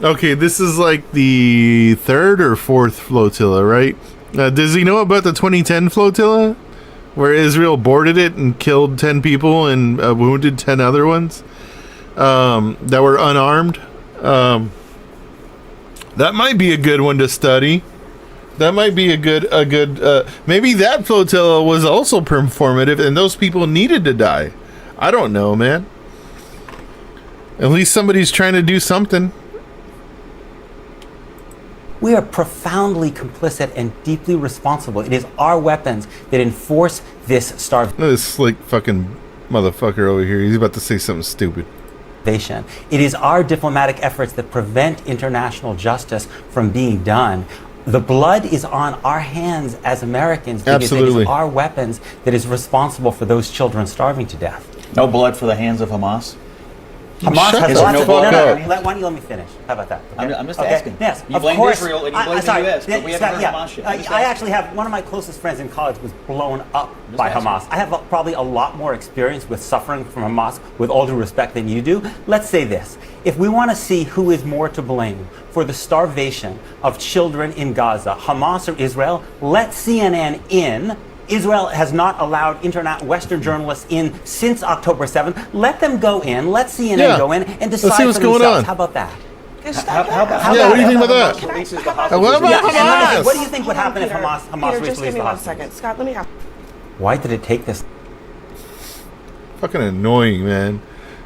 Okay, this is like the 3rd or 4th flotilla, right? Does he know about the 2010 flotilla? Where Israel boarded it and killed 10 people and wounded 10 other ones that were unarmed? That might be a good one to study. That might be a good maybe that flotilla was also performative and those people needed to die. I don't know, man. At least somebody's trying to do something. We are profoundly complicit and deeply responsible. It is our weapons that enforce this starvation. This slick fucking motherfucker over here. He's about to say something stupid. It is our diplomatic efforts that prevent international justice from being done. The blood is on our hands as Americans because Absolutely. it is our weapons that is responsible for those children starving to death. No blood for the hands of Hamas? Hamas Shut has the lots of fuck no, up. why don't you let me finish? How about that? Okay? I'm just Okay. asking. Yes, You of blamed course. Israel and you blamed sorry. the U.S., but we haven't heard yeah. Hamas yet. I'm just I asking. actually have one of my closest friends in college was blown up by asking. Hamas. I have probably a lot more experience with suffering from Hamas, with all due respect, than you do. Let's say this. If we want to see who is more to blame for the starvation of children in Gaza, Hamas or Israel, let CNN in. Israel has not allowed Western journalists in since October 7th. Let them go in. Let CNN go in and decide see what's for going themselves. on. How about that? What do you think about that? What about Hamas? What do you think would happen if Hamas Peter, just released give me the 1 hostages? second. Scott, let me ask. Why did it take this? Fucking annoying, man.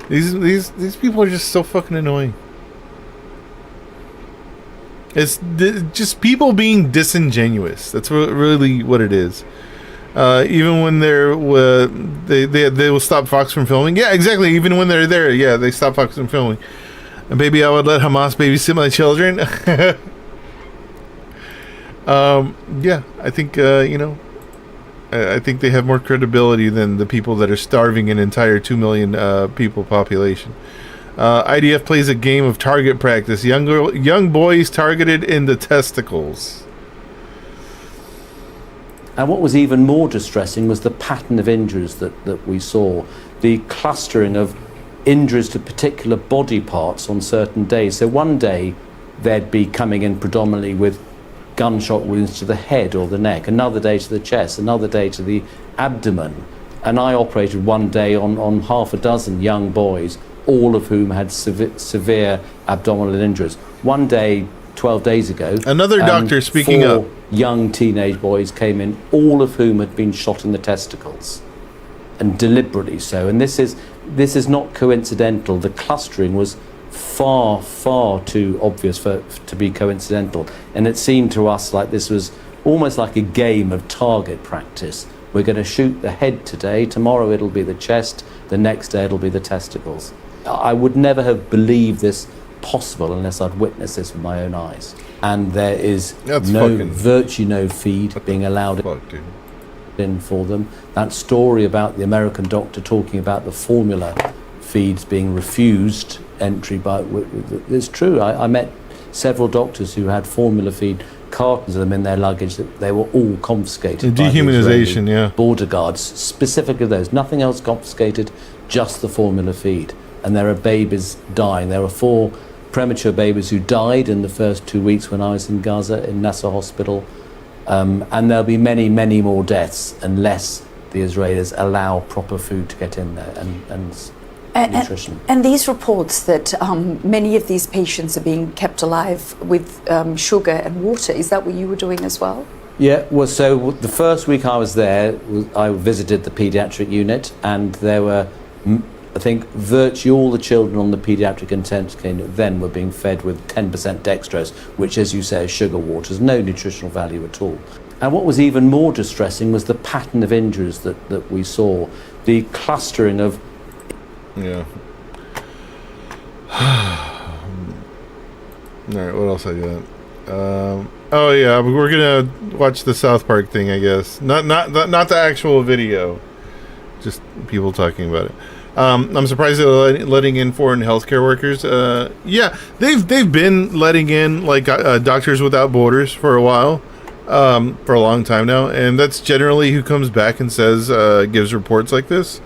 These people are just so fucking annoying. It's just people being disingenuous. That's really what it is. Even when they will stop Fox from filming. Yeah, exactly. Even when they're there, yeah, they stop Fox from filming. And maybe I would let Hamas babysit my children. Yeah, I think I think they have more credibility than the people that are starving an entire 2 million people population. IDF plays a game of target practice. Young boys targeted in the testicles. And what was even more distressing was the pattern of injuries that we saw, the clustering of injuries to particular body parts on certain days. So one day they'd be coming in predominantly with gunshot wounds to the head or the neck, another day to the chest, another day to the abdomen. And I operated one day on half a dozen young boys, all of whom had severe abdominal injuries. One day, 12 days ago, another doctor speaking 4 up. Young teenage boys came in, all of whom had been shot in the testicles, and deliberately so. And this is not coincidental. The clustering was far too obvious to be coincidental, and it seemed to us like this was almost like a game of target practice. We're going to shoot the head today, tomorrow it'll be the chest, the next day it'll be the testicles. I would never have believed this possible unless I'd witnessed this with my own eyes. And there is virtually no feed being allowed in for them. That story about the American doctor talking about the formula feeds being refused entry by it's true. I met several doctors who had formula feed cartons of them in their luggage that they were all confiscated. Dehumanization, by the yeah. Border guards, specifically those. Nothing else confiscated, just the formula feed. And there are babies dying. There were 4 premature babies who died in the first 2 weeks when I was in Gaza, in Nasser Hospital. And there'll be many more deaths unless the Israelis allow proper food to get in there and nutrition. And these reports that many of these patients are being kept alive with sugar and water, is that what you were doing as well? Yeah, well, so the first week I was there, I visited the paediatric unit, and there were, I think, virtually all the children on the paediatric intensive unit then were being fed with 10% dextrose, which, as you say, is sugar water. There's no nutritional value at all. And what was even more distressing was the pattern of injuries that we saw, the clustering of... Yeah. All right, what else I got? Oh yeah, we're gonna watch the South Park thing, I guess. Not the actual video, just people talking about it. I'm surprised they're letting in foreign healthcare workers. Yeah, they've been letting in like Doctors Without Borders for a while, for a long time now, and that's generally who comes back and says gives reports like this.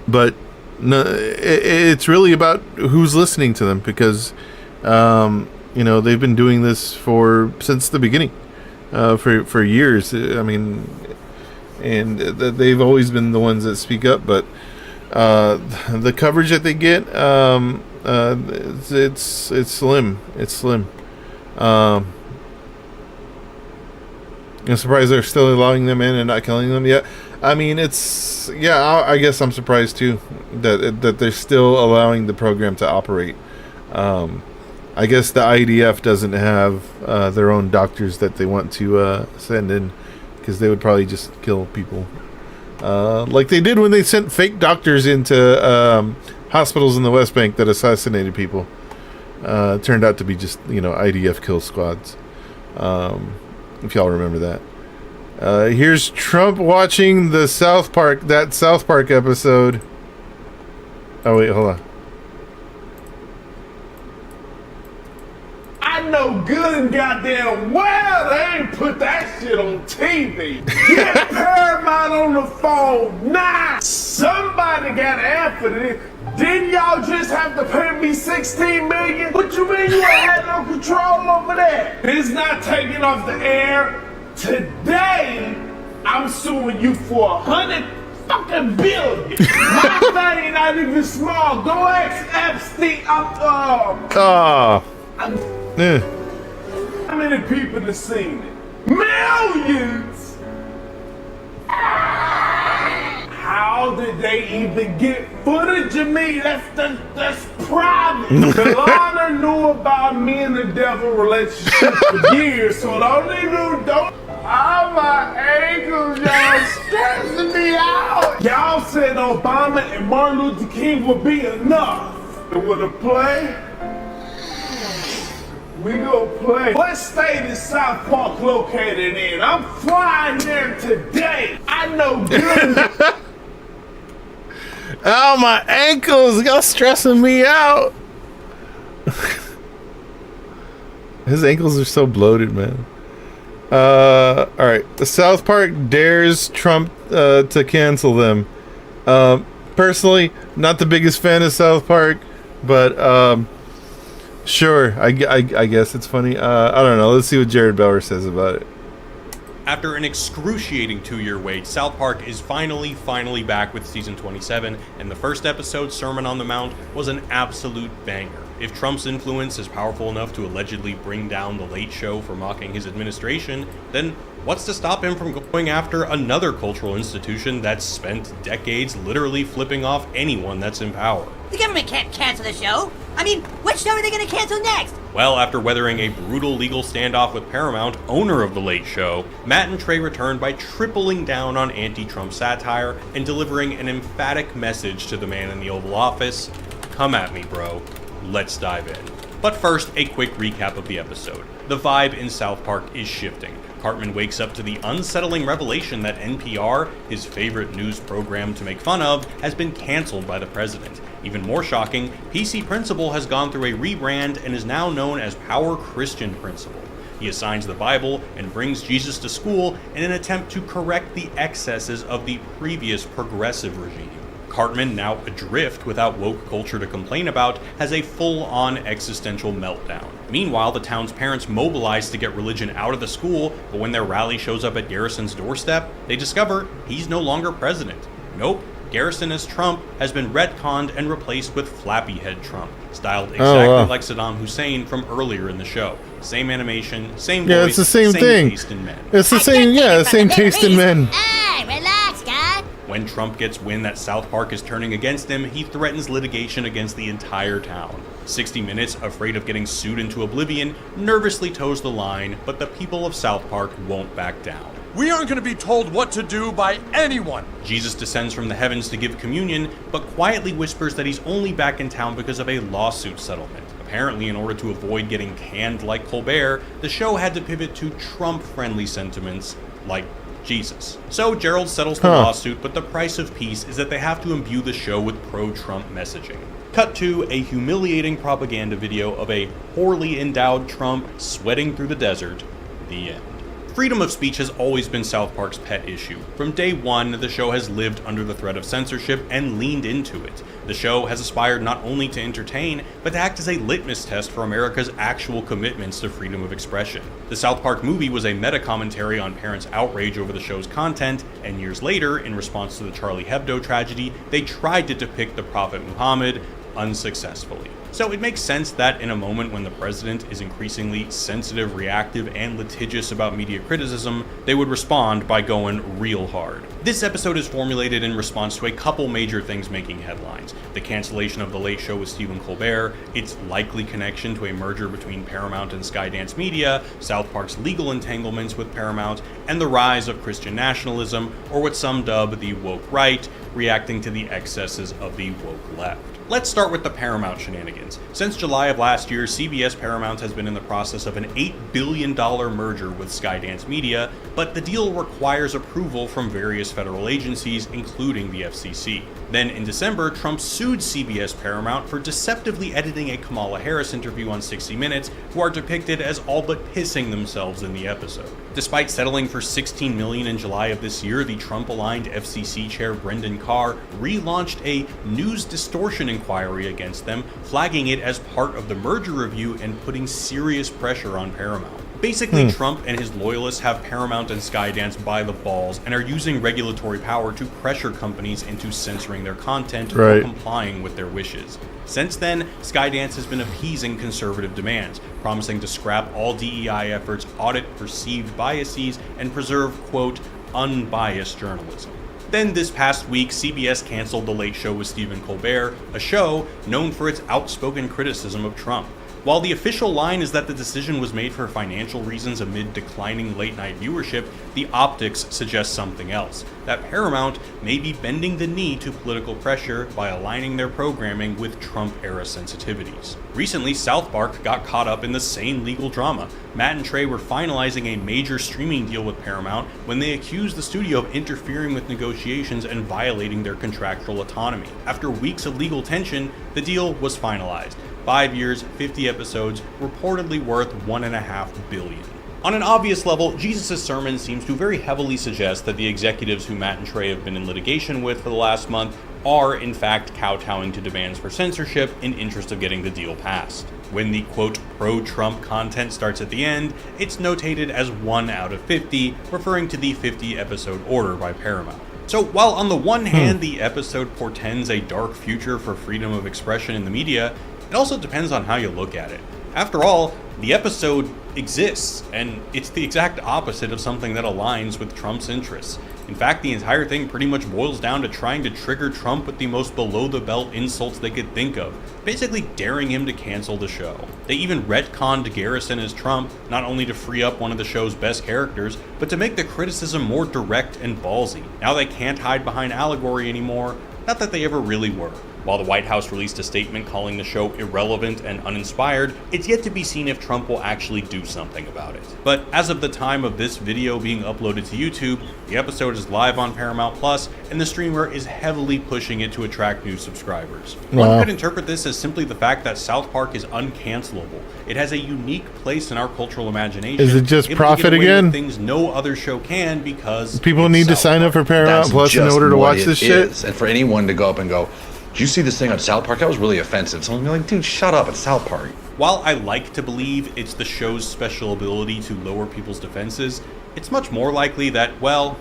But no, it's really about who's listening to them, because they've been doing this since the beginning, for years. I mean, and they've always been the ones that speak up. But the coverage that they get, it's slim. It's slim. I'm surprised they're still allowing them in and not killing them yet. I mean, I guess I'm surprised too that they're still allowing the program to operate. I guess the IDF doesn't have their own doctors that they want to send in, because they would probably just kill people, like they did when they sent fake doctors into hospitals in the West Bank that assassinated people. Turned out to be just, IDF kill squads. If y'all remember that. Here's Trump watching the South Park episode. Oh, wait, hold on. I know good and goddamn well they ain't put that shit on TV. Get Paramount on the phone now. Somebody got to answer this. Didn't y'all just have to pay me $16 million? What you mean you ain't had no control over that? It's not taking off the air. Today, I'm suing you for $100 fucking billion. My thing not even small. Go ask Epstein. How many people have seen it? Millions! How did they even get footage of me? That's private. Delana knew about me and the devil relationship for years, so don't. Oh, my ankles, y'all stressing me out. Y'all said Obama and Martin Luther King would be enough. And with a play, we gonna play. What state is South Park located in? I'm flying there today. I know good. Oh, my ankles! Y'all stressing me out. His ankles are so bloated, man. All right. The South Park dares Trump to cancel them. Personally, not the biggest fan of South Park, but sure. I guess it's funny. I don't know. Let's see what Jared Bauer says about it. After an excruciating 2-year wait, South Park is finally back with season 27, and the first episode, Sermon on the Mount, was an absolute banger. If Trump's influence is powerful enough to allegedly bring down The Late Show for mocking his administration, then what's to stop him from going after another cultural institution that's spent decades literally flipping off anyone that's in power? The government can't cancel the show. I mean, what show are they going to cancel next? Well, after weathering a brutal legal standoff with Paramount, owner of The Late Show, Matt and Trey returned by tripling down on anti-Trump satire and delivering an emphatic message to the man in the Oval Office. Come at me, bro. Let's dive in. But first, a quick recap of the episode. The vibe in South Park is shifting. Cartman wakes up to the unsettling revelation that NPR, his favorite news program to make fun of, has been canceled by the president. Even more shocking, PC Principal has gone through a rebrand and is now known as Power Christian Principal. He assigns the Bible and brings Jesus to school in an attempt to correct the excesses of the previous progressive regime. Cartman, now adrift without woke culture to complain about, has a full-on existential meltdown. Meanwhile, the town's parents mobilize to get religion out of the school, but when their rally shows up at Garrison's doorstep, they discover he's no longer president. Nope, Garrison as Trump has been retconned and replaced with Flappy Head Trump, styled exactly like Saddam Hussein from earlier in the show. Same animation, same voice, it's the same thing. Taste in men. It's the same taste in men. Hey, relax, guy. When Trump gets wind that South Park is turning against him, he threatens litigation against the entire town. 60 Minutes, afraid of getting sued into oblivion, nervously toes the line, but the people of South Park won't back down. We aren't going to be told what to do by anyone. Jesus descends from the heavens to give communion, but quietly whispers that he's only back in town because of a lawsuit settlement. Apparently, in order to avoid getting canned like Colbert, the show had to pivot to Trump-friendly sentiments like Jesus. So Gerald settles the lawsuit, but the price of peace is that they have to imbue the show with pro-Trump messaging. Cut to a humiliating propaganda video of a poorly endowed Trump sweating through the desert. The end. Freedom of speech has always been South Park's pet issue. From day one, the show has lived under the threat of censorship and leaned into it. The show has aspired not only to entertain, but to act as a litmus test for America's actual commitments to freedom of expression. The South Park movie was a meta-commentary on parents' outrage over the show's content, and years later, in response to the Charlie Hebdo tragedy, they tried to depict the Prophet Muhammad unsuccessfully. So it makes sense that in a moment when the president is increasingly sensitive, reactive, and litigious about media criticism, they would respond by going real hard. This episode is formulated in response to a couple major things making headlines: the cancellation of The Late Show with Stephen Colbert, its likely connection to a merger between Paramount and Skydance Media, South Park's legal entanglements with Paramount, and the rise of Christian nationalism, or what some dub the woke right, reacting to the excesses of the woke left. Let's start with the Paramount shenanigans. Palestinians. Since July of last year, CBS Paramount has been in the process of an $8 billion merger with Skydance Media, but the deal requires approval from various federal agencies, including the FCC. Then in December, Trump sued CBS Paramount for deceptively editing a Kamala Harris interview on 60 Minutes, who are depicted as all but pissing themselves in the episode. Despite settling for $16 million in July of this year, the Trump-aligned FCC chair Brendan Carr relaunched a news distortion inquiry against them, flagging it as part of the merger review and putting serious pressure on Paramount. Basically, Trump and his loyalists have Paramount and Skydance by the balls and are using regulatory power to pressure companies into censoring their content or complying with their wishes. Since then, Skydance has been appeasing conservative demands, promising to scrap all DEI efforts, audit perceived biases, and preserve, quote, unbiased journalism. Then this past week, CBS canceled The Late Show with Stephen Colbert, a show known for its outspoken criticism of Trump. While the official line is that the decision was made for financial reasons amid declining late-night viewership, the optics suggest something else, that Paramount may be bending the knee to political pressure by aligning their programming with Trump-era sensitivities. Recently, South Park got caught up in the same legal drama. Matt and Trey were finalizing a major streaming deal with Paramount when they accused the studio of interfering with negotiations and violating their contractual autonomy. After weeks of legal tension, the deal was finalized. 5 years, 50 episodes, reportedly worth $1.5 billion. On an obvious level, Jesus' sermon seems to very heavily suggest that the executives who Matt and Trey have been in litigation with for the last month are, in fact, kowtowing to demands for censorship in interest of getting the deal passed. When the, quote, pro-Trump content starts at the end, it's notated as 1 out of 50, referring to the 50-episode order by Paramount. So while on the one hand the episode portends a dark future for freedom of expression in the media, it also depends on how you look at it. After all, the episode exists, and it's the exact opposite of something that aligns with Trump's interests. In fact, the entire thing pretty much boils down to trying to trigger Trump with the most below-the-belt insults they could think of, basically daring him to cancel the show. They even retconned Garrison as Trump, not only to free up one of the show's best characters, but to make the criticism more direct and ballsy. Now they can't hide behind allegory anymore, not that they ever really were. While the White House released a statement calling the show irrelevant and uninspired, it's yet to be seen if Trump will actually do something about it. But as of the time of this video being uploaded to YouTube, the episode is live on Paramount Plus, and the streamer is heavily pushing it to attract new subscribers. Wow. One could interpret this as simply the fact that South Park is uncancelable. It has a unique place in our cultural imagination. Is it just able to profit get away again? with things no other show can because People need to sign up for Paramount Plus in order to watch this shit. And for anyone to go up and go, did you see this thing on South Park? That was really offensive. Someone be like, dude, shut up, it's South Park. While I like to believe it's the show's special ability to lower people's defenses, it's much more likely that, well,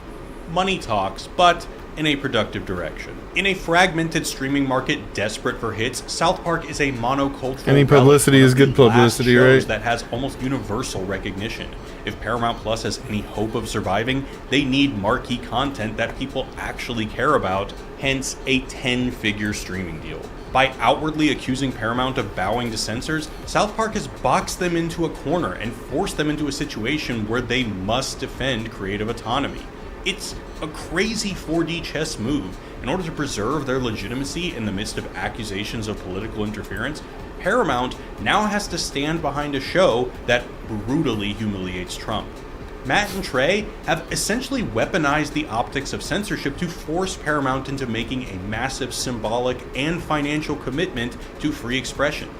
money talks, but in a productive direction. In a fragmented streaming market desperate for hits, South Park is a monocultural Any publicity is good publicity, right? That has almost universal recognition. If Paramount Plus has any hope of surviving, they need marquee content that people actually care about, hence a 10-figure streaming deal. By outwardly accusing Paramount of bowing to censors, South Park has boxed them into a corner and forced them into a situation where they must defend creative autonomy. It's a crazy 4D chess move. In order to preserve their legitimacy in the midst of accusations of political interference, Paramount now has to stand behind a show that brutally humiliates Trump. Matt and Trey have essentially weaponized the optics of censorship to force Paramount into making a massive symbolic and financial commitment to free expression.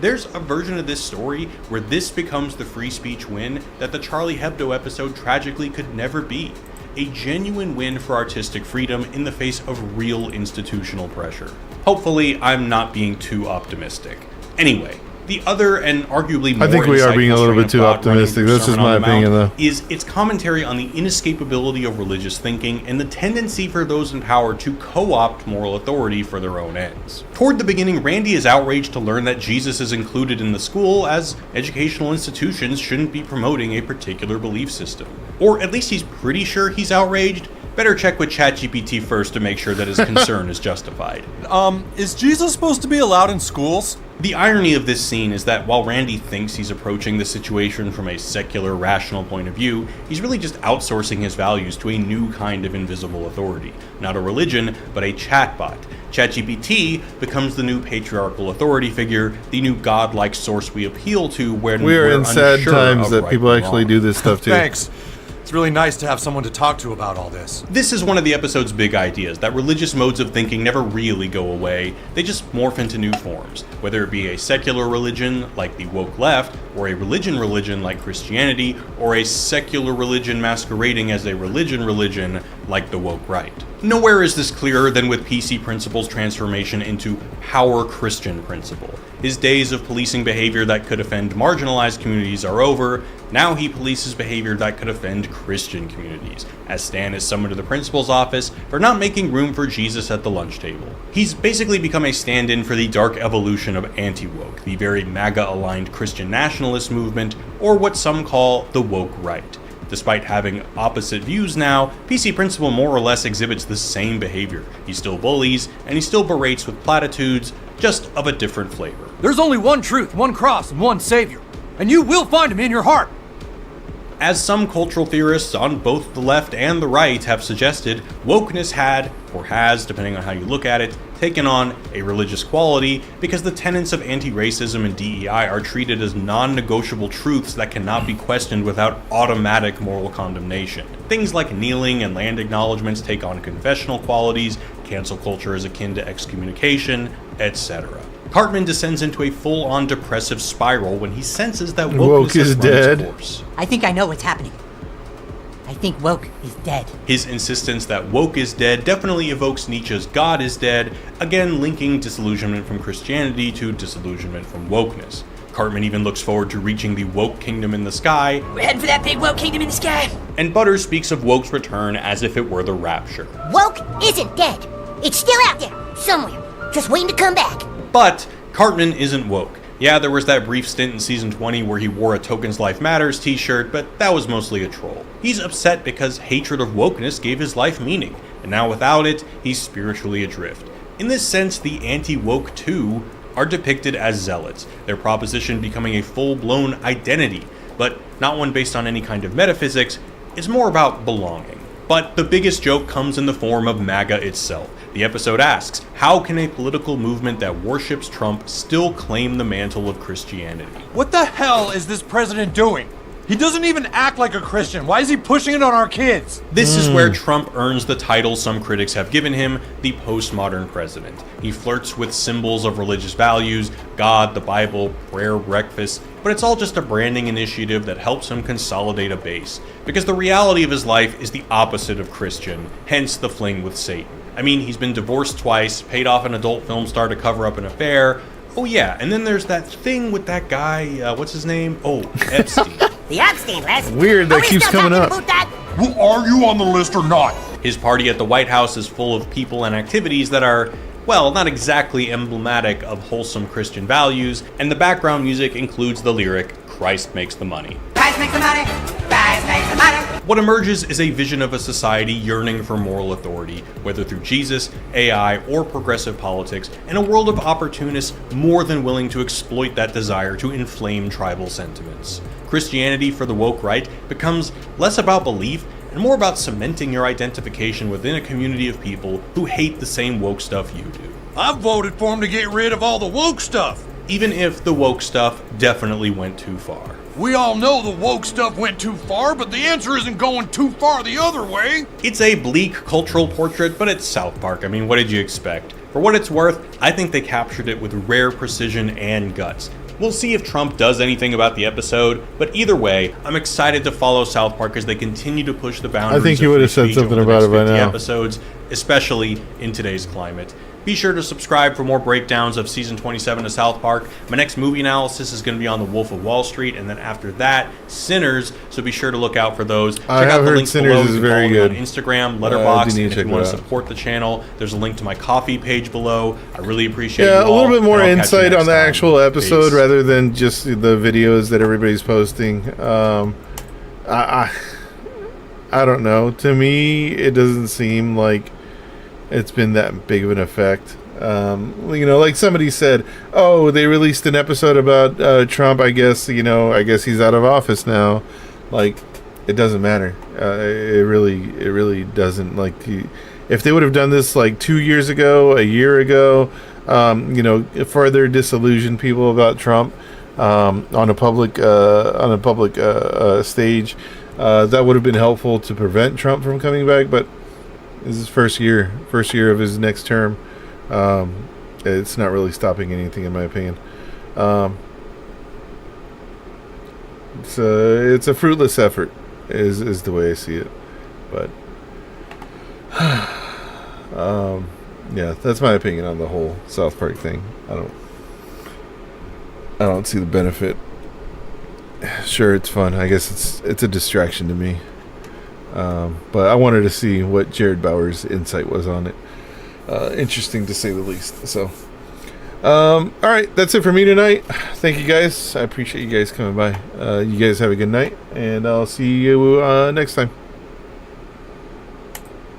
There's a version of this story where this becomes the free speech win that the Charlie Hebdo episode tragically could never be. A genuine win for artistic freedom in the face of real institutional pressure. Hopefully, I'm not being too optimistic. Anyway, the other and arguably more I think we are being a little bit too optimistic. This is my opinion, though. Is its commentary on the inescapability of religious thinking and the tendency for those in power to co-opt moral authority for their own ends. Toward the beginning, Randy is outraged to learn that Jesus is included in the school, as educational institutions shouldn't be promoting a particular belief system. Or at least he's pretty sure he's outraged. Better check with ChatGPT first to make sure that his concern is justified. Is Jesus supposed to be allowed in schools? The irony of this scene is that while Randy thinks he's approaching the situation from a secular, rational point of view, he's really just outsourcing his values to a new kind of invisible authority. Not a religion, but a chatbot. ChatGPT becomes the new patriarchal authority figure, the new godlike source we appeal to when We are we're in sad unsure times of that right people and actually wrong. do this stuff too. Thanks. It's really nice to have someone to talk to about all this. This is one of the episode's big ideas, that religious modes of thinking never really go away, they just morph into new forms, whether it be a secular religion like the woke left, or a religion like Christianity, or a secular religion masquerading as a religion like the woke right. Nowhere is this clearer than with PC Principle's transformation into Power Christian Principle. His days of policing behavior that could offend marginalized communities are over. Now he polices behavior that could offend Christian communities, as Stan is summoned to the principal's office for not making room for Jesus at the lunch table. He's basically become a stand-in for the dark evolution of anti-woke, the very MAGA-aligned Christian nationalist movement, or what some call the woke right. Despite having opposite views now, PC Principle more or less exhibits the same behavior. He still bullies, and he still berates with platitudes, just of a different flavor. There's only one truth, one cross, and one savior. And you will find him in your heart. As some cultural theorists on both the left and the right have suggested, wokeness had, or has, depending on how you look at it, taken on a religious quality because the tenets of anti-racism and DEI are treated as non-negotiable truths that cannot be questioned without automatic moral condemnation. Things like kneeling and land acknowledgements take on confessional qualities, cancel culture is akin to excommunication, etc. Cartman descends into a full-on depressive spiral when he senses that wokeness has run its course. I think I know what's happening. I think woke is dead. His insistence that woke is dead definitely evokes Nietzsche's God is dead, again linking disillusionment from Christianity to disillusionment from wokeness. Cartman even looks forward to reaching the woke kingdom in the sky. We're heading for that big woke kingdom in the sky. And Butters speaks of woke's return as if it were the rapture. Woke isn't dead. It's still out there, somewhere, just waiting to come back. But Cartman isn't woke. Yeah, there was that brief stint in season 20 where he wore a Tokens Life Matters t-shirt, but that was mostly a troll. He's upset because hatred of wokeness gave his life meaning, and now without it, he's spiritually adrift. In this sense, the anti-woke too are depicted as zealots, their proposition becoming a full-blown identity, but not one based on any kind of metaphysics. It's more about belonging. But the biggest joke comes in the form of MAGA itself. The episode asks, how can a political movement that worships Trump still claim the mantle of Christianity? What the hell is this president doing? He doesn't even act like a Christian. Why is he pushing it on our kids? This is where Trump earns the title some critics have given him, the postmodern president. He flirts with symbols of religious values, God, the Bible, prayer, breakfast, but it's all just a branding initiative that helps him consolidate a base. Because the reality of his life is the opposite of Christian, hence the fling with Satan. I mean, he's been divorced twice, paid off an adult film star to cover up an affair. Oh yeah, and then there's that thing with that guy, what's his name? Oh, Epstein. The Epstein list? Weird, that keeps coming up. Well, are you on the list or not? His party at the White House is full of people and activities that are, well, not exactly emblematic of wholesome Christian values, and the background music includes the lyric, Christ makes the money. Christ makes the money. Christ makes the money. What emerges is a vision of a society yearning for moral authority, whether through Jesus, AI, or progressive politics, and a world of opportunists more than willing to exploit that desire to inflame tribal sentiments. Christianity for the woke right becomes less about belief and more about cementing your identification within a community of people who hate the same woke stuff you do. I voted for him to get rid of all the woke stuff. Even if the woke stuff definitely went too far. We all know the woke stuff went too far, but the answer isn't going too far the other way. It's a bleak cultural portrait, but it's South Park. I mean, what did you expect? For what it's worth, I think they captured it with rare precision and guts. We'll see if Trump does anything about the episode, but either way, I'm excited to follow South Park as they continue to push the boundaries. I think you would have said something about it by now. Episodes, especially in today's climate. Be sure to subscribe for more breakdowns of Season 27 of South Park. My next movie analysis is going to be on The Wolf of Wall Street, and then after that, Sinners, so be sure to look out for those. Check out the link Sinners below. is You can very follow me good. on Instagram, Letterboxd, and if check you it want to out. support the channel, there's a link to my Coffee page below. I really appreciate Yeah, you a all, little bit more and I'll catch you insight next on the time. actual episode Peace. rather than just the videos that everybody's posting. I don't know. To me, it doesn't seem like it's been that big of an effect. You know, like somebody said, oh, they released an episode about Trump. I guess he's out of office now. Like, it doesn't matter. It really doesn't. Like, If they would have done this like 2 years ago, a year ago, further disillusion people about Trump on a public stage, that would have been helpful to prevent Trump from coming back. But this is first year of his next term. It's not really stopping anything, in my opinion. It's a fruitless effort, is the way I see it. But yeah, that's my opinion on the whole South Park thing. I don't see the benefit. Sure, it's fun. I guess it's a distraction to me. But I wanted to see what Jared Bauer's insight was on it. Interesting to say the least. So, all right, that's it for me tonight. Thank you guys. I appreciate you guys coming by. You guys have a good night, and I'll see you next time.